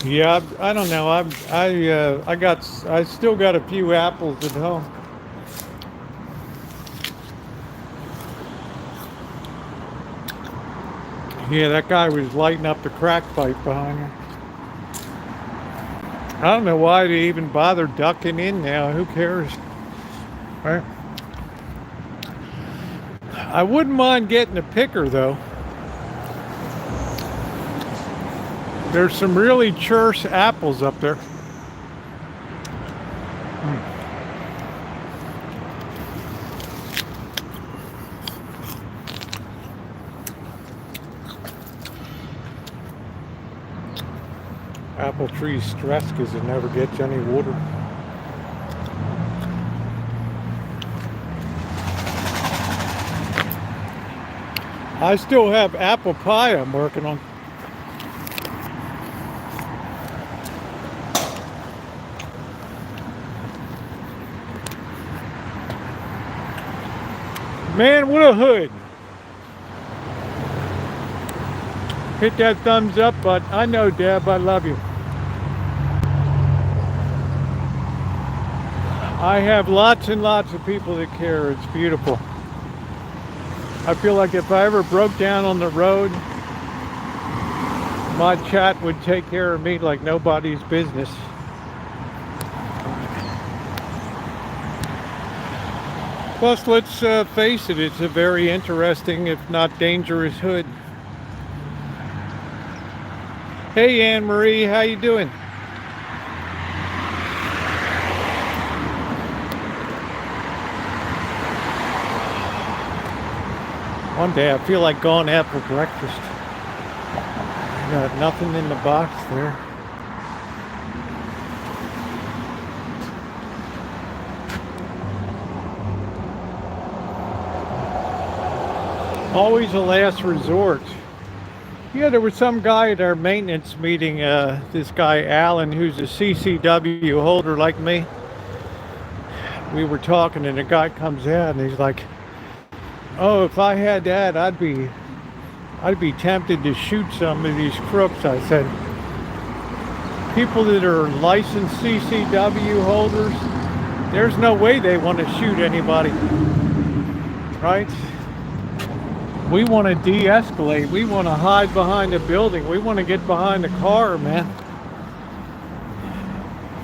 Yeah, I don't know. I still got a few apples at home. Yeah, that guy was lighting up the crack pipe behind her. I don't know why they even bother ducking in now. Who cares? Right? I wouldn't mind getting a picker though. There's some really choice apples up there. Apple trees stress because it never gets any water. I still have apple pie I'm working on. Man, what a hood. Hit that thumbs up, but I know, Deb, I love you. I have lots and lots of people that care. It's beautiful. I feel like if I ever broke down on the road, my chat would take care of me like nobody's business. Plus, let's face it, it's a very interesting, if not dangerous hood. Hey, Anne Marie, how you doing? One day I feel like going out for breakfast. Got nothing in the box there. Always a last resort. Yeah, there was some guy at our maintenance meeting, this guy Alan, who's a CCW holder like me. We were talking and a guy comes out and he's like, oh, if I had that, I'd be tempted to shoot some of these crooks. I said, people that are licensed CCW holders, there's no way they want to shoot anybody, right? We want to de-escalate. We want to hide behind a building. We want to get behind a car, man.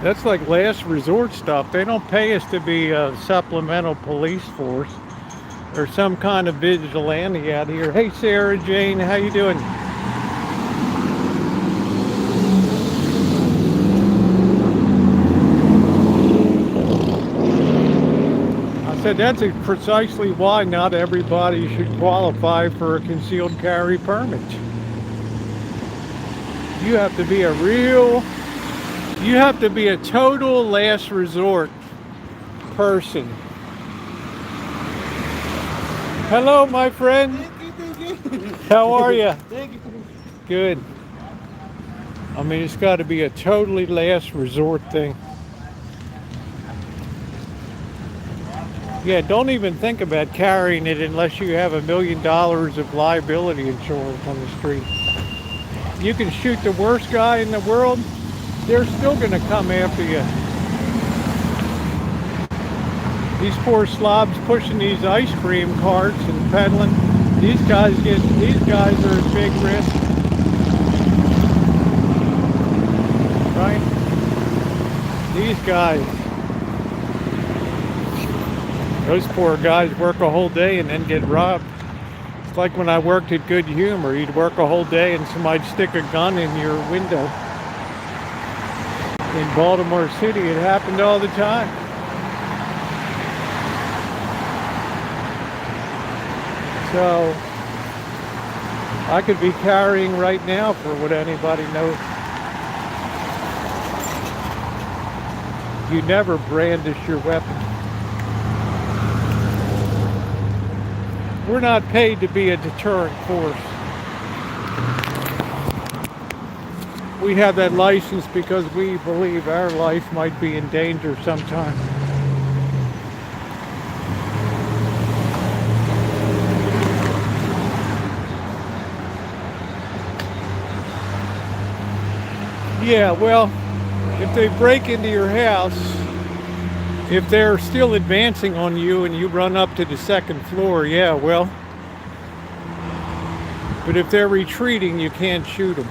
That's like last resort stuff. They don't pay us to be a supplemental police force or some kind of vigilante out here. Hey, Sarah Jane, how you doing? I said that's precisely why not everybody should qualify for a concealed carry permit. You have to be you have to be a total last resort person. Hello, my friend. How are you? Good. I mean, it's got to be a totally last resort thing. Yeah, don't even think about carrying it unless you have $1 million of liability insurance on the street. You can shoot the worst guy in the world, they're still going to come after you. These poor slobs pushing these ice cream carts and peddling. These guys are a big risk. Right? These guys. Those poor guys work a whole day and then get robbed. It's like when I worked at Good Humor. You'd work a whole day and somebody'd stick a gun in your window. In Baltimore City, it happened all the time. So, I could be carrying right now for what anybody knows. You never brandish your weapon. We're not paid to be a deterrent force. We have that license because we believe our life might be in danger sometime. Yeah, well, if they break into your house, if they're still advancing on you and you run up to the second floor, yeah, well, but if they're retreating, you can't shoot them.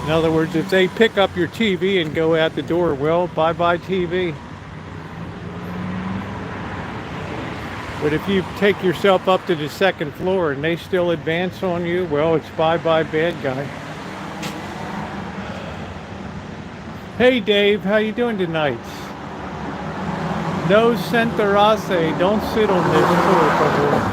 In other words, if they pick up your TV and go out the door, well, bye-bye TV. But if you take yourself up to the second floor and they still advance on you, well, it's bye-bye bad guy. Hey Dave, how you doing tonight? No sentarase, don't sit on this floor, por favor.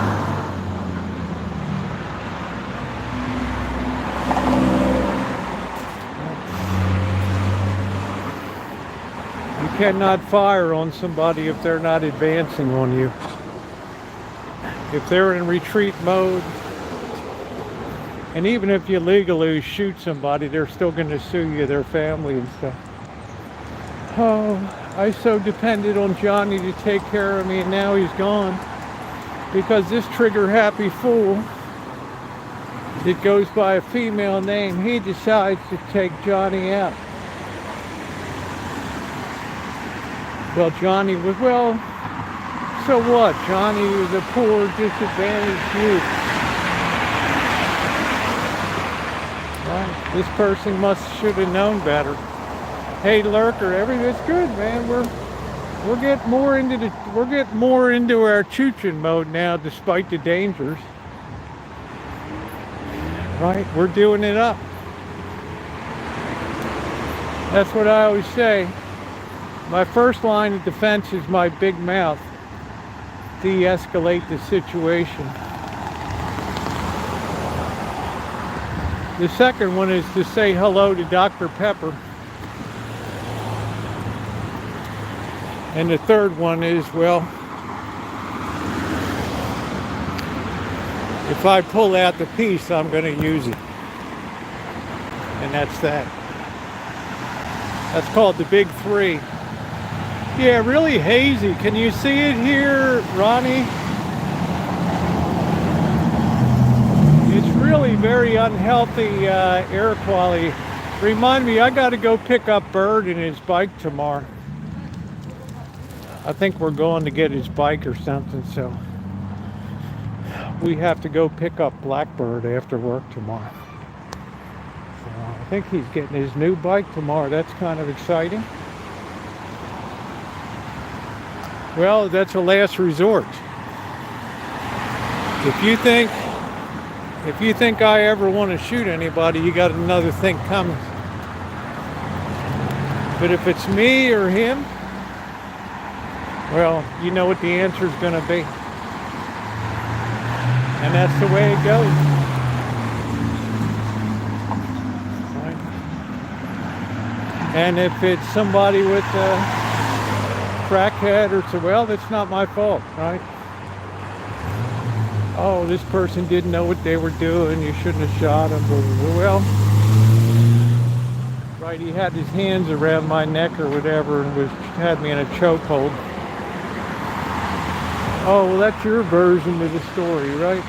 You cannot fire on somebody if they're not advancing on you. If they're in retreat mode, and even if you legally shoot somebody, they're still going to sue you, their family and stuff. Oh, I so depended on Johnny to take care of me, and now he's gone. Because this trigger-happy fool that goes by a female name, he decides to take Johnny out. Well, Johnny was, well, so what? Johnny was a poor, disadvantaged youth. Well, this person should have known better. Hey, lurker, everything's good, man. We're getting more into our chooching mode now, despite the dangers. Right? We're doing it up. That's what I always say. My first line of defense is my big mouth. De-escalate the situation. The second one is to say hello to Dr. Pepper. And the third one is, well, if I pull out the piece, I'm going to use it. And that's that. That's called the big three. Yeah, really hazy. Can you see it here, Ronnie? It's really very unhealthy air quality. Remind me, I got to go pick up Bird and his bike tomorrow. I think we're going to get his bike or something, so we have to go pick up Blackbird after work tomorrow. So I think he's getting his new bike tomorrow. That's kind of exciting. Well, that's a last resort. If you think I ever want to shoot anybody, you got another thing coming. But if it's me or him, well, you know what the answer is going to be. And that's the way it goes. Right? And if it's somebody with a crackhead or so, well, that's not my fault, right? Oh, this person didn't know what they were doing, you shouldn't have shot him. Well, right, he had his hands around my neck or whatever and had me in a chokehold. Oh, well, that's your version of the story, right?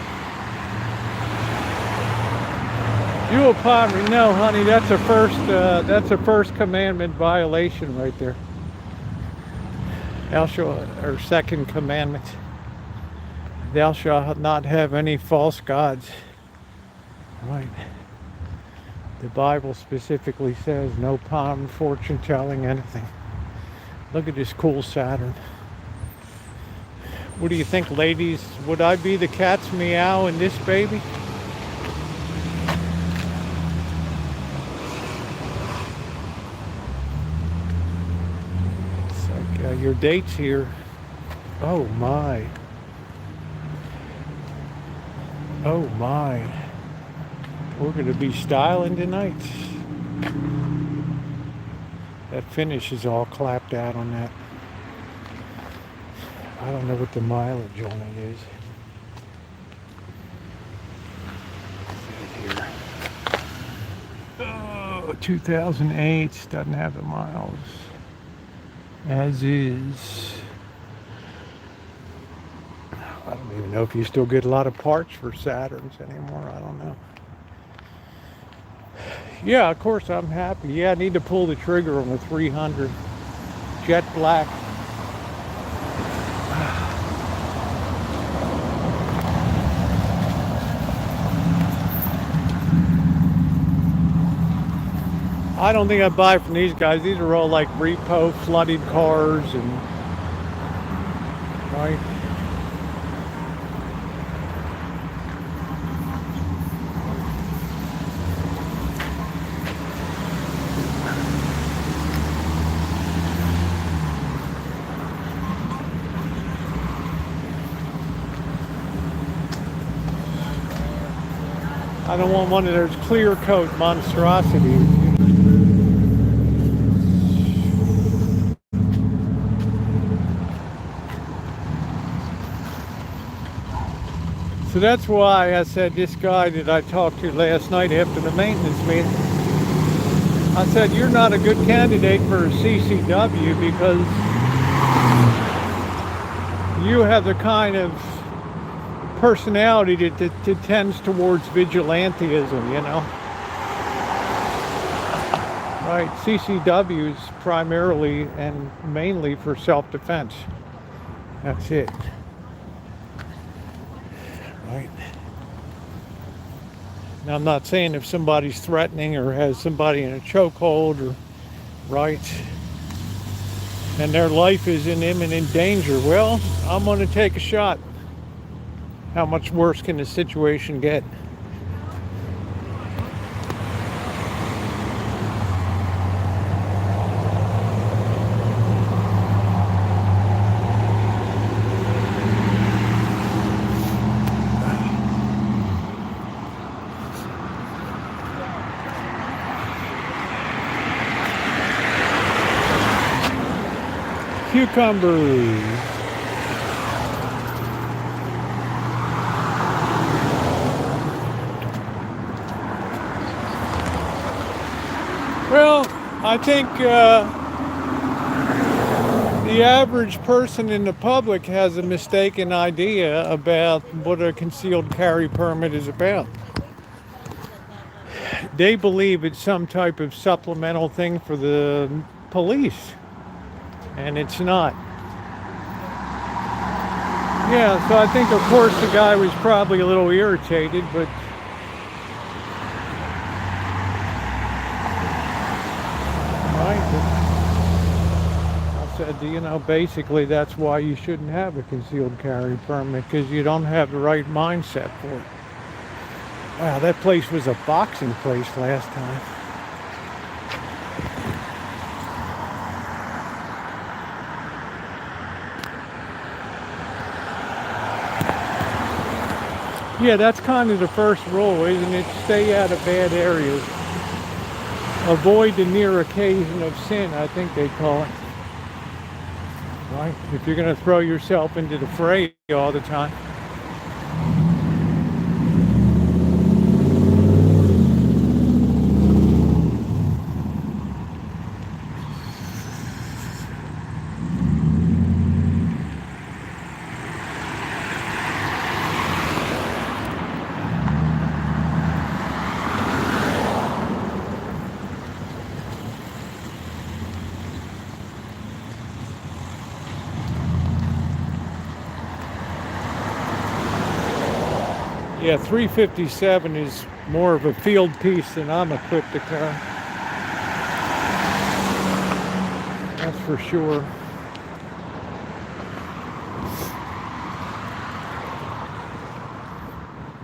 You upon me? No, honey, that's a first commandment violation right there. Thou shalt, or second commandment. Thou shalt not have any false gods. Right. The Bible specifically says no palm, fortune telling, anything. Look at this cool Saturn. What do you think, ladies? Would I be the cat's meow in this baby? It's like your date's here. Oh my. Oh my. We're going to be styling tonight. That finish is all clapped out on that. I don't know what the mileage on it is. Here. Oh, 2008 doesn't have the miles. As is. I don't even know if you still get a lot of parts for Saturns anymore. I don't know. Yeah, of course I'm happy. Yeah, I need to pull the trigger on the 300. Jet black. I don't think I'd buy from these guys. These are all like repo flooded cars and right. I don't want one of those clear coat monstrosities. So that's why I said this guy that I talked to last night after the maintenance meeting, I said, you're not a good candidate for a CCW because you have the kind of personality that tends towards vigilantism, you know. Right, CCW is primarily and mainly for self-defense. That's it. Right. Now, I'm not saying if somebody's threatening or has somebody in a chokehold or, right, and their life is in imminent danger, well, I'm going to take a shot. How much worse can the situation get? Cucumbers. Well, I think the average person in the public has a mistaken idea about what a concealed carry permit is about. They believe it's some type of supplemental thing for the police, and it's not. Yeah, so I think, of course, the guy was probably a little irritated, but I said, you know, basically that's why you shouldn't have a concealed carry permit, because you don't have the right mindset for it. Wow, that place was a boxing place last time. Yeah, that's kind of the first rule, isn't it? Stay out of bad areas. Avoid the near occasion of sin, I think they call it. Right? If you're going to throw yourself into the fray all the time. Yeah, 357 is more of a field piece than I'm equipped to carry. That's for sure.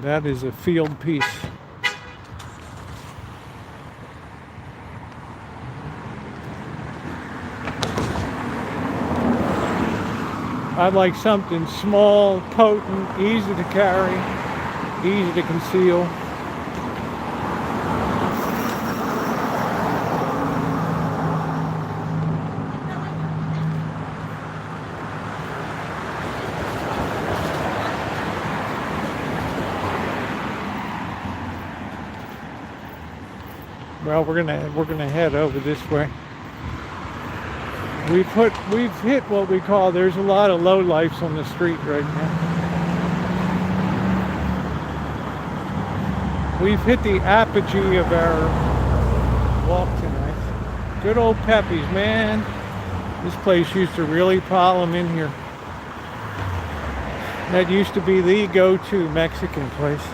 That is a field piece. I'd like something small, potent, easy to carry. easy to conceal. Well, we're gonna head over this way. We've hit what we call, there's a lot of low lifes on the street right now. We've hit the apogee of our walk tonight. Good old Pepe's, man. This place used to really pile them in here. That used to be the go-to Mexican place.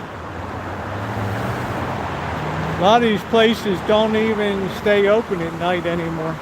A lot of these places don't even stay open at night anymore.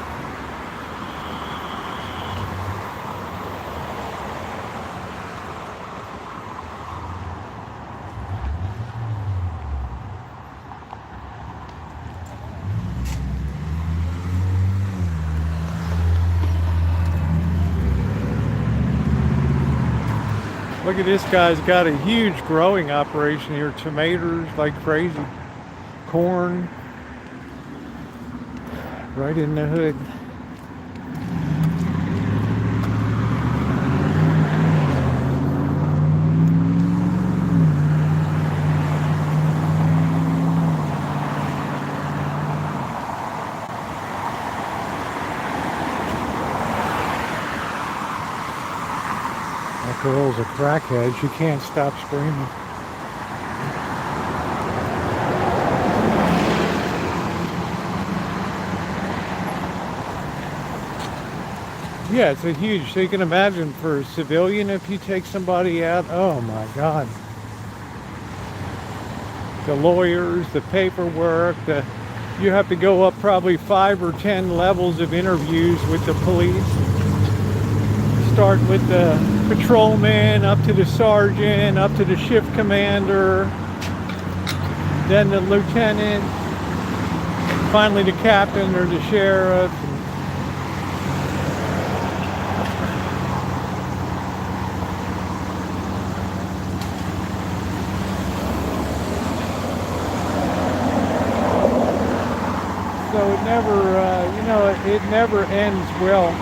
Look at this guy's got a huge growing operation here. Tomatoes like crazy. Corn. Right in the hood. That girl's a crackhead. She can't stop screaming. Yeah, it's a huge, so you can imagine for a civilian, if you take somebody out, oh my God. The lawyers, the paperwork, you have to go up probably 5 or 10 levels of interviews with the police. Start with the patrolman, up to the sergeant, up to the shift commander, then the lieutenant, finally the captain or the sheriff. So it never, it never ends well.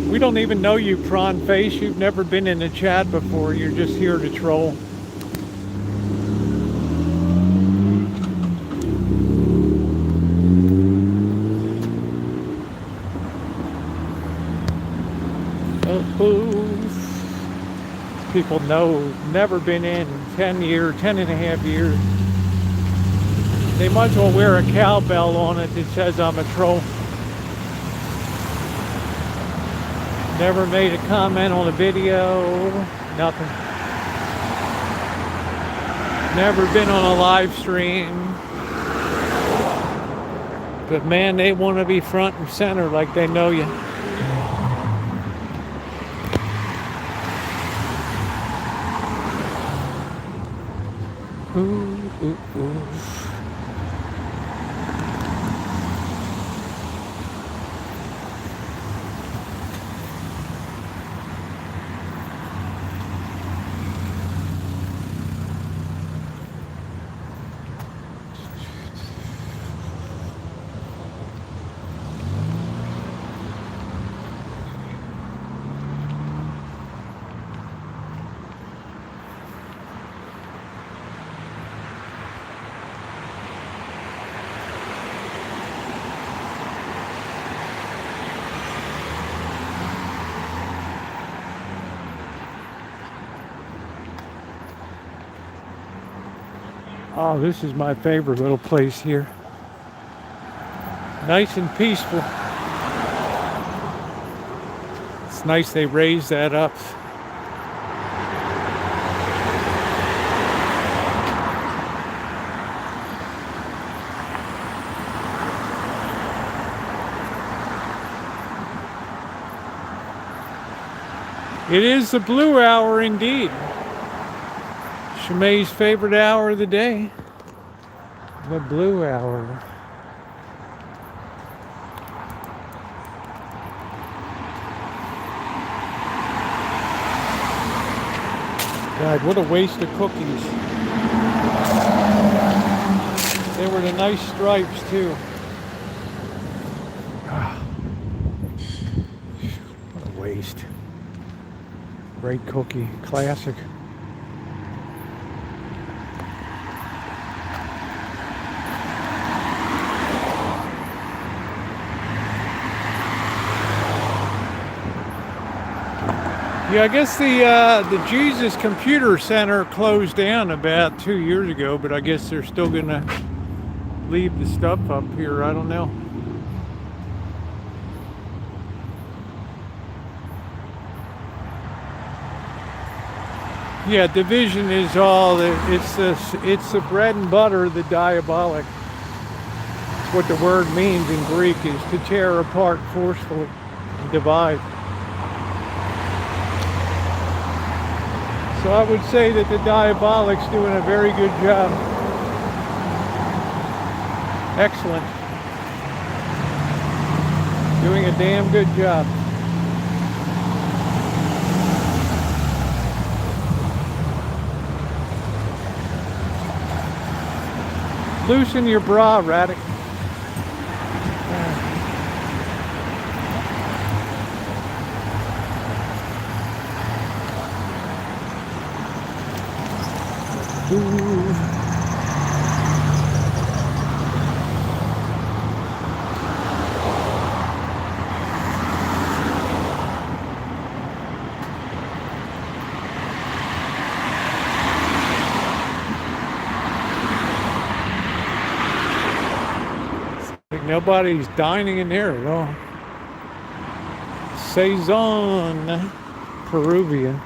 We don't even know you, prawn face. You've never been in a chat before. You're just here to troll. People know, never been in 10 and a half years. They might as well wear a cowbell on it that says I'm a troll. Never made a comment on a video, nothing. Never been on a live stream. But man, they want to be front and center like they know you. Ooh, ooh, ooh. Oh, this is my favorite little place here. Nice and peaceful. It's nice they raised that up. It is the blue hour indeed. Shemai's favorite hour of the day. The blue hour. God, what a waste of cookies. They were the nice stripes too. What a waste. Great cookie, classic. Yeah, I guess the Jesus Computer Center closed down about 2 years ago, but I guess they're still gonna leave the stuff up here. I don't know. Yeah, division is all. It's the bread and butter, the diabolic. It's what the word means in Greek, is to tear apart forcefully, divide. So I would say that the diabolic's doing a very good job. Excellent. Doing a damn good job. Loosen your bra, Radic. Ooh. Nobody's dining in there at all. Saison, Peruvian.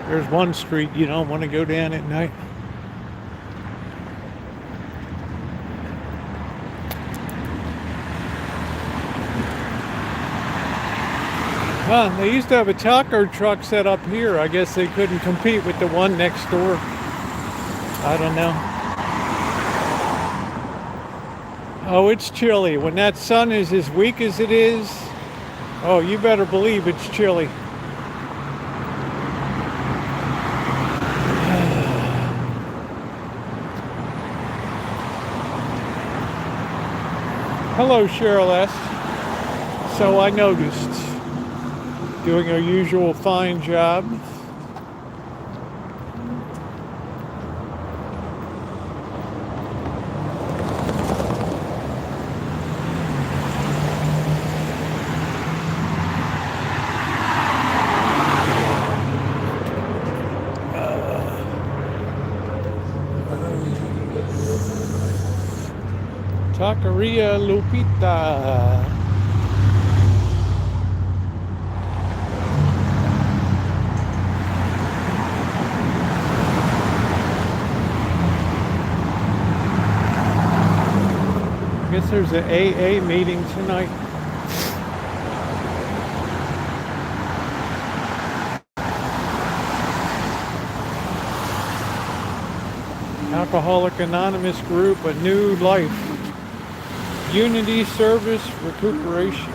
There's one street you don't want to go down at night. Huh, they used to have a taco truck set up here. I guess they couldn't compete with the one next door. I don't know. Oh, it's chilly. When that sun is as weak as it is, oh, you better believe it's chilly. Hello, Cheryl S. So I noticed. Doing our usual fine job. Taqueria Lupita. I guess there's an AA meeting tonight. Alcoholic Anonymous group, A New Life. Unity Service Recuperation.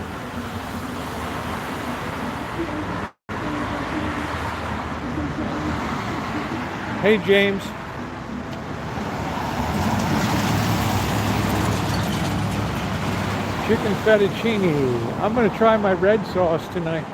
Hey, James. Chicken fettuccine. I'm going to try my red sauce tonight.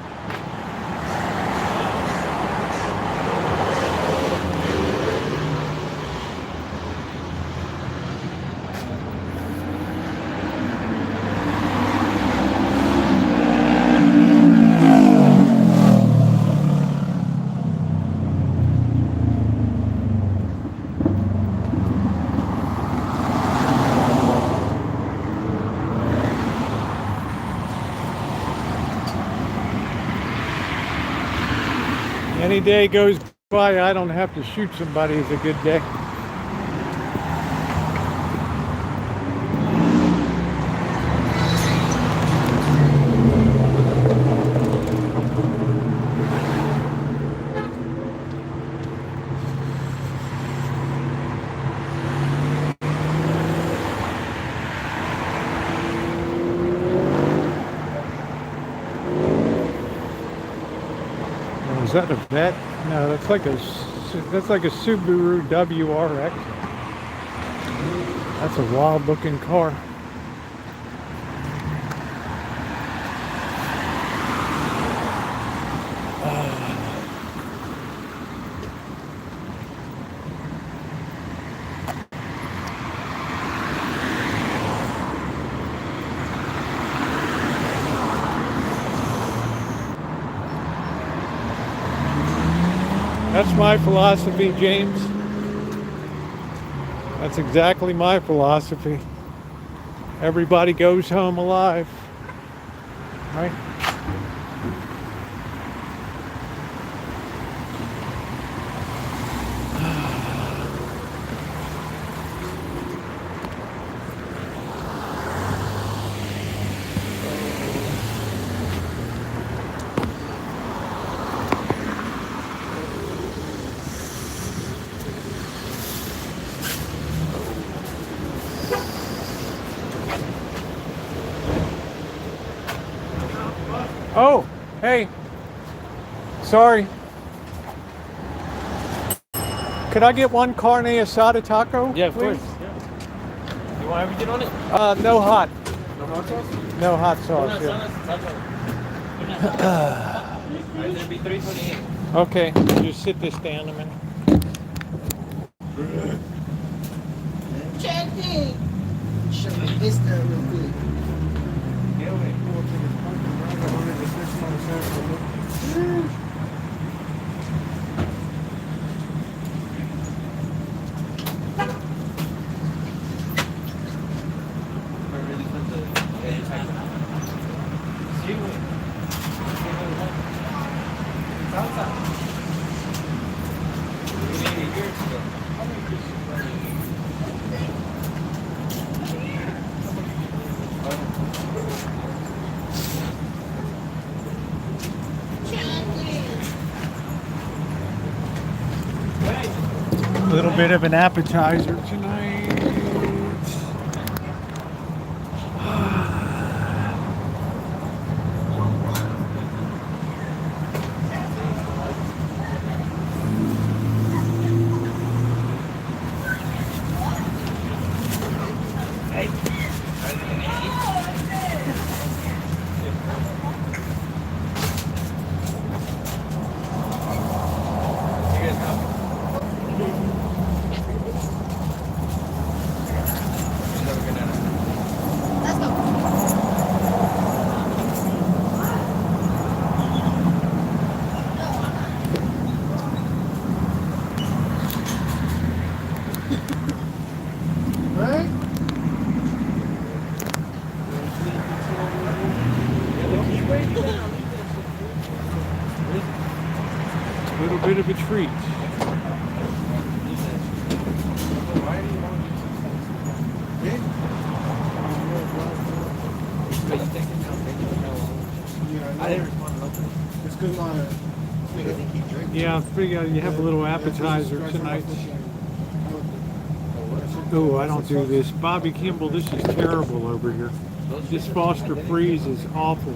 Any day goes by I don't have to shoot somebody is a good day. Is that a vet? No, that's like a Subaru WRX. That's a wild looking car. That's my philosophy, James. That's exactly my philosophy. Everybody goes home alive, right? Oh, hey. Sorry. Could I get one carne asada taco? Yeah, of please? course. Yeah. You want everything on it? No hot. No hot sauce? No hot sauce. No, Yeah. Alright, it'll be $3.28. Okay, just sit this down a minute. Check it. Show me this down real quick. A little bit of an appetizer tonight. A little bit of a treat. I didn't respond to nothing. It's because Yeah, I figure you have a little appetizer tonight. Oh, I don't do this. Bobby Kimball, this is terrible over here. This Foster Freeze is awful.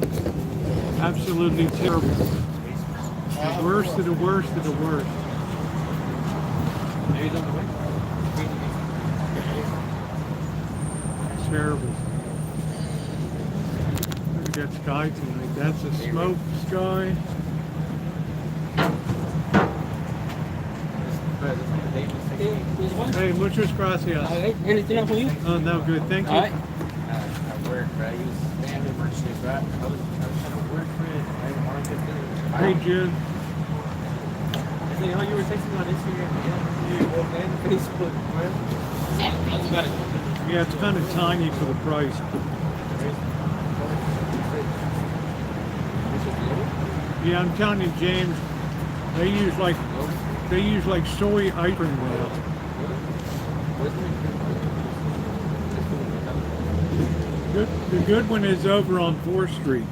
Absolutely terrible. The worst of the worst of the worst. Maybe on the way. Terrible. Look at that sky tonight. That's a smoke sky. Hey, muchas gracias. Anything else for you? Oh, no, good. Thank you. All right. I work, but I use family emergencies, right? I was trying to work for it. I didn't want to get there. Hey, Jim. I think, oh, you were texting on Instagram. Yeah, and Facebook. That's about it. Yeah, it's kind of tiny for the price. Yeah, I'm telling you, James, They use like soy ice cream oil. The good one is over on 4th Street.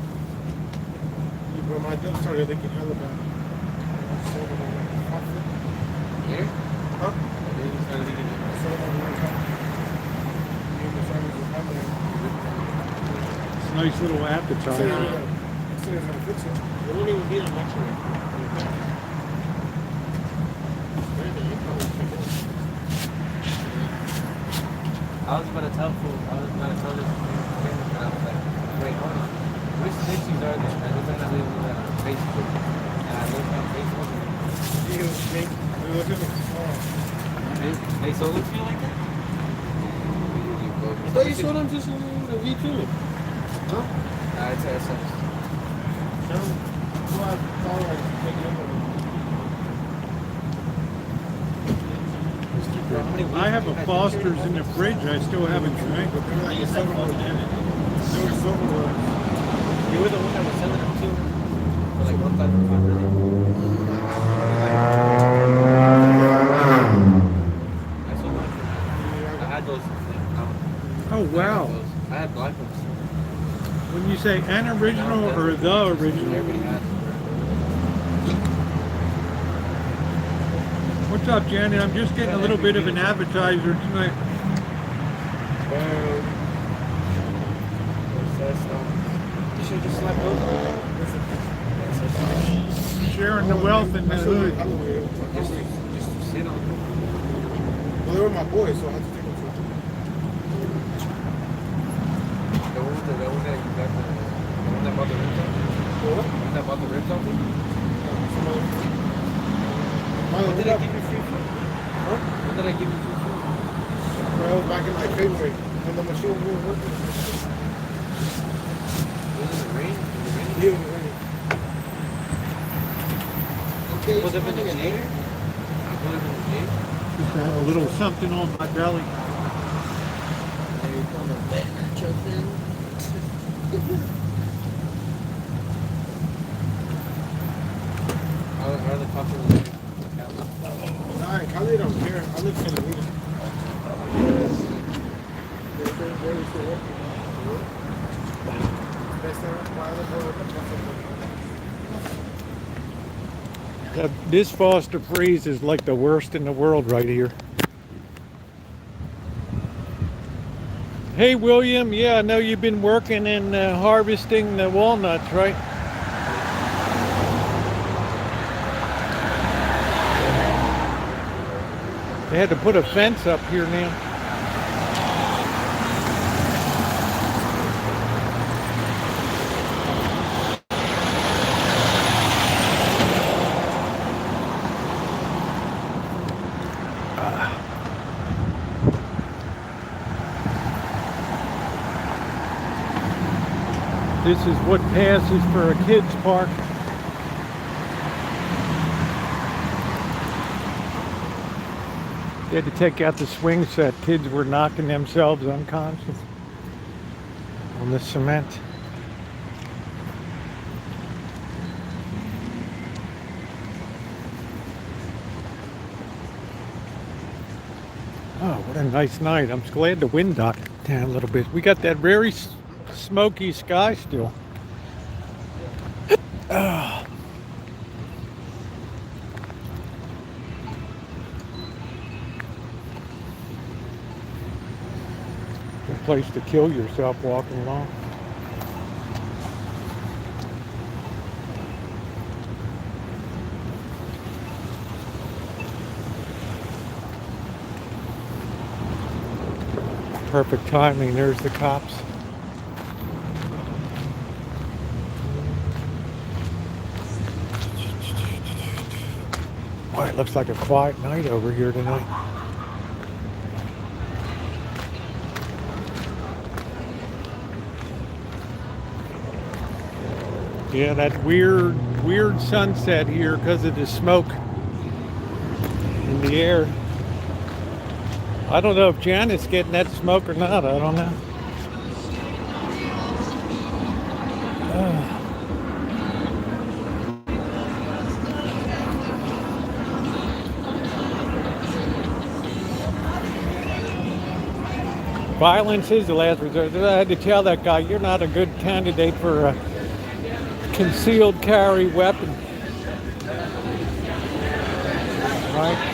Bro, my dog started licking hella bad. Here? Huh? It's a nice little appetizer. It won't even be that much of it. I was about to tell this thing, and I was like, wait, hold on. Which snitches are they? I looked at it on Facebook. And I looked on Facebook and they sold it to you like that? I thought you sold them just on the V2. Huh? Nah, it's SS. I have a Foster's in the fridge. I still haven't drank. You were the one that was selling them too. For like 1,500. I sold mine for I had those. Oh wow! I had black ones. When you say an original or the original, Everybody had them. what's up, Janet? I'm just getting a little bit of an appetizer tonight. You should just slap those. Sharing the wealth in the hood. Just to sit on them. Well, they were my boys, so I had to take them to The one that you got the one that bought the ribs off? The one that bought the ribs off? When did I give you free food? Huh? When did I give you free food? Well, back in like February, when the machine was working. Was it the rain? Yeah, it was raining. Okay, Was it in the shade? Was it in the shade? Just to have a little something on my belly. How are the cops in the shade? Nah, Cali don't care. I live in the region. This Foster freeze is like the worst in the world right here. Hey William, yeah, I know you've been working in harvesting the walnuts, right? They had to put a fence up here now. This is what passes for a kids park. They had to take out the swing set. Kids were knocking themselves unconscious on the cement. Oh, what a nice night. I'm glad the wind died down a little bit. We got that very smoky sky still. Good place to kill yourself walking along. Perfect timing. There's the cops. Boy, it looks like a quiet night over here tonight. Yeah, that weird sunset here because of the smoke in the air. I don't know if Janet's getting that smoke or not. I don't know. Violence is the last resort. I had to tell that guy, you're not a good candidate for a concealed carry weapon. Right?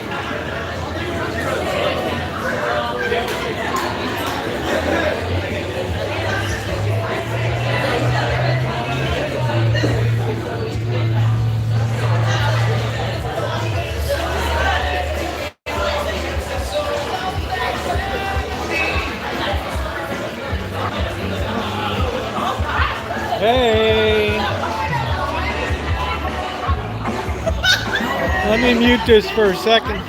Hey! Let me mute this for a second.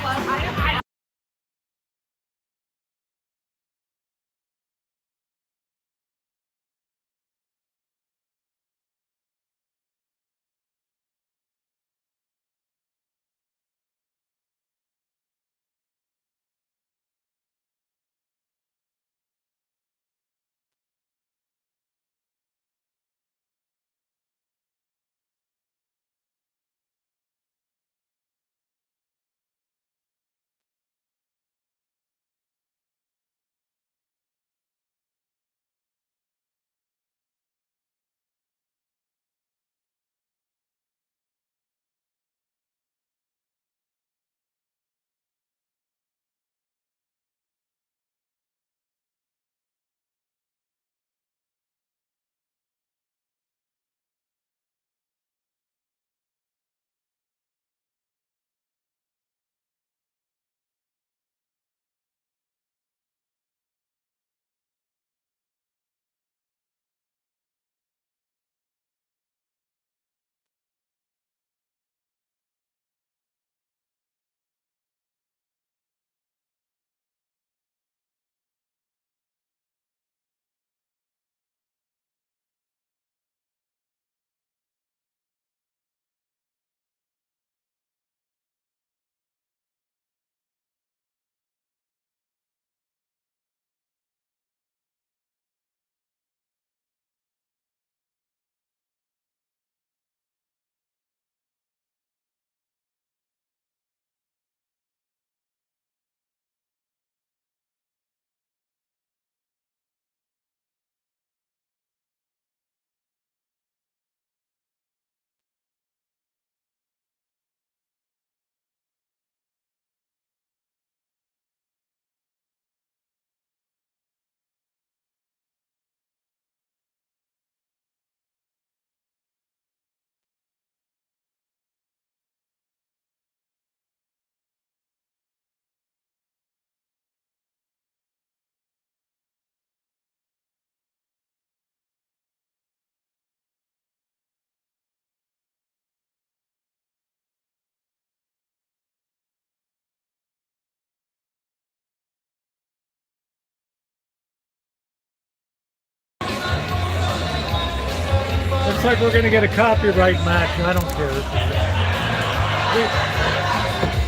Looks like we're gonna get a copyright match. I don't care.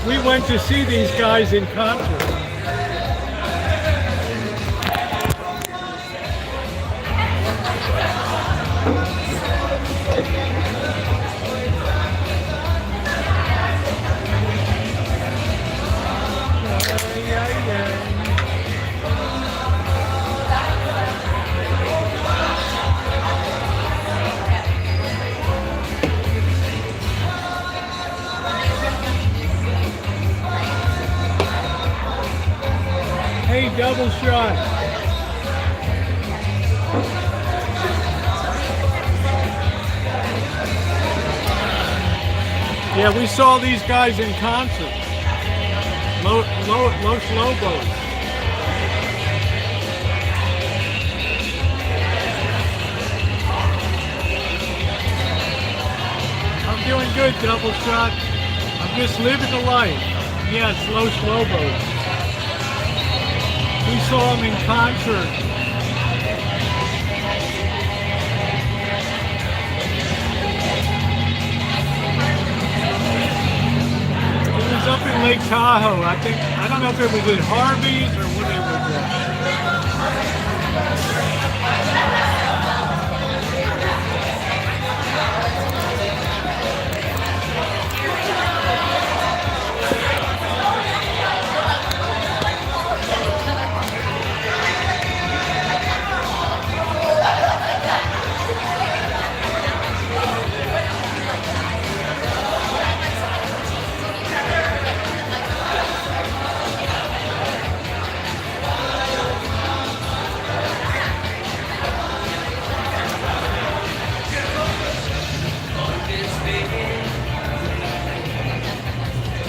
We went to see these guys in concert. Hey, double shot. Yeah, we saw these guys in concert. Los Lobos. I'm doing good, double shot. I'm just living the life. Yes, Los Lobos. We saw him in concert. It was up in Lake Tahoe. I don't know if it was at Harvey's or what it was at.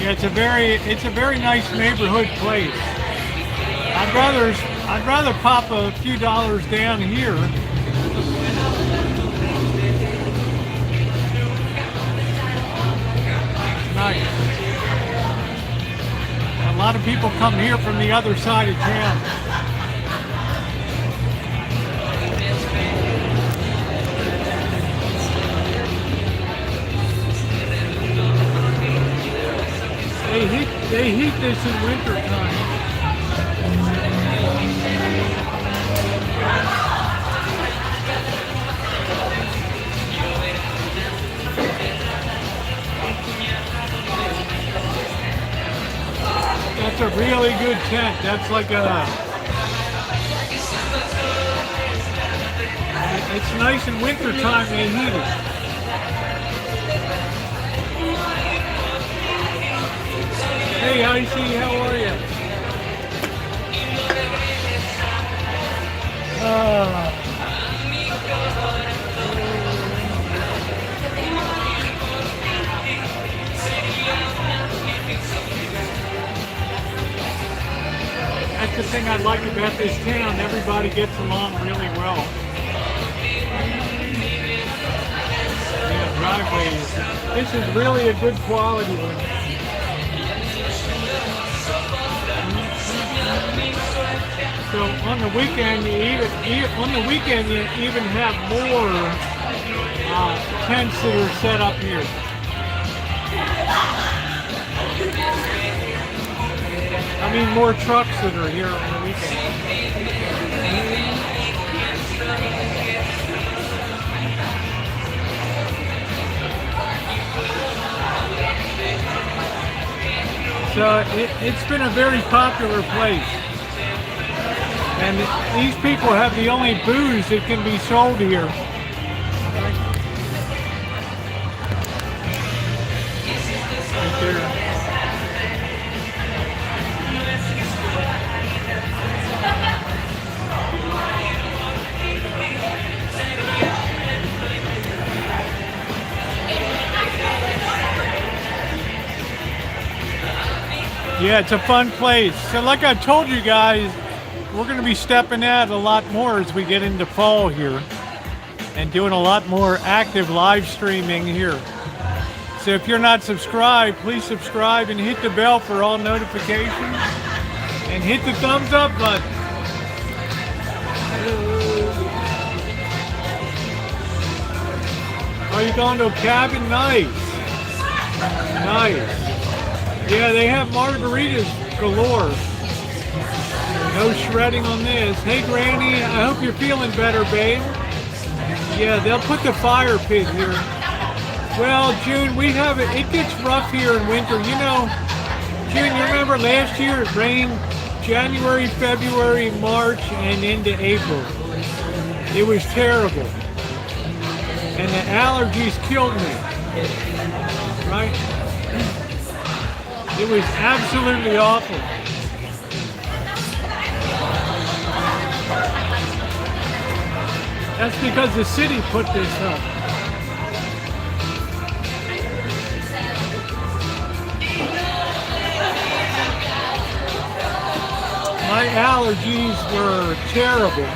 Yeah, it's a very nice neighborhood place. I'd rather pop a few dollars down here. Nice. A lot of people come here from the other side of town. They heat this in winter time. That's a really good tent. That's like it's nice in winter time they heat it. Hey, Icy, how are you? That's the thing I like about this town. Everybody gets along really well. Yeah, driveways. This is really a good quality one. So on the weekend, you even have more tents that are set up here. I mean, more trucks that are here on the weekend. So it's been a very popular place. And these people have the only booze that can be sold here. Right there. Yeah, it's a fun place. So like I told you guys, we're going to be stepping out a lot more as we get into fall here and doing a lot more active live streaming here. So if you're not subscribed, please subscribe and hit the bell for all notifications and hit the thumbs up button. Are you going to a cabin? Nice. Nice. Yeah, they have margaritas galore. No shredding on this. Hey, Granny, I hope you're feeling better, babe. Yeah, they'll put the fire pit here. Well, June, we have it. It gets rough here in winter. You know, June, you remember last year it rained January, February, March, and into April. It was terrible. And the allergies killed me. Right? It was absolutely awful. That's because the city put this up. My allergies were terrible.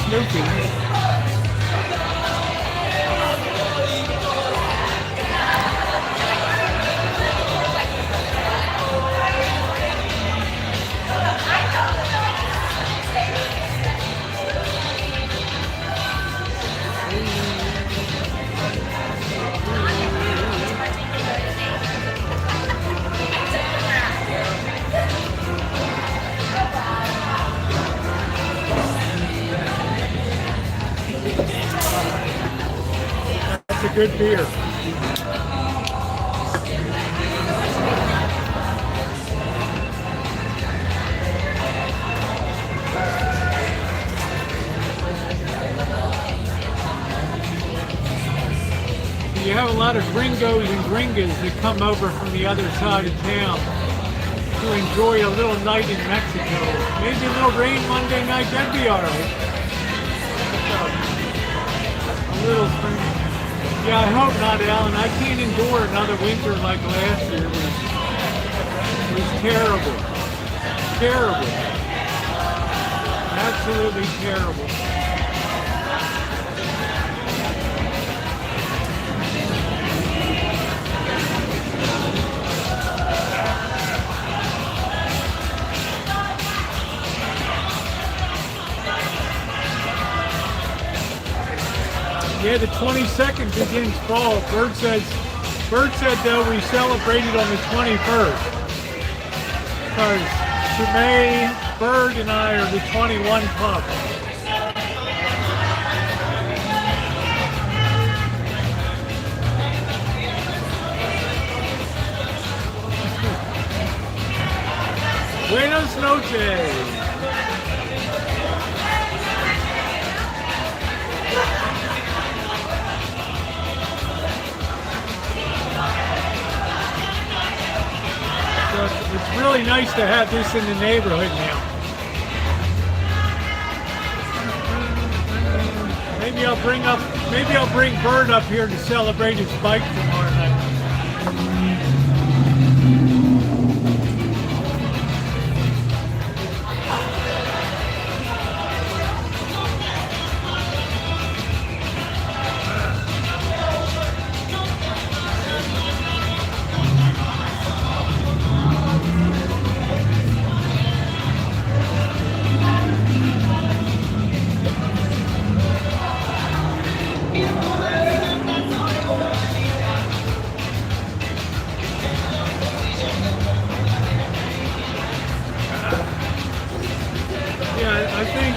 Snoopy. That's a good beer. You have a lot of gringos and gringas that come over from the other side of town to enjoy a little night in Mexico. Maybe a little rain Monday night, that'd be all right. A little spring. Yeah, I hope not, Alan. I can't endure another winter like last year. It was terrible. Terrible. Absolutely terrible. Yeah, the 22nd begins fall. Bird said though we celebrated on the 21st. Because Shemay, Bird, and I are the 21 club. Buenas noches. It's really nice to have this in the neighborhood now. Maybe I'll bring Bird up here to celebrate his bike tomorrow night.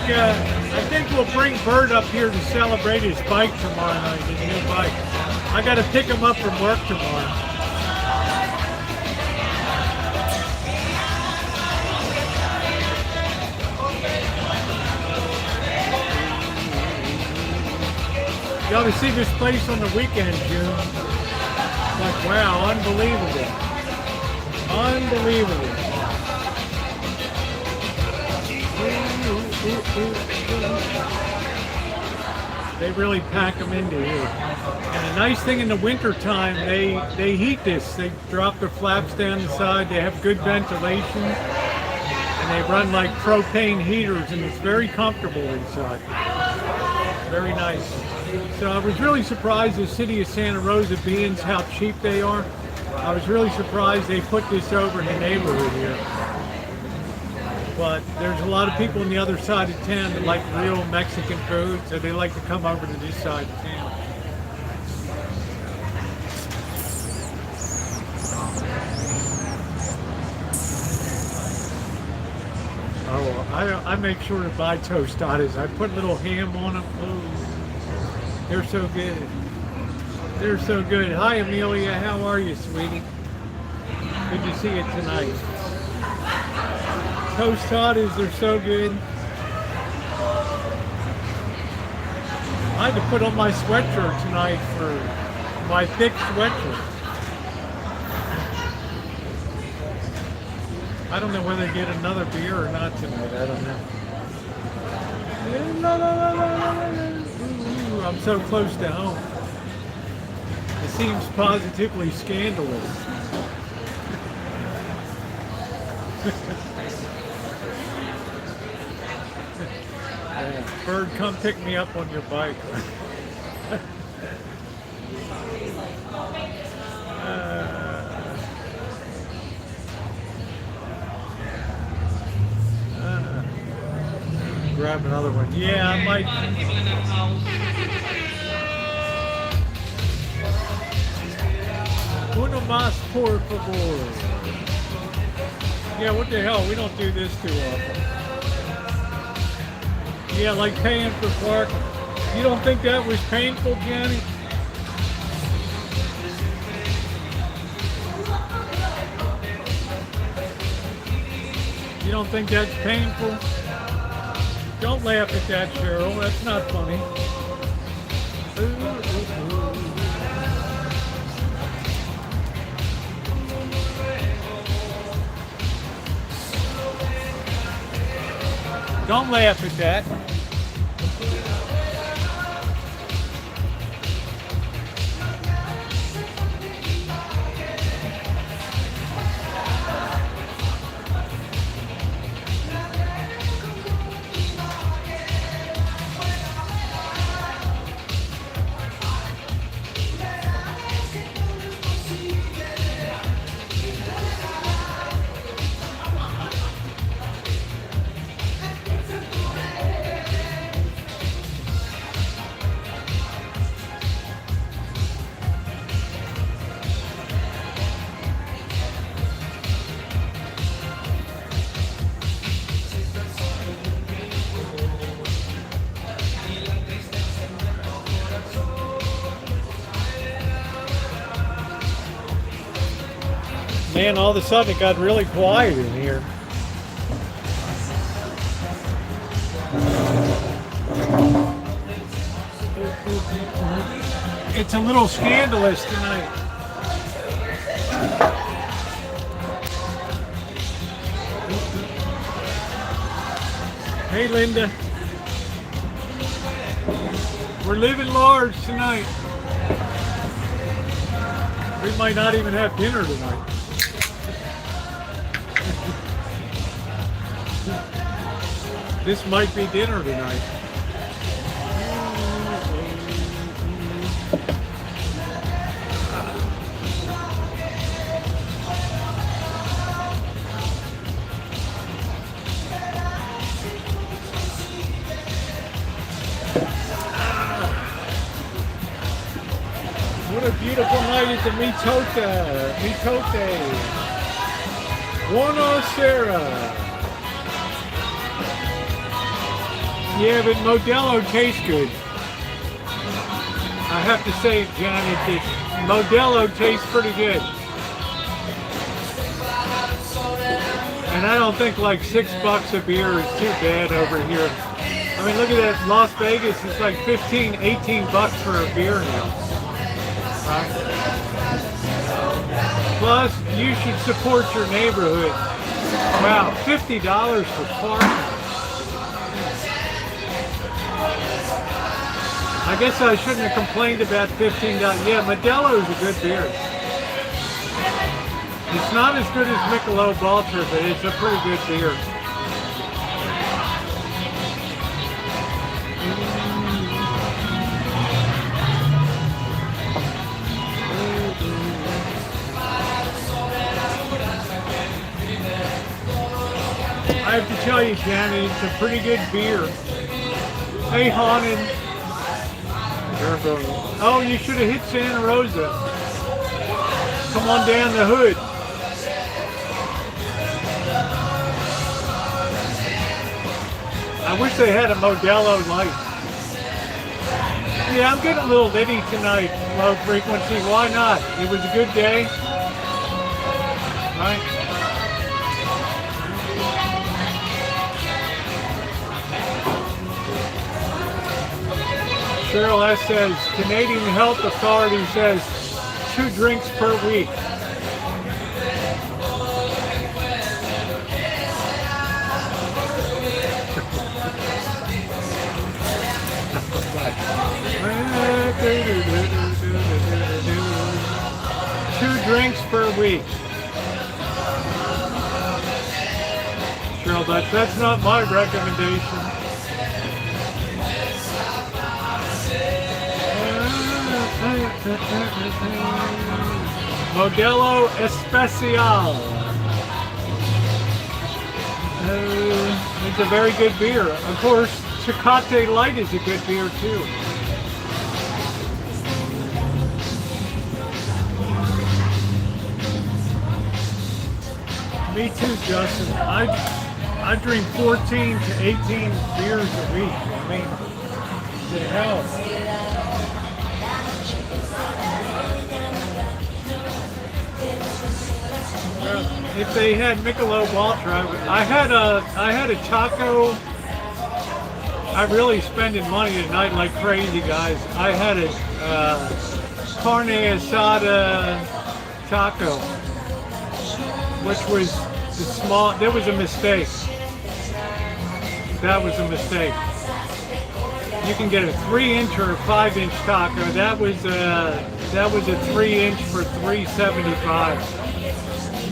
I think we'll bring Bird up here to celebrate his bike tomorrow night, his new bike. I got to pick him up from work tomorrow. You ought to see this place on the weekend, June. Like, wow, unbelievable. Unbelievable. They really pack them into here. And the nice thing in the winter time, they heat this. They drop their flaps down the side. They have good ventilation. And they run like propane heaters, and it's very comfortable inside. Very nice. So I was really surprised the city of Santa Rosa beans, how cheap they are. I was really surprised they put this over in the neighborhood here. But there's a lot of people on the other side of town that like real Mexican food, so they like to come over to this side of town. Oh, I make sure to buy tostadas. I put little ham on them. Ooh, they're so good. They're so good. Hi, Amelia. How are you, sweetie? Good to see you tonight. Tostadas are so good. I had to put on my sweatshirt tonight for my thick sweatshirt. I don't know whether to get another beer or not tonight. I don't know. Ooh, I'm so close to home. It seems positively scandalous. Bird, come pick me up on your bike. Grab another one. Yeah, I might. Uno más, por favor. Yeah, what the hell? We don't do this too often. Yeah, like paying for parking. You don't think that was painful, Jenny? You don't think that's painful? Don't laugh at that, Cheryl. That's not funny. Don't laugh at that. Man, all of a sudden it got really quiet in here. It's a little scandalous tonight. Hey, Linda. We're living large tonight. We might not even have dinner tonight. This might be dinner tonight. What a beautiful night at the Mitote. Buonasera. Yeah, but Modelo tastes good. I have to say, Johnny, Modelo tastes pretty good. And I don't think like $6 a beer is too bad over here. I mean, look at that, Las Vegas, it's like 15, 18 bucks for a beer now. Right? Plus, you should support your neighborhood. Wow, $50 for parking. I guess I shouldn't have complained about $15. Yeah, Modelo is a good beer. It's not as good as Michelob Ultra, but it's a pretty good beer. I have to tell you, Johnny, it's a pretty good beer. Hey, Haunted. Oh, you should have hit Santa Rosa. Come on down the hood. I wish they had a Modelo Light. Yeah, I'm getting a little litty tonight, low frequency. Why not? It was a good day. Right? Cheryl S. says, Canadian Health Authority says 2 drinks per week. Two drinks per week. Cheryl, that's not my recommendation. Modelo Especial. It's a very good beer. Of course, Tecate Light is a good beer too. Me too, Justin. I drink 14 to 18 beers a week. I mean, the hell. If they had Michelob Ultra, I had a taco. I'm really spending money tonight like crazy, guys. I had a carne asada taco, which was the small. There was a mistake. That was a mistake. You can get a 3-inch or a 5-inch taco. That was a 3-inch for $3.75.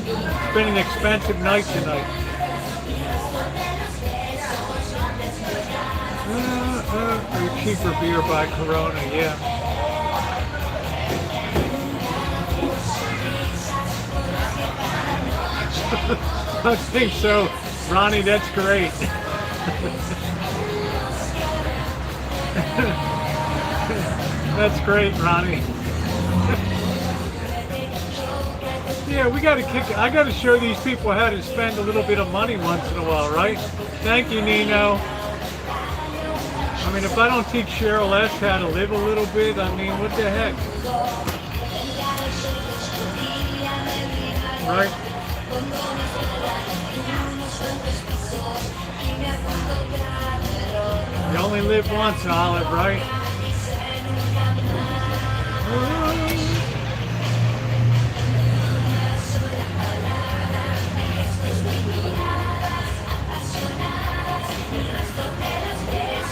It's been an expensive night tonight. A cheaper beer by Corona, yeah. I think so. Ronnie, that's great. That's great, Ronnie. Yeah, we got to I got to show these people how to spend a little bit of money once in a while, right? Thank you, Nino. I mean, if I don't teach Cheryl S. how to live a little bit, I mean, what the heck? right? You only live once, Olive, right?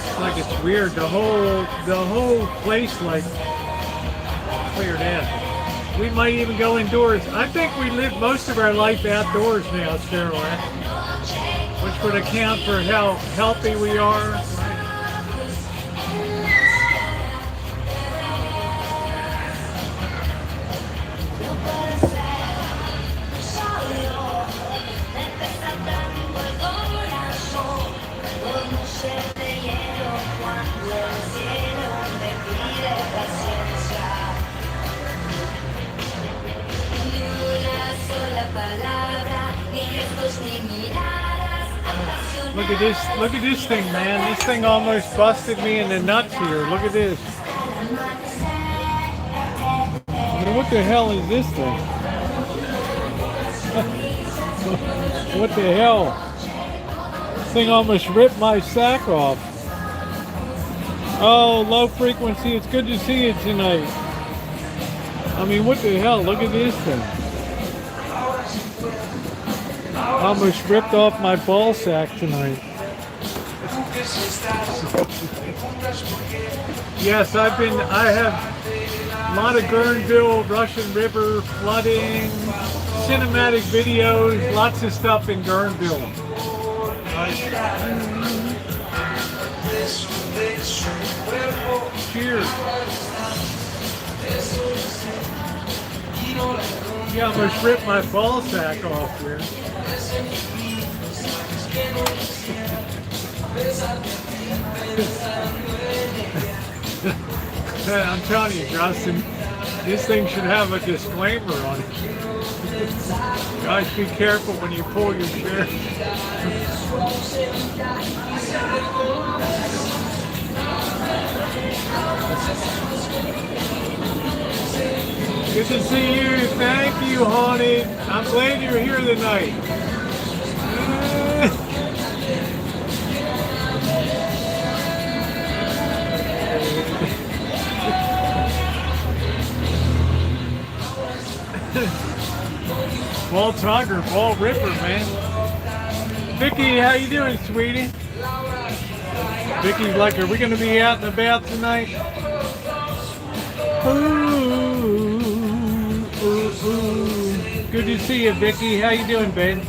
It's like it's weird. The whole place like cleared out. We might even go indoors. I think we live most of our life outdoors now, Cheryl, which would account for how healthy we are. Look at this thing, man. This thing almost busted me in the nuts here. Look at this. I mean, what the hell is this thing? What the hell? This thing almost ripped my sack off. Oh, low frequency. It's good to see you tonight. I mean, what the hell? Look at this thing. Almost ripped off my ball sack tonight. Yes, I have a lot of Guerneville, Russian River, flooding, cinematic videos, lots of stuff in Guerneville. Cheers. Yeah, I almost ripped my ball sack off here. I'm telling you, Justin, this thing should have a disclaimer on it. Guys, be careful when you pull your chair. Good to see you. Thank you, Haunted. I'm glad you're here tonight. Ball Tugger, Ball Ripper, man. Vicky, how you doing, sweetie? Vicky's like, are we going to be out and about tonight? Ooh, ooh, ooh. Good to see you, Vicky. How you doing, babe?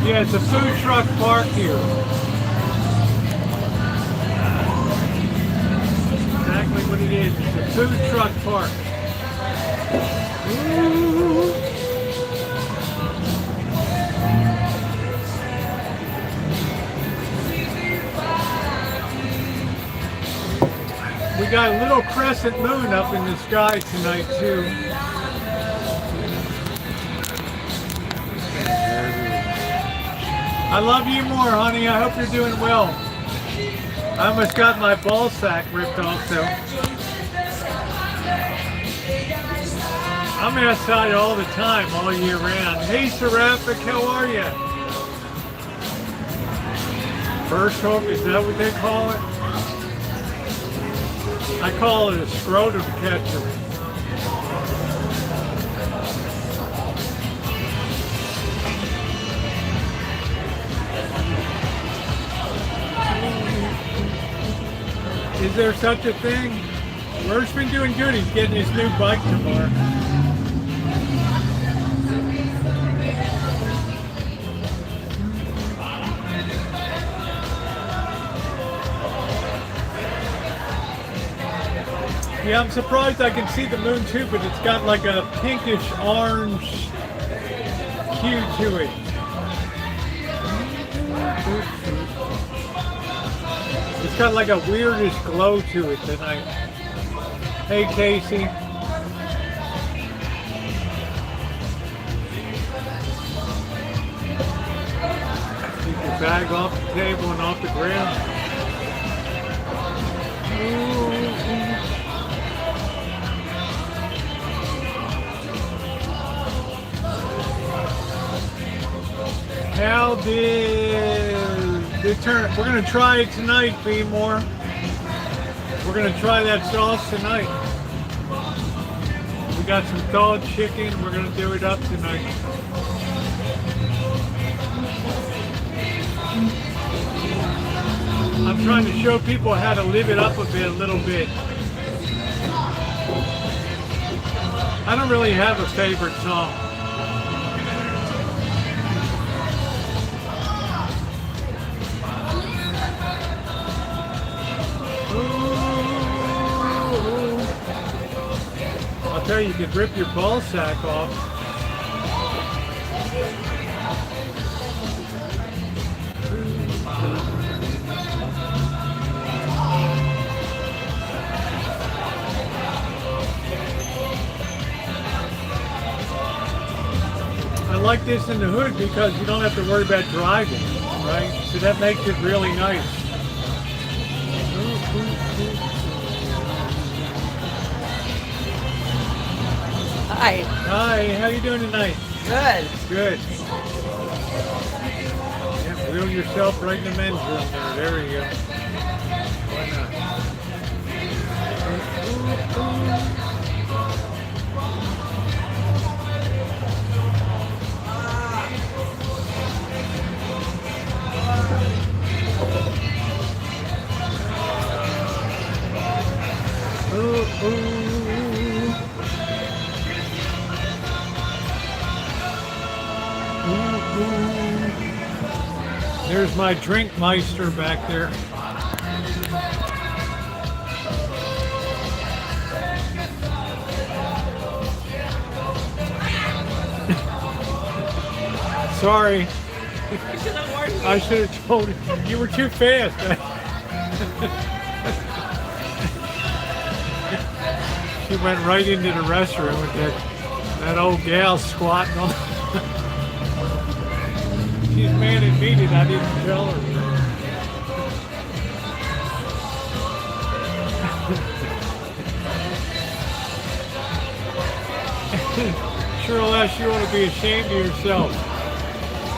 Yeah, it's a food truck park here. Exactly what it is. It's a food truck park. Ooh. We got a little crescent moon up in the sky tonight too. I love you more, honey. I hope you're doing well. I almost got my ball sack ripped off, though. I'm outside all the time, all year round. Hey, Seraphic, how are you? First hook, is that what they call it? I call it a scrotum catcher. Is there such a thing? Merck's been doing good. He's getting his new bike tomorrow. Yeah, I'm surprised I can see the moon too, but it's got like a pinkish orange hue to it. It's got like a weirdish glow to it tonight. Hey, Casey. bag off the table and off the ground. How did it turn? We're gonna try it tonight, Beemore. We're gonna try that sauce tonight. We got some thawed chicken. We're gonna do it up tonight. I'm trying to show people how to live it up a little bit. I don't really have a favorite song. I'll tell you, you could rip your ball sack off. I like this in the hood because you don't have to worry about driving, right? So that makes it really nice. Hi. Hi, how you doing tonight? Good. Good. Yeah, wheel yourself right in the men's room there. There you go. Why not? Ooh, ooh. There's my drink meister back there. Sorry. I should have told you. You were too fast. She went right into the restroom with that old gal squatting on. She's mad at me that I didn't tell her. Sure, Les, you ought to be ashamed of yourself.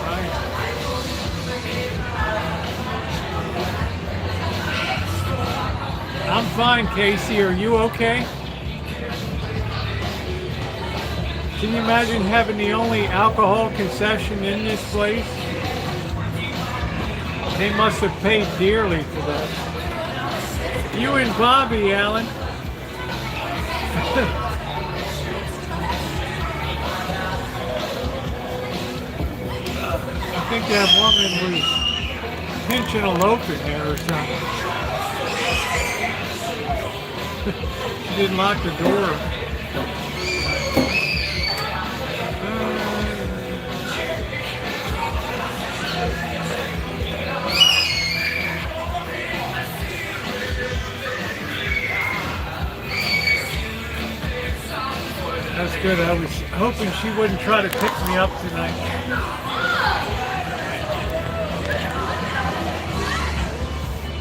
Right? I'm fine, Casey. Are you okay? Can you imagine having the only alcohol concession in this place? They must have paid dearly for that. You and Bobby, Alan. I think that woman was pinching a loaf in there or something. She didn't lock the door. That's good. I was hoping she wouldn't try to pick me up tonight.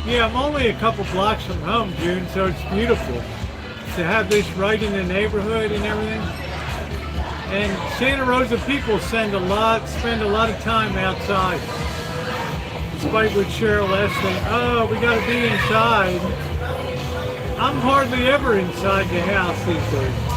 Yeah, I'm only a couple blocks from home, June, so it's beautiful to have this right in the neighborhood and everything. And Santa Rosa people spend a lot of time outside. Despite what Cheryl S. saying, oh, we got to be inside. I'm hardly ever inside the house these days.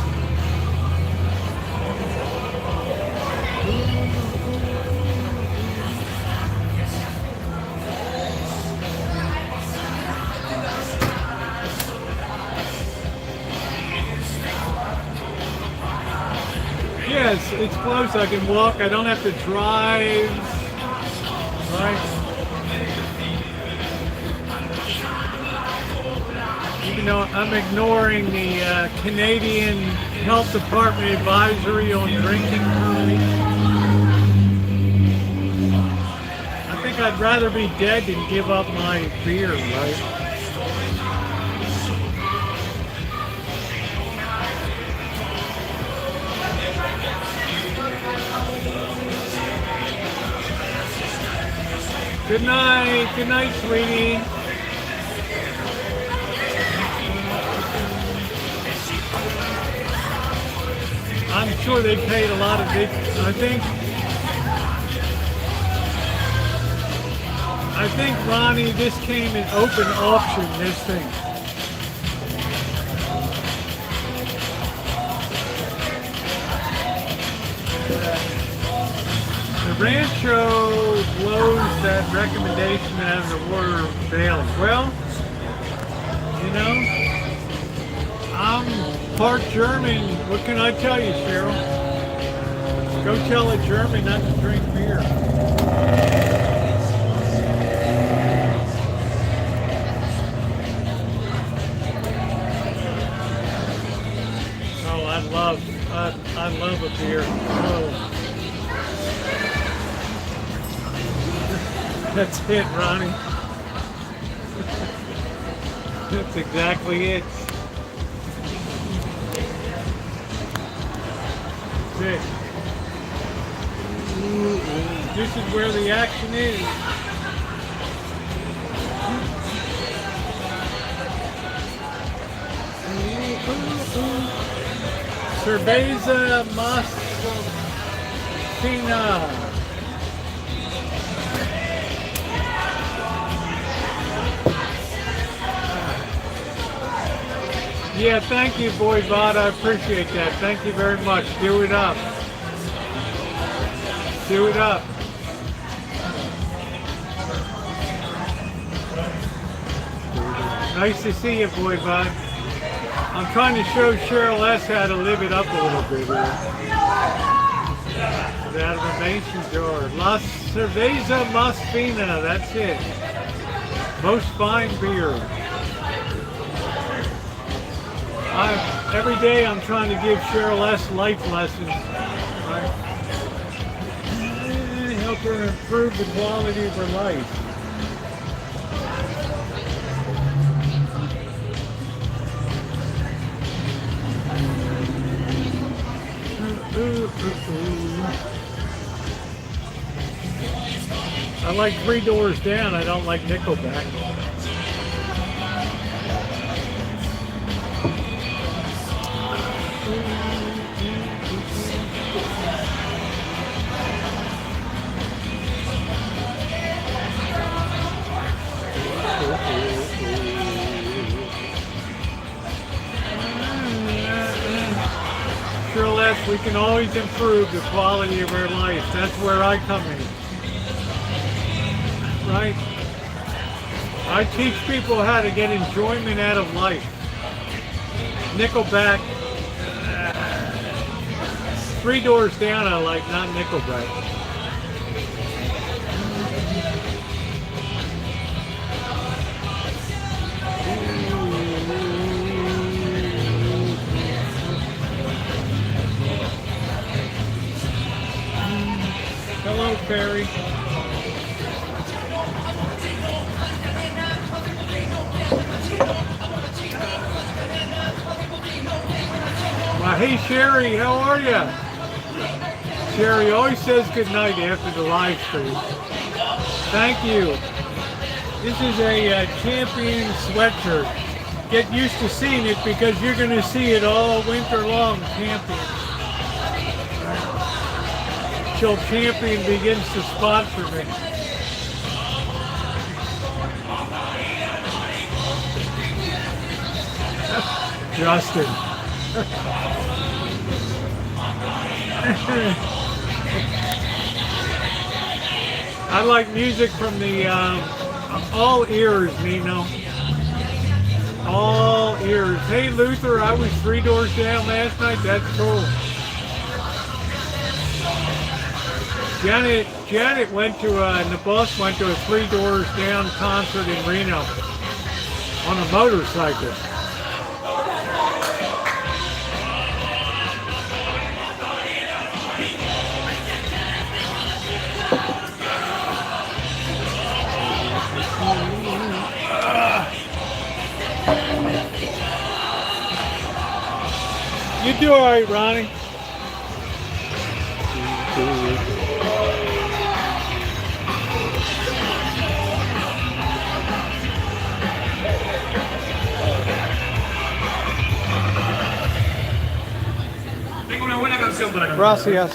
Yes, it's close. I can walk. I don't have to drive. Right? Even though I'm ignoring the Canadian Health Department advisory on drinking currently. I think I'd rather be dead than give up my beer, right? Good night. Good night, sweetie. I'm sure they paid a lot of it. I think, Ronnie, this came in open auction, this thing. The Rancho blows that recommendation out of the water daily. Well, you know, I'm part German. What can I tell you, Cheryl? Go tell a German not to drink beer. Oh, I love a beer. Oh. That's it, Ronnie. That's exactly it. That's it. This is where the action is. Cerveza Masfina. Yeah, thank you, Boy Vod. I appreciate that. Thank you very much. Do it up. Do it up. Nice to see you, Boy Vod. I'm trying to show Cheryl S. how to live it up a little bit here. Out of a mason jar. La Cerveza Masfina. That's it. Most fine beer. Every day I'm trying to give Cheryl S. life lessons, right? Help her improve the quality of her life. I like Three Doors Down. I don't like Nickelback. Cheryl S., we can always improve the quality of our life. That's where I come in. Right? I teach people how to get enjoyment out of life. Nickelback, Three Doors Down I like, not Nickelback. Hello, Perry. Well, hey, Sherry, how are you? Sherry always says good night after the live stream. Thank you. This is a champion sweatshirt. Get used to seeing it because you're going to see it all winter long, champion. Till Champion begins to sponsor me. Justin. I like music from the all ears, Nino. All ears. Hey Luther, I was 3 doors down last night. That's cool. Janet went to and the boss went to a 3 doors down concert in Reno on a motorcycle. You do all right, Ronnie. Gracias.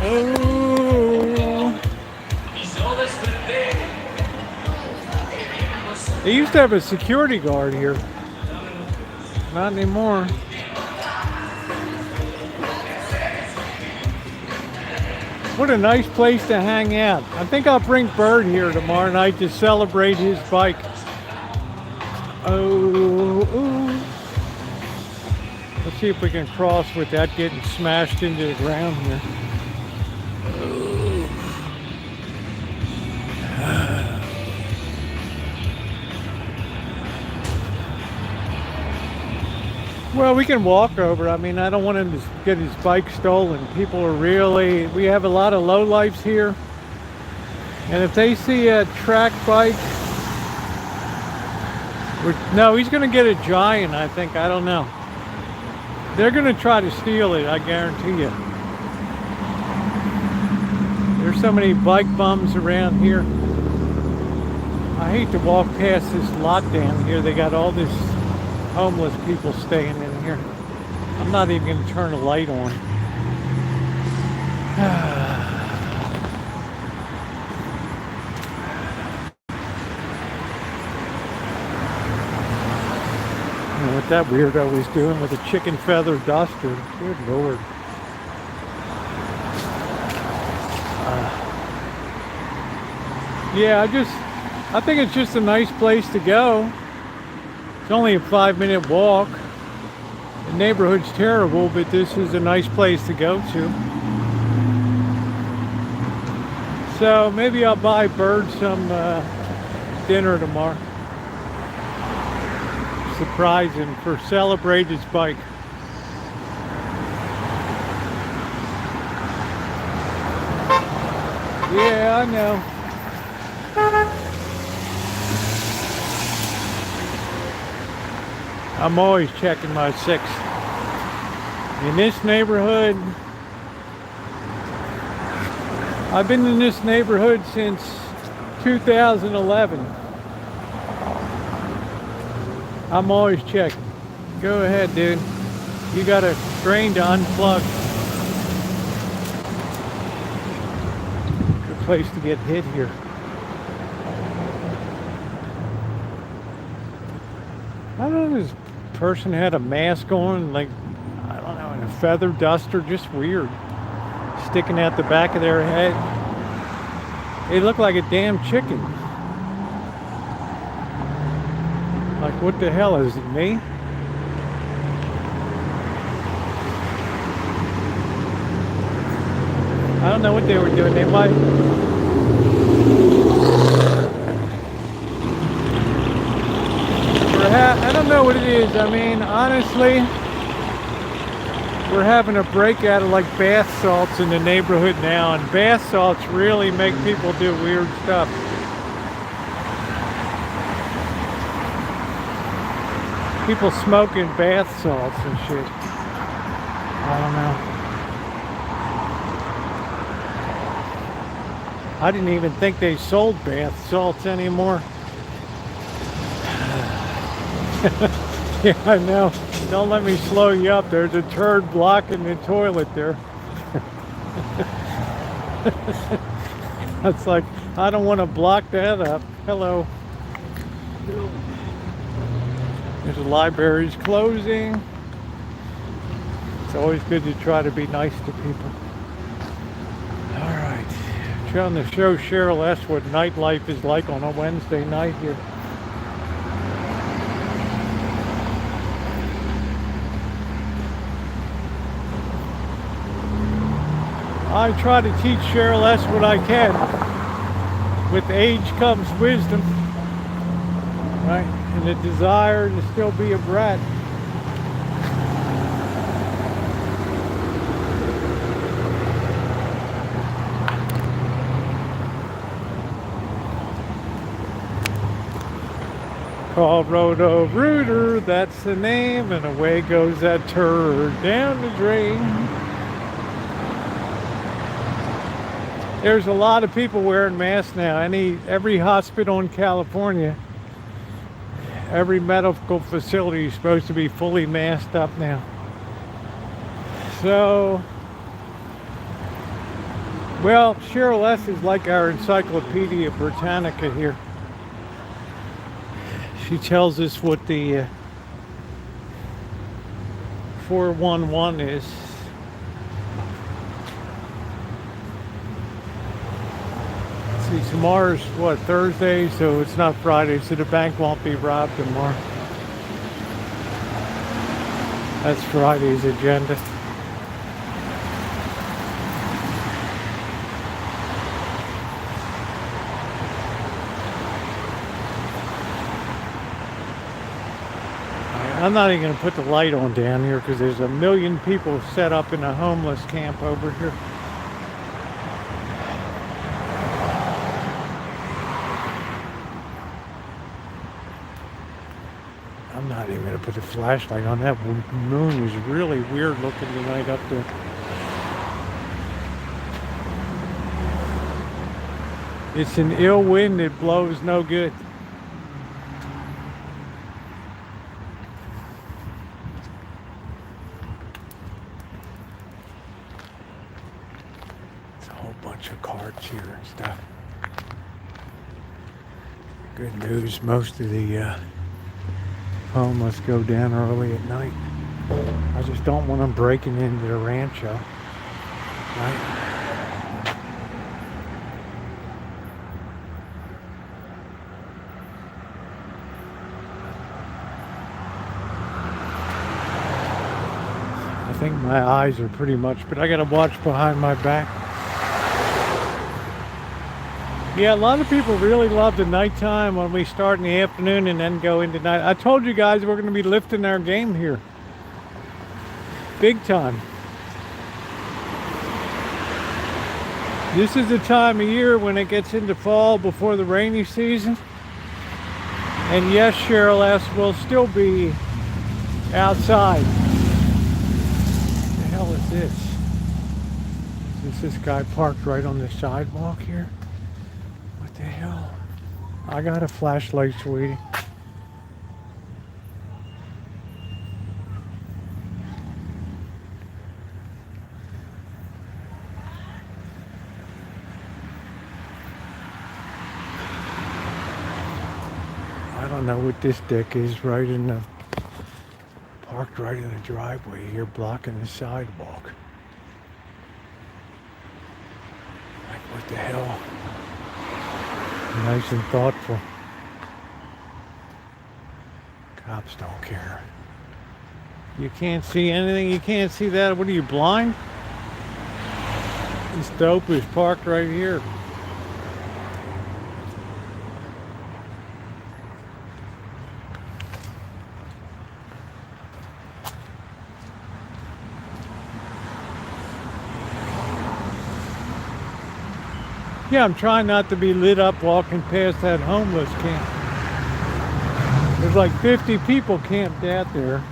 Oh. They used to have a security guard here. Not anymore. What a nice place to hang out. I think I'll bring Bird here tomorrow night to celebrate his bike. Oh, ooh. Let's see if we can cross without getting smashed into the ground here. Well, we can walk over. I mean, I don't want him to get his bike stolen. People are really, we have a lot of lowlifes here. And if they see a track bike, no, he's going to get a Giant, I think. I don't know. They're going to try to steal it, I guarantee you. There's so many bike bums around here. I hate to walk past this lot down here. They got all this homeless people staying in here. I'm not even going to turn the light on. What that weirdo was doing with a chicken feather duster. Good Lord. Yeah, I think it's just a nice place to go. It's only a 5-minute walk. The neighborhood's terrible, but this is a nice place to go to. So maybe I'll buy Bird some dinner tomorrow. Surprise him for celebrate his bike. Yeah, I know. I'm always checking my 6. In this neighborhood, I've been in this neighborhood since 2011. I'm always checking. Go ahead, dude. You got a drain to unplug. Good place to get hit here. I don't know, this person had a mask on, like, I don't know, and a feather duster, just weird. Sticking out the back of their head. They look like a damn chicken. Like, what the hell is it, me? I don't know what they were doing. They might... I don't know what it is. I mean, honestly, we're having a breakout of like bath salts in the neighborhood now, and bath salts really make people do weird stuff. People smoking bath salts and shit. I don't know. I didn't even think they sold bath salts anymore. Yeah, I know. Don't let me slow you up. There's a turd blocking the toilet there. It's like, I don't want to block that up. Hello. There's the library's closing. It's always good to try to be nice to people. All right. Trying to show Cheryl S. what nightlife is like on a Wednesday night here. I try to teach Cheryl S. what I can. With age comes wisdom, right? And the desire to still be a brat. Called Roto-Rooter, that's the name, and away goes that turd down the drain. There's a lot of people wearing masks now. Every hospital in California, every medical facility is supposed to be fully masked up now. So, well, Cheryl S. is like our Encyclopedia Britannica here. She tells us what the 411 is. See, tomorrow's what, Thursday, so it's not Friday, so the bank won't be robbed tomorrow. That's Friday's agenda. I'm not even going to put the light on down here because there's a million people set up in a homeless camp over here. I'm not even going to put the flashlight on. That moon is really weird looking tonight up there. It's an ill wind that blows no good. Bunch of carts here and stuff. Good news, most of the homeless go down early at night. I just don't want them breaking into the Rancho. Right? I think my eyes are pretty much, but I gotta watch behind my back. Yeah, a lot of people really love the nighttime when we start in the afternoon and then go into night. I told you guys we're going to be lifting our game here. Big time. This is the time of year when it gets into fall before the rainy season. And yes, Cheryl S. will still be outside. What the hell is this? Is this guy parked right on the sidewalk here? What the hell? I got a flashlight, sweetie. I don't know what this deck is, right in the parked right in the driveway here, blocking the sidewalk. Like, what the hell? Nice and thoughtful. Cops don't care. You can't see anything? You can't see that? What are you, blind? This dope is parked right here. Yeah, I'm trying not to be lit up walking past that homeless camp. There's like 50 people camped out there,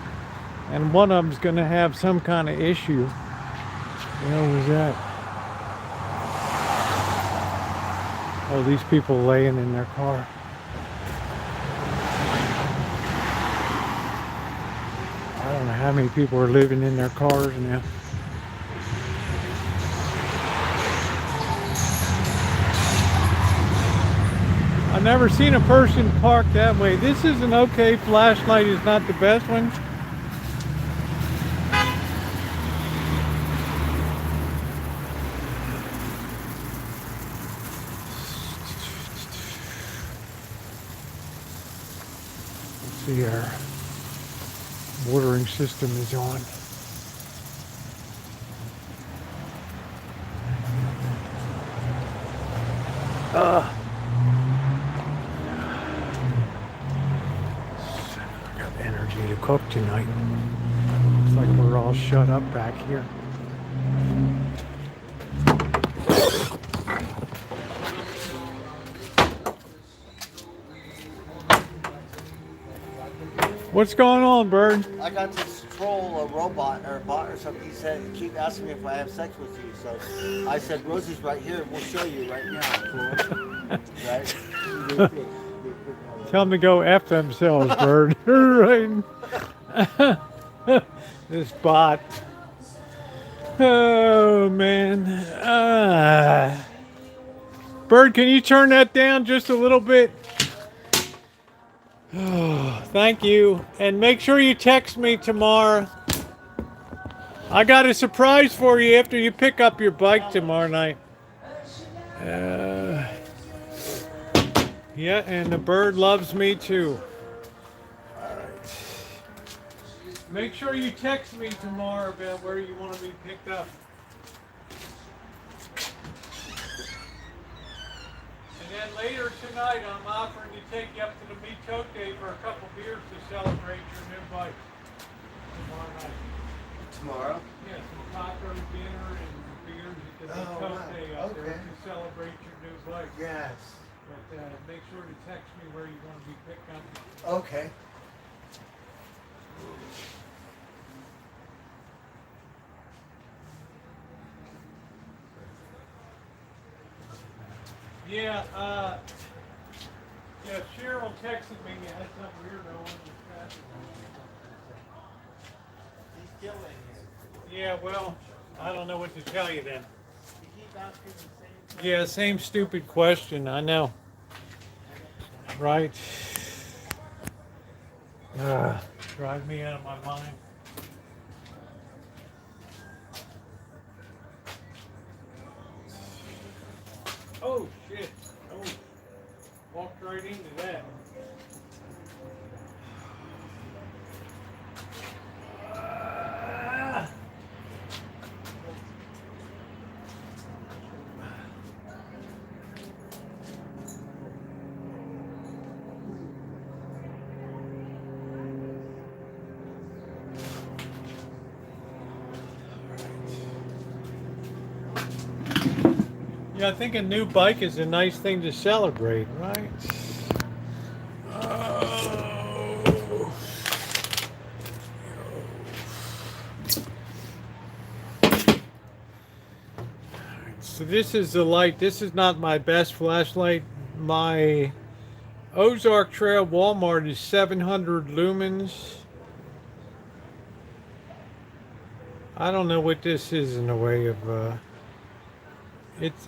and one of them's going to have some kind of issue. What the hell was that? Oh, these people laying in their car. I don't know how many people are living in their cars now. I've never seen a person park that way. This is an okay flashlight, it's not the best one. Let's see, our watering system is on. To cook tonight. Looks like we're all shut up back here. What's going on, Bird? I got this troll, a robot or a bot or something. He said, keep asking me if I have sex with you. So I said, Rosie's right here. We'll show you right now. Cool. Right? Tell them to go F themselves, Bird. Right. This bot. Oh, man. Bird, can you turn that down just a little bit? Oh, thank you. And make sure you text me tomorrow. I got a surprise for you after you pick up your bike tomorrow night. Yeah, and the bird loves me too. All right. Make sure you text me tomorrow about where you want to be picked up. And then later tonight, I'm offering to take you up to the Mitote for a couple beers to celebrate your new bike. Tomorrow night. Tomorrow? Yeah, some taco dinner and beers at the Mitote up there to celebrate your new bike. Yes. But make sure to text me where you want to be picked up. Okay. Yeah, Cheryl texted me. You had some weirdo on the chat. He's still in here. Yeah, well, I don't know what to tell you then. You keep asking the same Yeah, same stupid question. I know. Right? Drive me out of my mind. Oh, shit. Oh, walked right into that. Yeah, I think a new bike is a nice thing to celebrate, right? Oh. So this is the light. This is not my best flashlight. My Ozark Trail Walmart is 700 lumens. I don't know what this is in the way of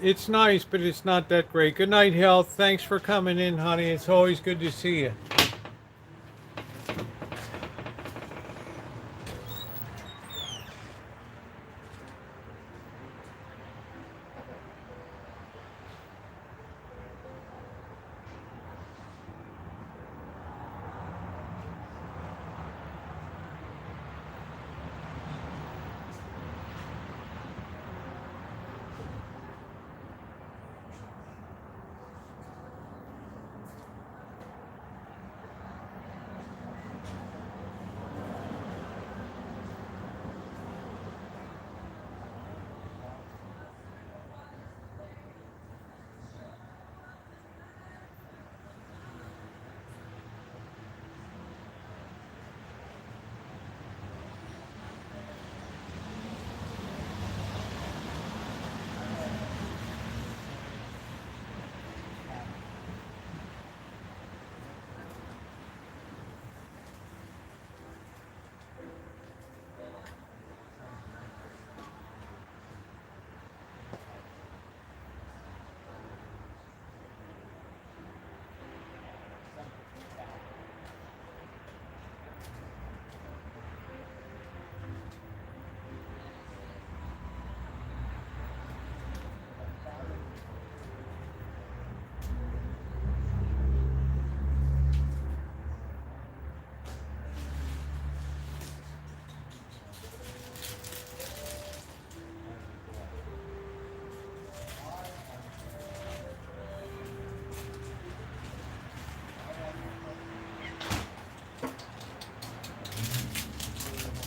it's nice, but it's not that great. Good night, Health. Thanks for coming in, honey. It's always good to see you.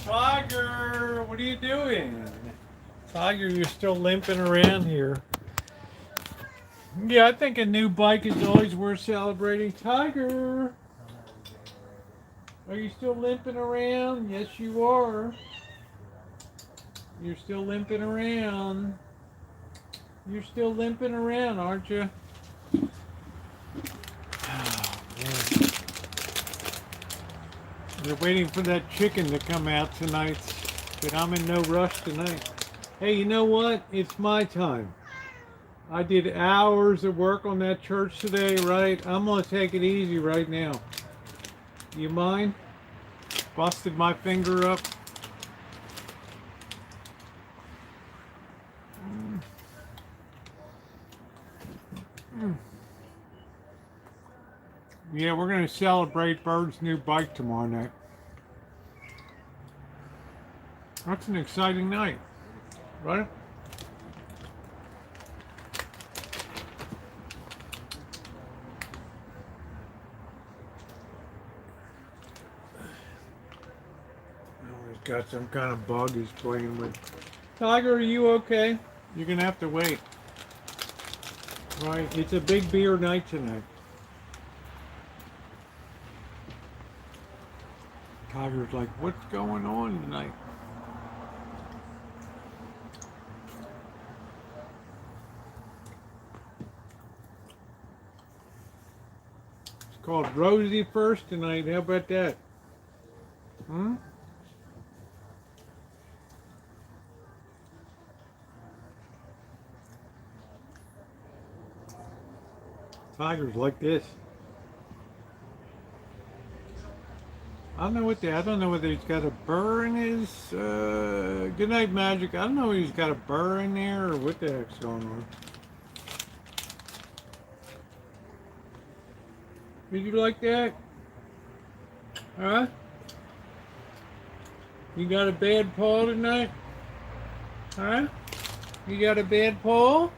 Tiger, what are you doing? Tiger, you're still limping around here. Yeah, I think a new bike is always worth celebrating. Tiger, are you still limping around? Yes, you are. You're still limping around. You're still limping around, aren't you? Oh, man. They're waiting for that chicken to come out tonight, but I'm in no rush tonight. Hey, you know what? It's my time. I did hours of work on that church today, right? I'm gonna take it easy right now. You mind? Busted my finger up. Yeah, we're gonna celebrate Bird's new bike tomorrow night. That's an exciting night, right? Oh, he's got some kind of bug he's playing with. Tiger, are you okay? You're gonna have to wait. Right, it's a big beer night tonight. Tiger's like, what's going on tonight? It's called Rosie first tonight. How about that? Hmm? Tiger's like this. I don't know whether he's got a burr in his, good night magic. I don't know if he's got a burr in there or what the heck's going on. Did you like that? Huh? You got a bad paw tonight? Huh? You got a bad paw?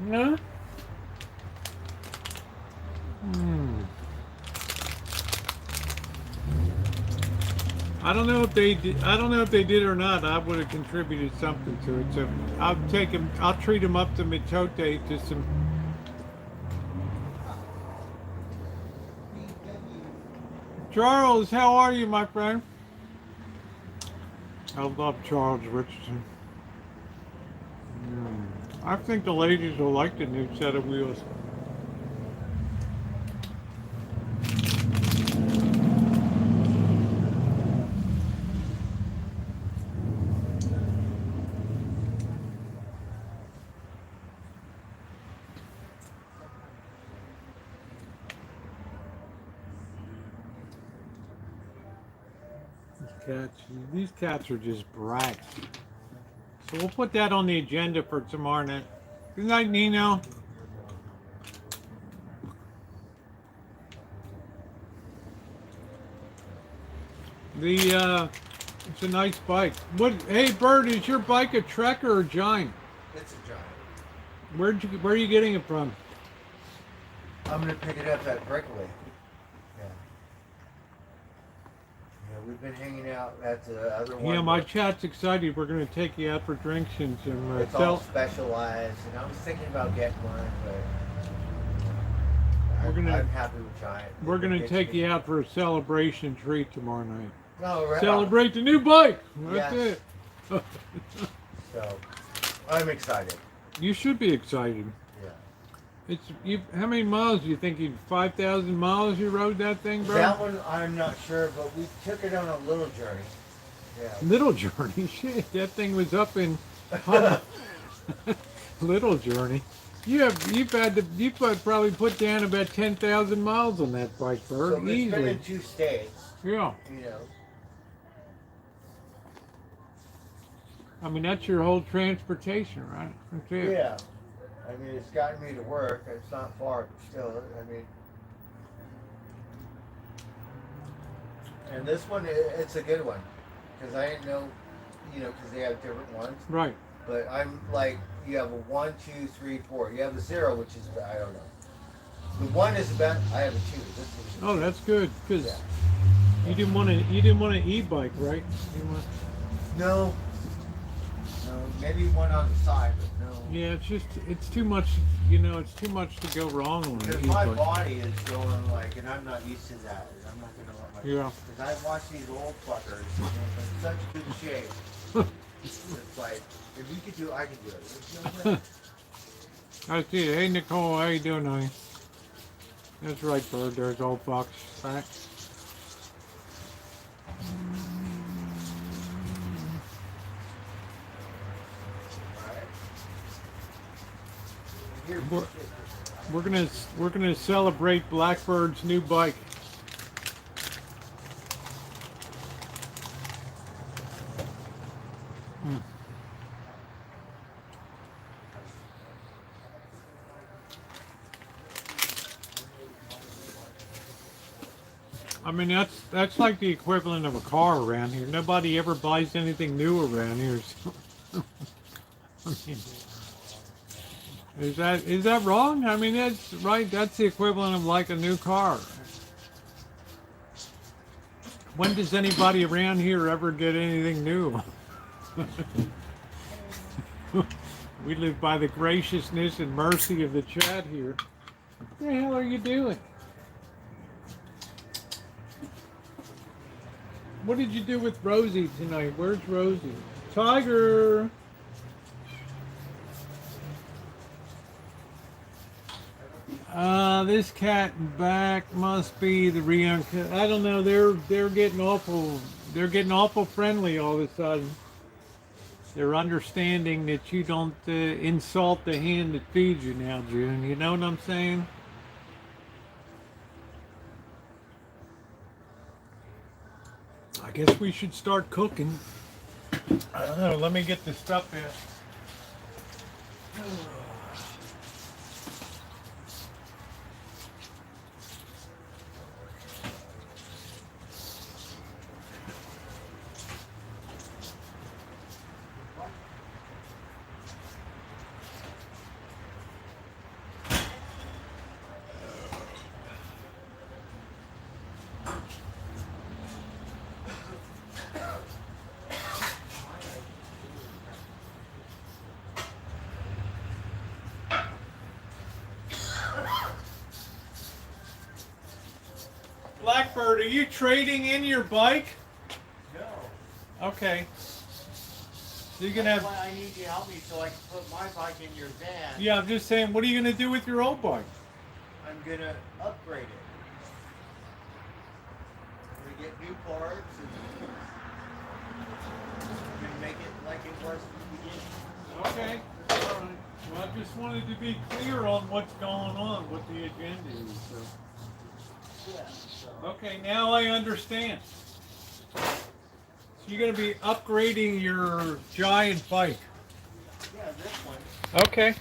Huh? I don't know if they did. I don't know if they did or not. I would have contributed something to it. So I'll treat him up to mitote to some. Charles, how are you, my friend? I love Charles Richardson. I think the ladies will like the new set of wheels. These cats are just brats. So we'll put that on the agenda for tomorrow night. Good night, Nino. It's a nice bike. Hey, Bird, is your bike a Trek or a Giant? It's a Giant. Where are you getting it from? I'm gonna pick it up at Brickley. We've been hanging out at the other one. Yeah, my chat's excited. We're going to take you out for drinks and some. It's all specialized, and I was thinking about getting one, but I'm happy with Giant. We're going to take you out for a celebration treat tomorrow night. Oh, right. Celebrate the new bike. That's it. So, I'm excited. You should be excited. How many miles do you think 5,000 miles you rode that thing, bro? That one, I'm not sure, but we took it on a little journey. Yeah. Little journey? Shit, that thing was up in little journey. You've probably put down about 10,000 miles on that bike, Bird. So it's been in 2 states. Yeah. You know. I mean, that's your whole transportation, right? That's it. Yeah. I mean, it's gotten me to work. It's not far, but still, I mean. And this one, it's a good one. Because I didn't know, because they have different ones. Right. But I'm like, you have a 1, 2, 3, 4. You have a 0, which is, I don't know. The 1 is about, I have a 2. This is a 2. That's good. Because you didn't want an e-bike, right? No. No, maybe one on the side, but no. Yeah, it's too much, it's too much to go wrong on because my body is going and I'm not used to that. I'm not going to let my... Yeah. Because I watch these old fuckers, in such good shape. It's like, if you could do it, I could do it. I see it. Hey, Nicole, how you doing, honey? That's right, Bird. There's old Fox. Right? Here, We're gonna celebrate Blackbird's new bike. I mean, that's like the equivalent of a car around here. Nobody ever buys anything new around here. So. I mean, is that wrong? I mean, that's right. That's the equivalent of like a new car. When does anybody around here ever get anything new? We live by the graciousness and mercy of the chat here. What the hell are you doing? What did you do with Rosie tonight? Where's Rosie? Tiger! This cat in back must be the Rancho. I don't know. They're getting awful. They're getting awful friendly all of a sudden. They're understanding that you don't insult the hand that feeds you now, June. You know what I'm saying? I guess we should start cooking. I don't know. Let me get the stuff in. Blackbird, are you trading in your bike? No. Okay. So you can That's have. why I need you to help me so I can put my bike in your van. Yeah, I'm just saying. What are you gonna do with your old bike? I'm gonna upgrade it. I'm gonna get new parts and I'm gonna make it like it was from the beginning. Okay. All right. Well, I just wanted to be clear on what's going on, what the agenda is. So. Yeah. So. Okay, now I understand. So you're going to be upgrading your giant bike. Yeah, this one. Okay.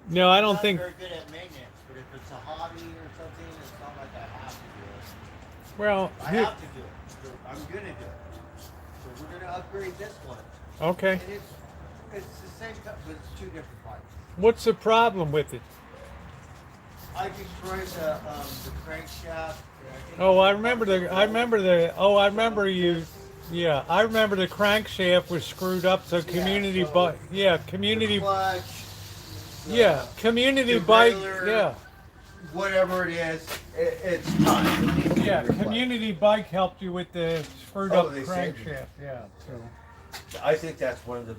No, I don't I'm think. not very good at maintenance, but if it's a hobby or something, it's not like I have to do it. Well, I have to do it. So I'm gonna do it. So we're gonna upgrade this one. okay. And it's the same cup, but it's two different bikes. What's the problem with it? I destroyed the crankshaft. Oh, I remember you. Yeah, I remember the crankshaft was screwed up. So community so bike. Yeah, community. Clutch, Yeah, community the bike. regular- Yeah. whatever it is, it's time. It needs to be Yeah, replaced. community bike helped you with the screwed Oh, up they saved me. crankshaft. Yeah. So. I think that's one of the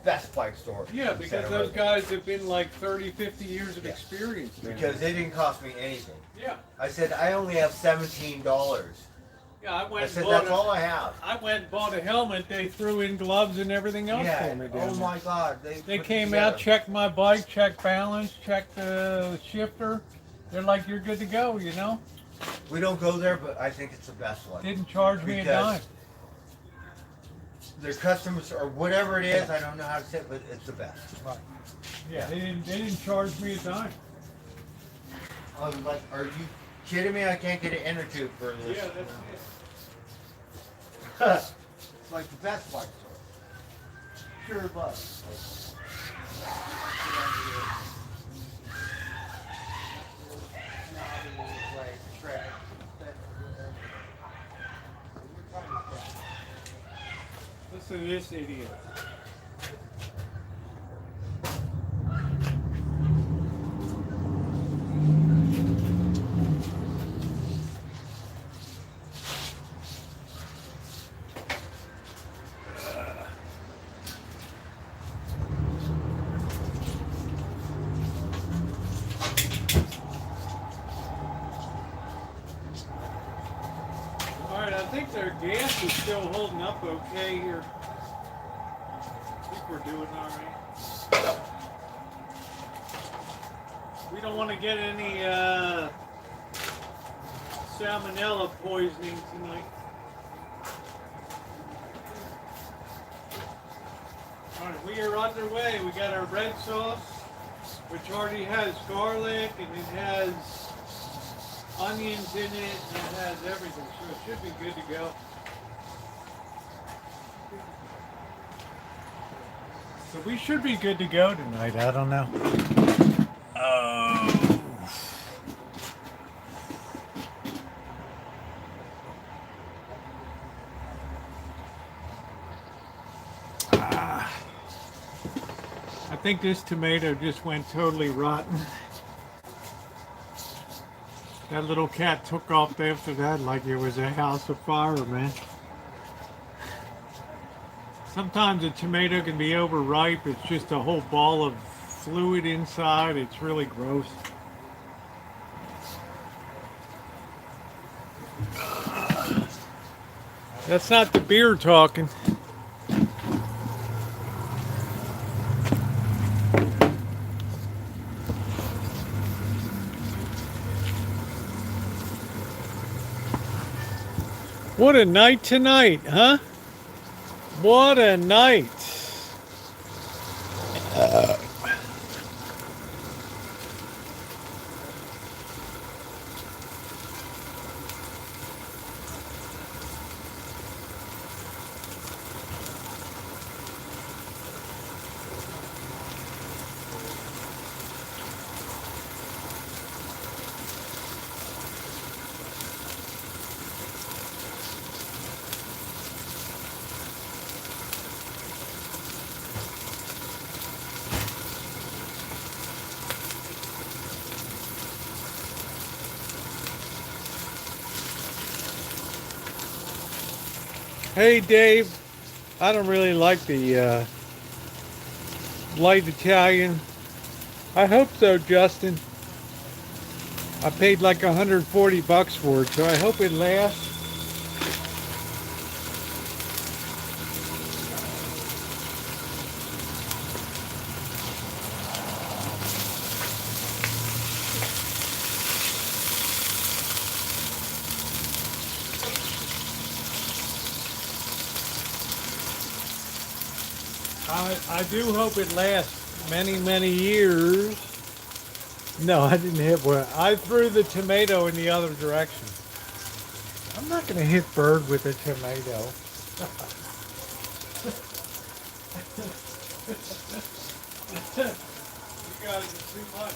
best bike stores. Yeah, in because Santa those Rosa. guys have been like 30, 50 years of Yeah. experience. Man. Because they didn't cost me anything. Yeah. I said I only have $17. Yeah, I went. I said and bought that's all I have. I went and bought a helmet. They threw in gloves and everything else Yeah. for me. Oh down my God. there. They They put it came together. out, checked my bike, checked balance, checked the shifter. They're like, you're good to go. You know. We don't go there, but I think it's the best one. Didn't charge me a Because dime. their customers or whatever it is, I don't know how to say it, but it's the best. Right. Yeah, they didn't charge me a dime. I was like, are you kidding me? I can't get an inner tube for this. Yeah, that's It's like the best bike store. Sure was. Listen to this idiot. All right, Yeah, I think their gas is still holding up okay here. I think we're doing all right. We don't want to get any salmonella poisoning tonight. All right, we are underway. We got our red sauce, which already has garlic and it has onions in it and it has everything, so it should be good to go. So we should be good to go tonight. I don't know. Oh. I think this tomato just went totally rotten. That little cat took off after that like it was a house of fire, man. Sometimes a tomato can be overripe. It's just a whole ball of fluid inside. It's really gross. That's not the beer talking. What a night tonight, huh? What a night. Hey Dave, I don't really like the light Italian. I hope so, Justin. I paid like $140 for it, so I hope it lasts. I do hope it lasts many, many years. No, I didn't hit one. I threw the tomato in the other direction. I'm not going to hit bird with a tomato. You guys are too much.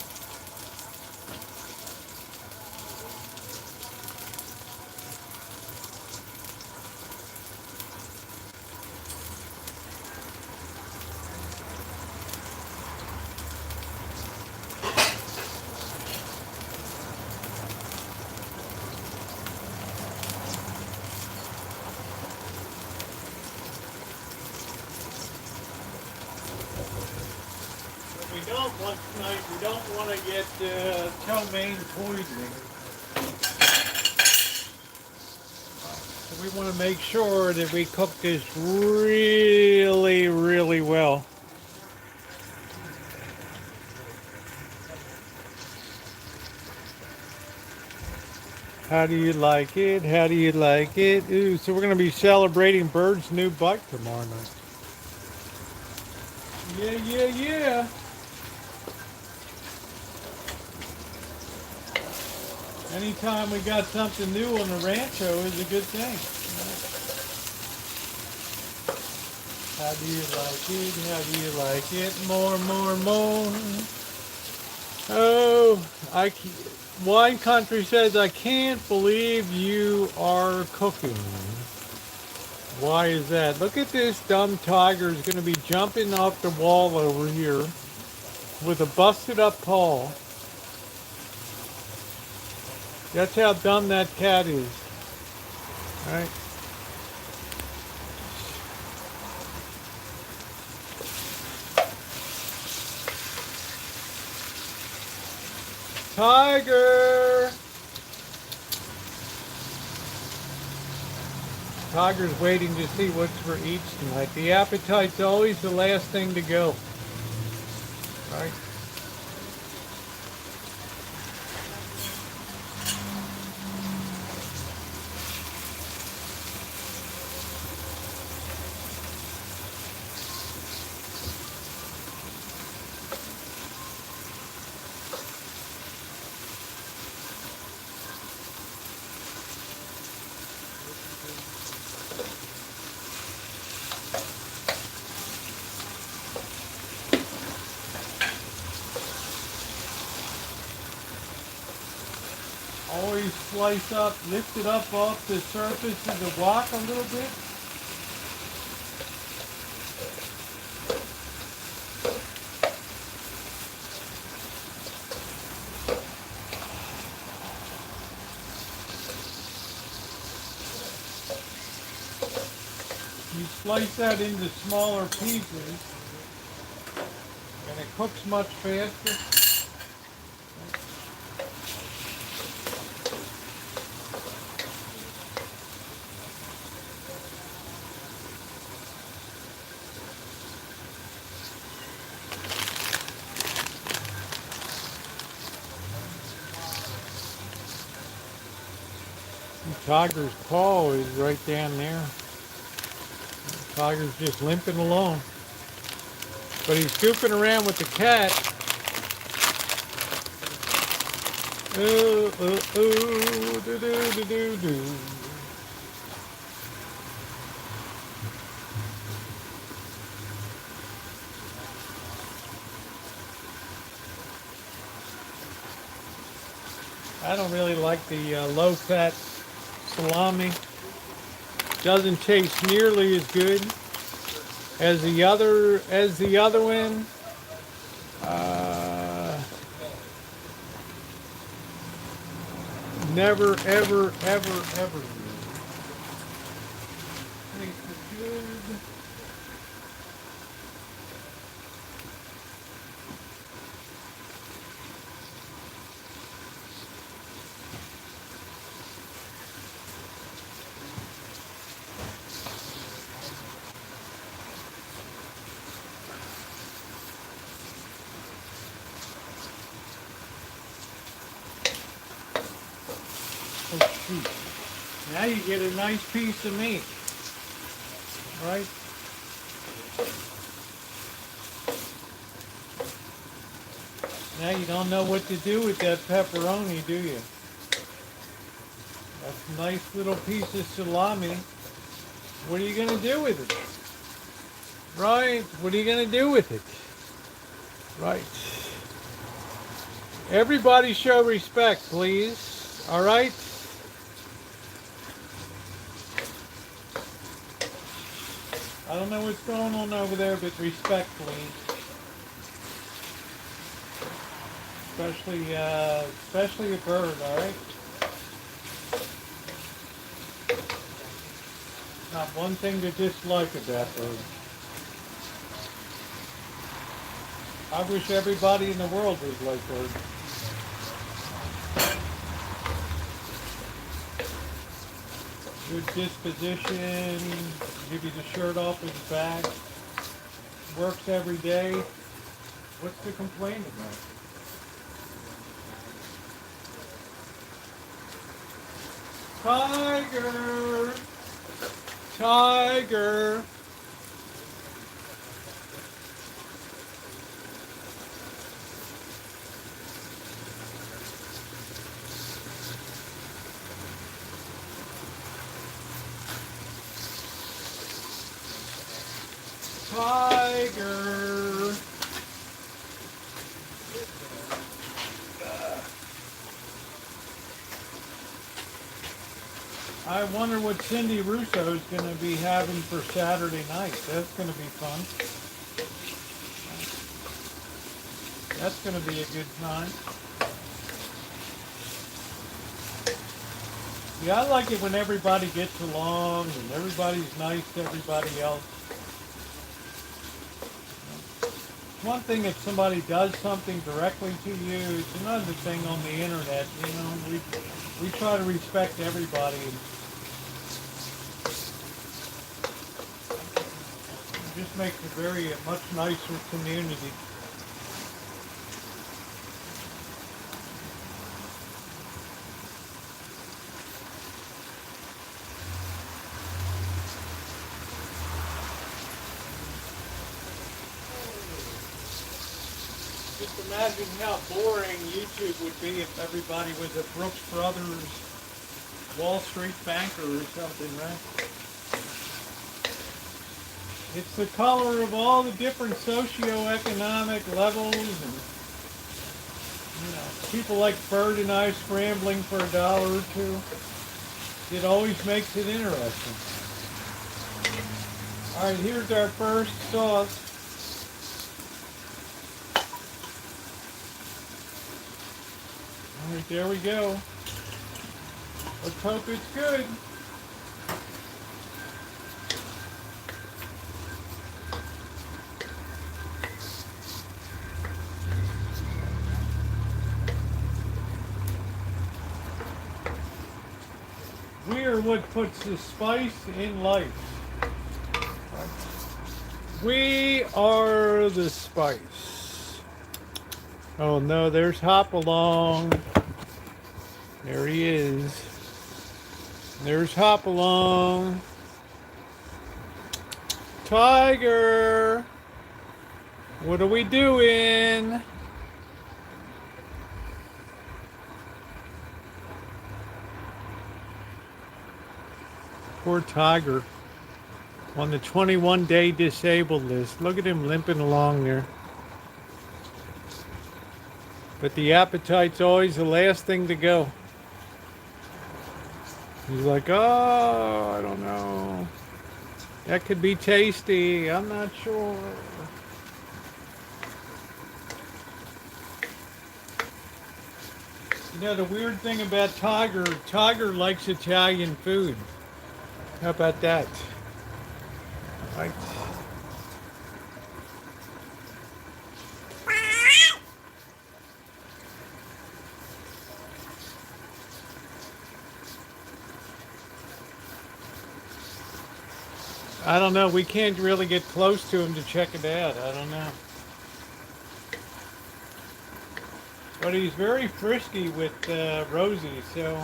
We don't want to get ptomaine poisoning. So we want to make sure that we cook this really, really well. How do you like it? How do you like it? Ooh, so we're going to be celebrating Bird's new bike tomorrow night. Yeah, yeah, yeah. Anytime we got something new on the Rancho is a good thing. How do you like it? How do you like it? More, more, more. Oh, Wine Country says, I can't believe you are cooking. Why is that? Look at this dumb tiger is going to be jumping off the wall over here with a busted up paw. That's how dumb that cat is. All right. Tiger! Tiger's waiting to see what's for eats tonight. The appetite's always the last thing to go. Right? Always slice up, lift it up off the surface of the wok a little bit. You slice that into smaller pieces and it cooks much faster. Tiger's paw is right down there. Tiger's just limping along. But he's goofing around with the cat. Ooh, ooh, ooh, do, do, do, do, do. I don't really like the low-fat salami. Doesn't taste nearly as good as the other one. Never, ever, ever, ever. Tastes good. Oh shoot. Now you get a nice piece of meat. Right? Now you don't know what to do with that pepperoni, do you? That's a nice little piece of salami. What are you going to do with it? Right? What are you going to do with it? Right. Everybody show respect, please. All right? I don't know what's going on over there, but respect, please. Especially a bird, all right? Not one thing to dislike about birds. I wish everybody in the world was like birds. Good disposition, give you the shirt off his back, works every day. What's to complain about? Tiger! Tiger! Tiger! I wonder what Cindy Russo is going to be having for Saturday night. That's going to be fun. That's going to be a good time. Yeah, I like it when everybody gets along and everybody's nice to everybody else. It's one thing if somebody does something directly to you. It's another thing on the internet. You know, we try to respect everybody. It just makes a much nicer community. Just imagine how boring YouTube would be if everybody was a Brooks Brothers Wall Street banker or something, right? It's the color of all the different socioeconomic levels, and people like Bird and I scrambling for $1 or two. It always makes it interesting. All right, here's our first sauce. All right, there we go. Let's hope it's good. We are what puts the spice in life. We are the spice. Oh no, there's Hopalong. There he is. There's Hopalong. Tiger. What are we doing? Poor Tiger. On the 21-day disabled list. Look at him limping along there. But the appetite's always the last thing to go. He's like, oh, I don't know. That could be tasty. I'm not sure. You know, the weird thing about Tiger likes Italian food. How about that? Right. I don't know. We can't really get close to him to check it out. I don't know. But he's very frisky with Rosie, so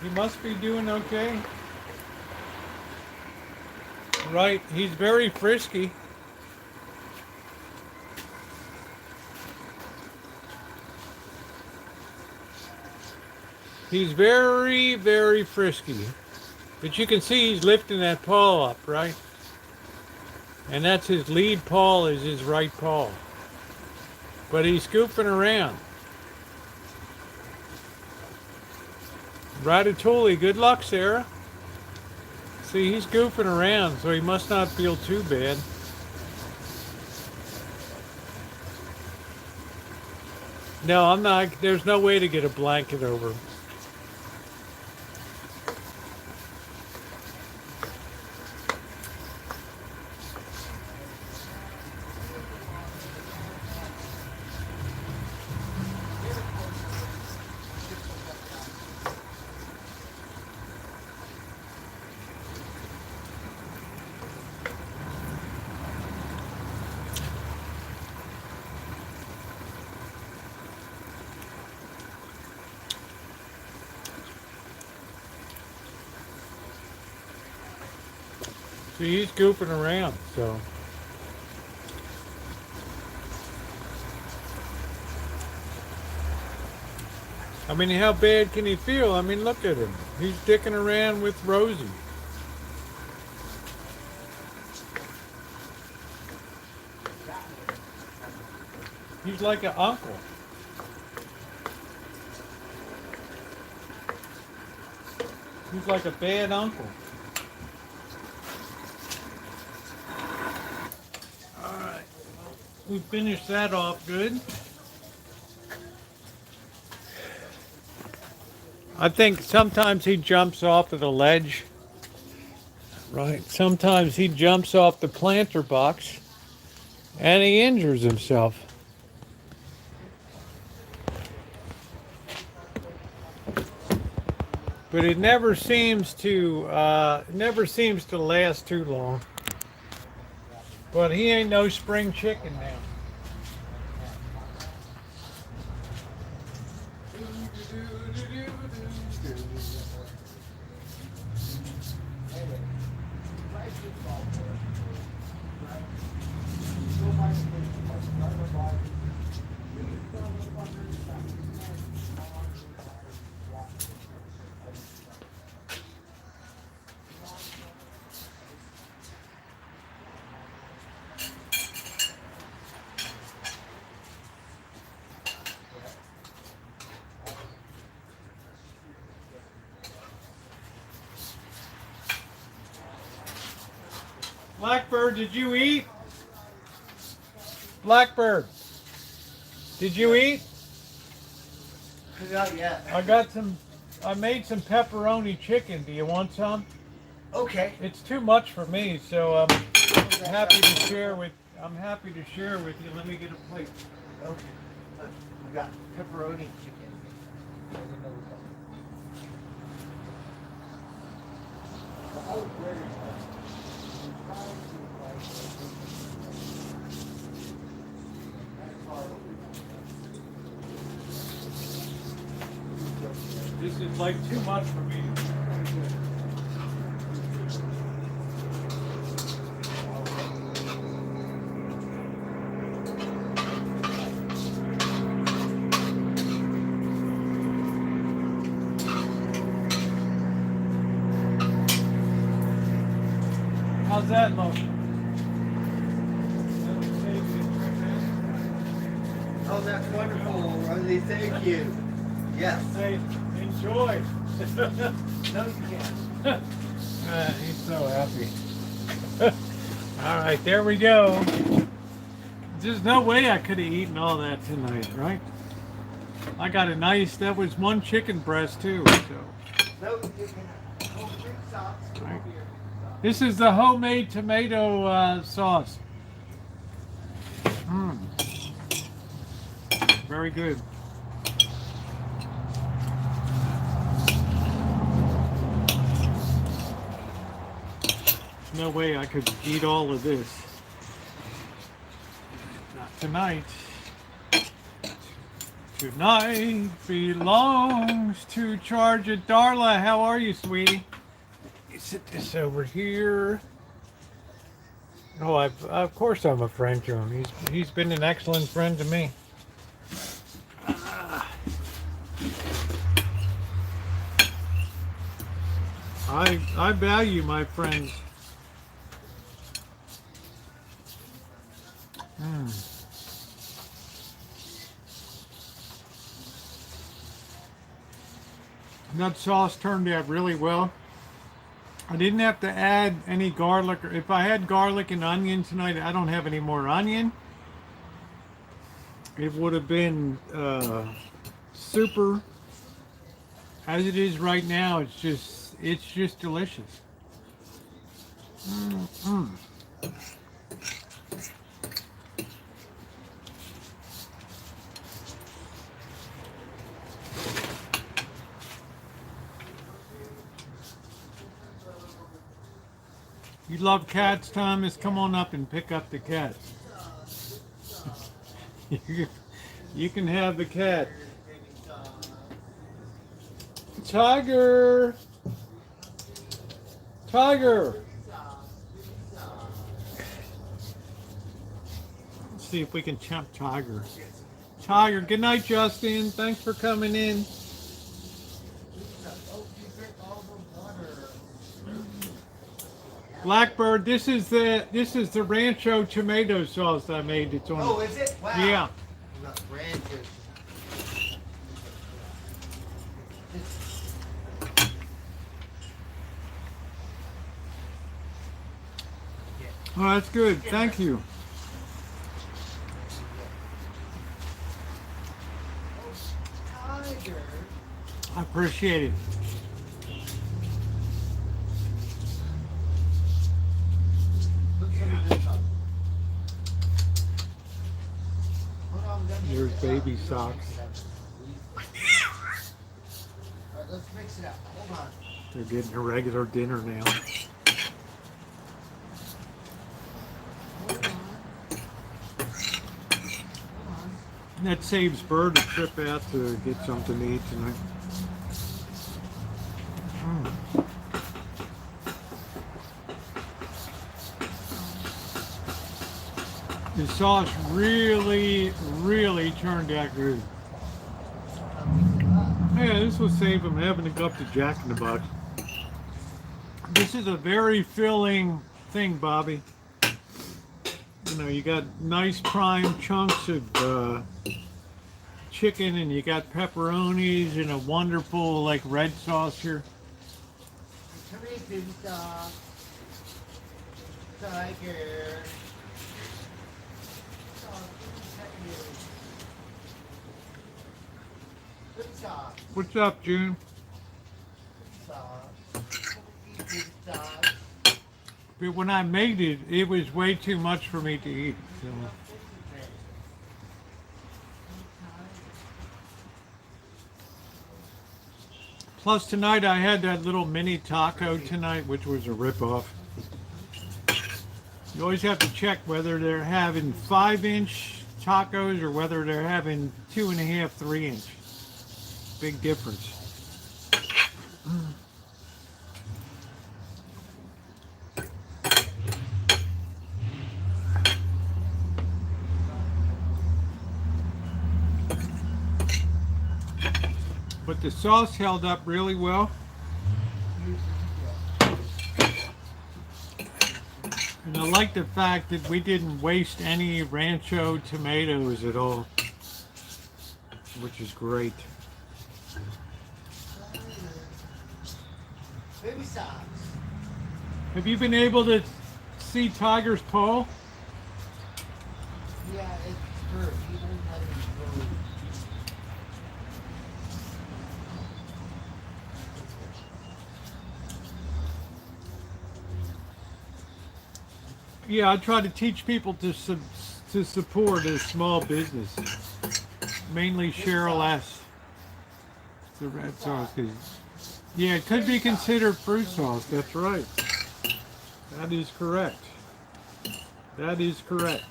he must be doing okay. Right, he's very frisky. He's very, very frisky. But you can see he's lifting that paw up, right? And that's his lead paw is his right paw. But he's scooping around. Ratatouille, good luck, Sarah. See, he's goofing around, so he must not feel too bad. No, I'm not. There's no way to get a blanket over him. See, he's goofing around, so. I mean, how bad can he feel? I mean, look at him. He's dicking around with Rosie. He's like an uncle. He's like a bad uncle. Alright, we finished that off good. I think sometimes he jumps off of the ledge. Right, sometimes he jumps off the planter box and he injures himself. But it never seems to last too long. But he ain't no spring chicken now. Blackbird, did you eat? Blackbird, did you eat? Not yet. I made some pepperoni chicken. Do you want some? Okay. It's too much for me, so I'm happy to share with you. Let me get a plate. Okay. We got pepperoni chicken. This is like too much for me. How's that look? Oh, that's wonderful, Rosie. Thank you. Yes. Hey, enjoy. No, you can't. He's so happy. All right, there we go. There's no way I could have eaten all that tonight, right? I got a nice, that was one chicken breast too, so. No, you can. Oh, big sauce. Right. This is the homemade tomato sauce. Mmm. Very good. There's no way I could eat all of this. Not tonight. Tonight belongs to Charge It. Darla, how are you, sweetie? You sit this over here. Oh, of course I'm a friend to him. He's been an excellent friend to me. I value my friends. That sauce turned out really well. I didn't have to add any garlic. If I had garlic and onion tonight, I don't have any more onion. It would have been super. As it is right now, it's just delicious. You love cats, Thomas? Come on up and pick up the cat. You can have the cat. Tiger! Tiger! Let's see if we can chop Tiger. Tiger, good night, Justin. Thanks for coming in. Blackbird, this is the Rancho tomato sauce I made. It's on. Oh, is it? Wow. Yeah. Rancho. Oh, that's good. Thank you. Tiger. I appreciate it. There's baby socks. Alright, let's mix it up. Hold on. They're getting a regular dinner now. Hold on. That saves Bird a trip out to get something to eat tonight. The sauce really turned out good. Yeah, this will save him having to go up to Jack in the Box. This is a very filling thing, Bobby. You know, you got nice prime chunks of chicken, and you got pepperonis and a wonderful like red sauce here. Come here, baby dog. Tiger. Good sauce. What's up, June? But when I made it, it was way too much for me to eat. So. Plus tonight I had that little mini taco tonight, which was a ripoff. You always have to check whether they're having 5-inch tacos or whether they're having 2.5, 3-inch. Big difference. But the sauce held up really well. And I like the fact that we didn't waste any Rancho tomatoes at all, which is great. Baby socks. Have you been able to see Tiger's paw? Yeah, it's hurt. He doesn't have any road. Yeah, I try to teach people to support a small business. Mainly Cheryl S. The red sauce. Yeah, it could be considered fruit sauce. That's right. That is correct. That is correct.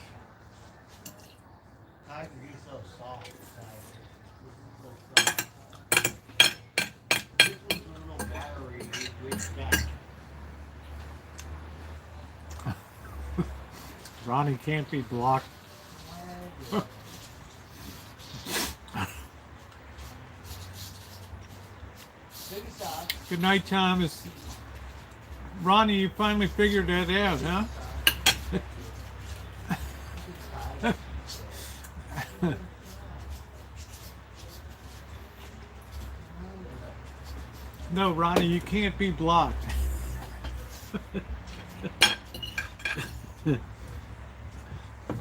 Tiger, he's so soft. This was a little battery we got. Ronnie can't be blocked. Good night, Thomas. Ronnie, you finally figured that out, huh? No, Ronnie, you can't be blocked.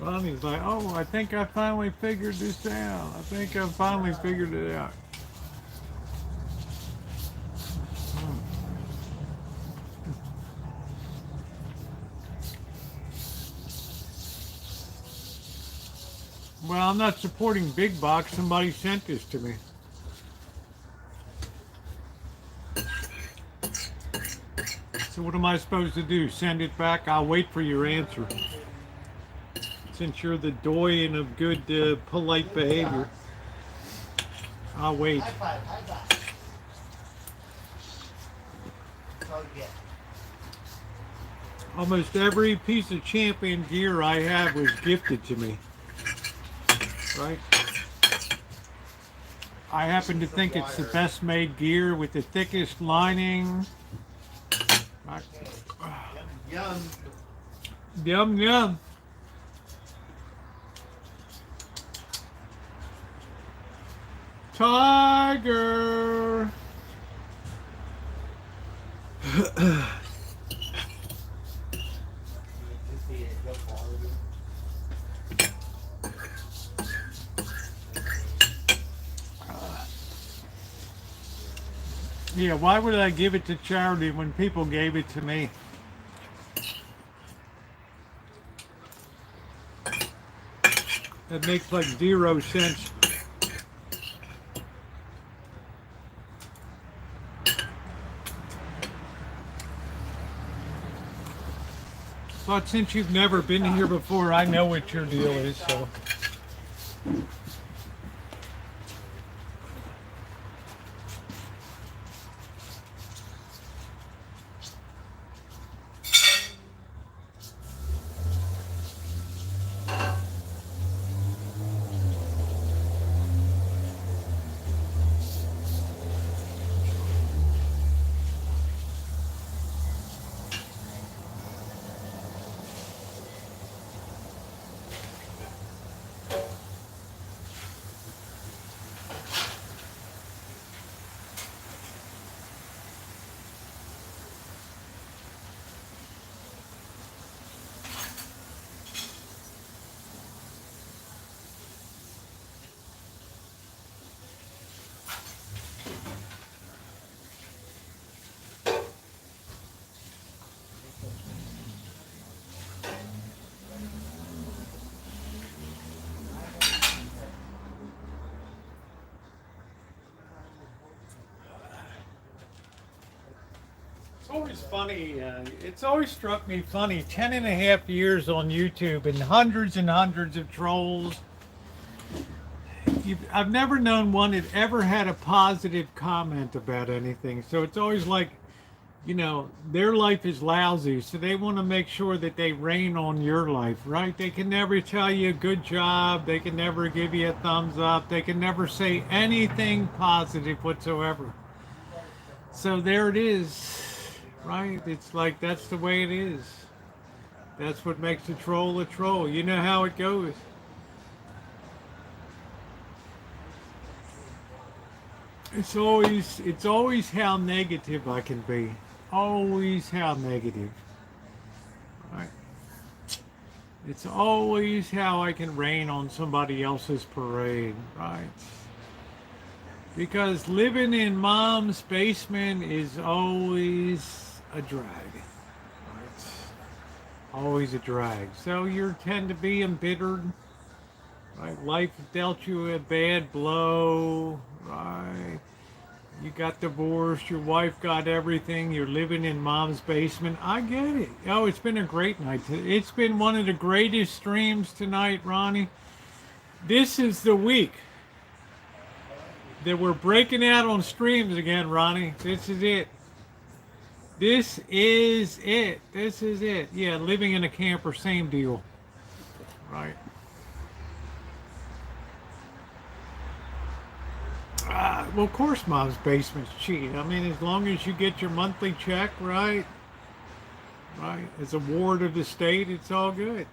Ronnie's like, oh, I think I finally figured this out. I think I finally figured it out. Well, I'm not supporting Big Box. Somebody sent this to me. So what am I supposed to do? Send it back? I'll wait for your answer. Since you're the doyen of good, polite behavior. I'll wait. High five, high five. That's all you get. Almost every piece of Champion gear I have was gifted to me. Right? I happen to think it's the best made gear with the thickest lining. Right. Yum. Yum, yum. Tiger. Yeah, why would I give it to charity when people gave it to me? That makes like 0 sense. But since you've never been here before, I know what your deal is, so. always funny. It's always struck me funny. 10.5 years on YouTube and hundreds of trolls. I've never known one that ever had a positive comment about anything. So it's always like, you know, their life is lousy, so they want to make sure that they rain on your life, right? They can never tell you good job. They can never give you a thumbs up. They can never say anything positive whatsoever. So there it is, right? It's like that's the way it is. That's what makes a troll a troll. You know how it goes. It's always how negative I can be. Always how negative. Right? It's always how I can rain on somebody else's parade, right? Because living in mom's basement is always a drag. Right? Always a drag. So you tend to be embittered. Right? Life dealt you a bad blow. Right? You got divorced, your wife got everything, you're living in mom's basement. I get it. Oh, it's been a great night. It's been one of the greatest streams tonight, Ronnie. This is the week that we're breaking out on streams again, Ronnie. This is it. This is it. This is it. Yeah, living in a camper, same deal. Right. Well, of course, mom's basement's cheap. I mean, as long as you get your monthly check, right? Right. As a ward of the state, it's all good.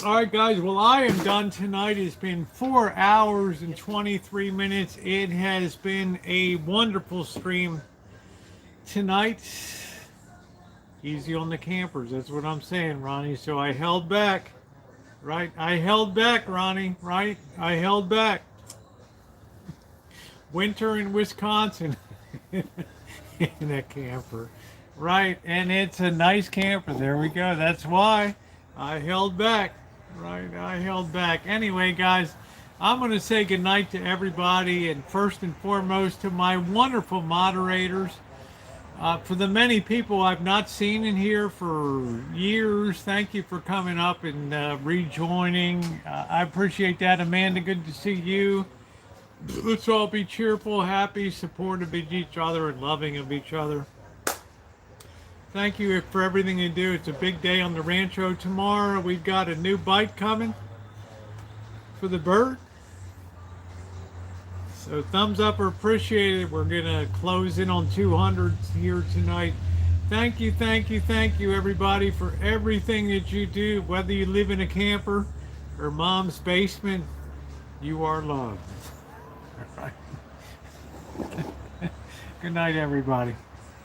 All right, guys. Well, I am done tonight. It's been 4 hours and 23 minutes. It has been a wonderful stream tonight. Easy on the campers. That's what I'm saying, Ronnie. So I held back. Right, I held back, Ronnie, right? I held back. Winter in Wisconsin in a camper, right? And it's a nice camper. There we go. That's why I held back, right? I held back. Anyway, guys, I'm going to say goodnight to everybody, and first and foremost to my wonderful moderators. For the many people I've not seen in here for years, thank you for coming up and rejoining. I appreciate that. Amanda, good to see you. Let's all be cheerful, happy, supportive of each other, and loving of each other. Thank you for everything you do. It's a big day on the Rancho tomorrow. We've got a new bite coming for the bird. So thumbs up are appreciated. We're going to close in on 200 here tonight. Thank you, everybody, for everything that you do. Whether you live in a camper or mom's basement, you are loved. All right. Good night, everybody.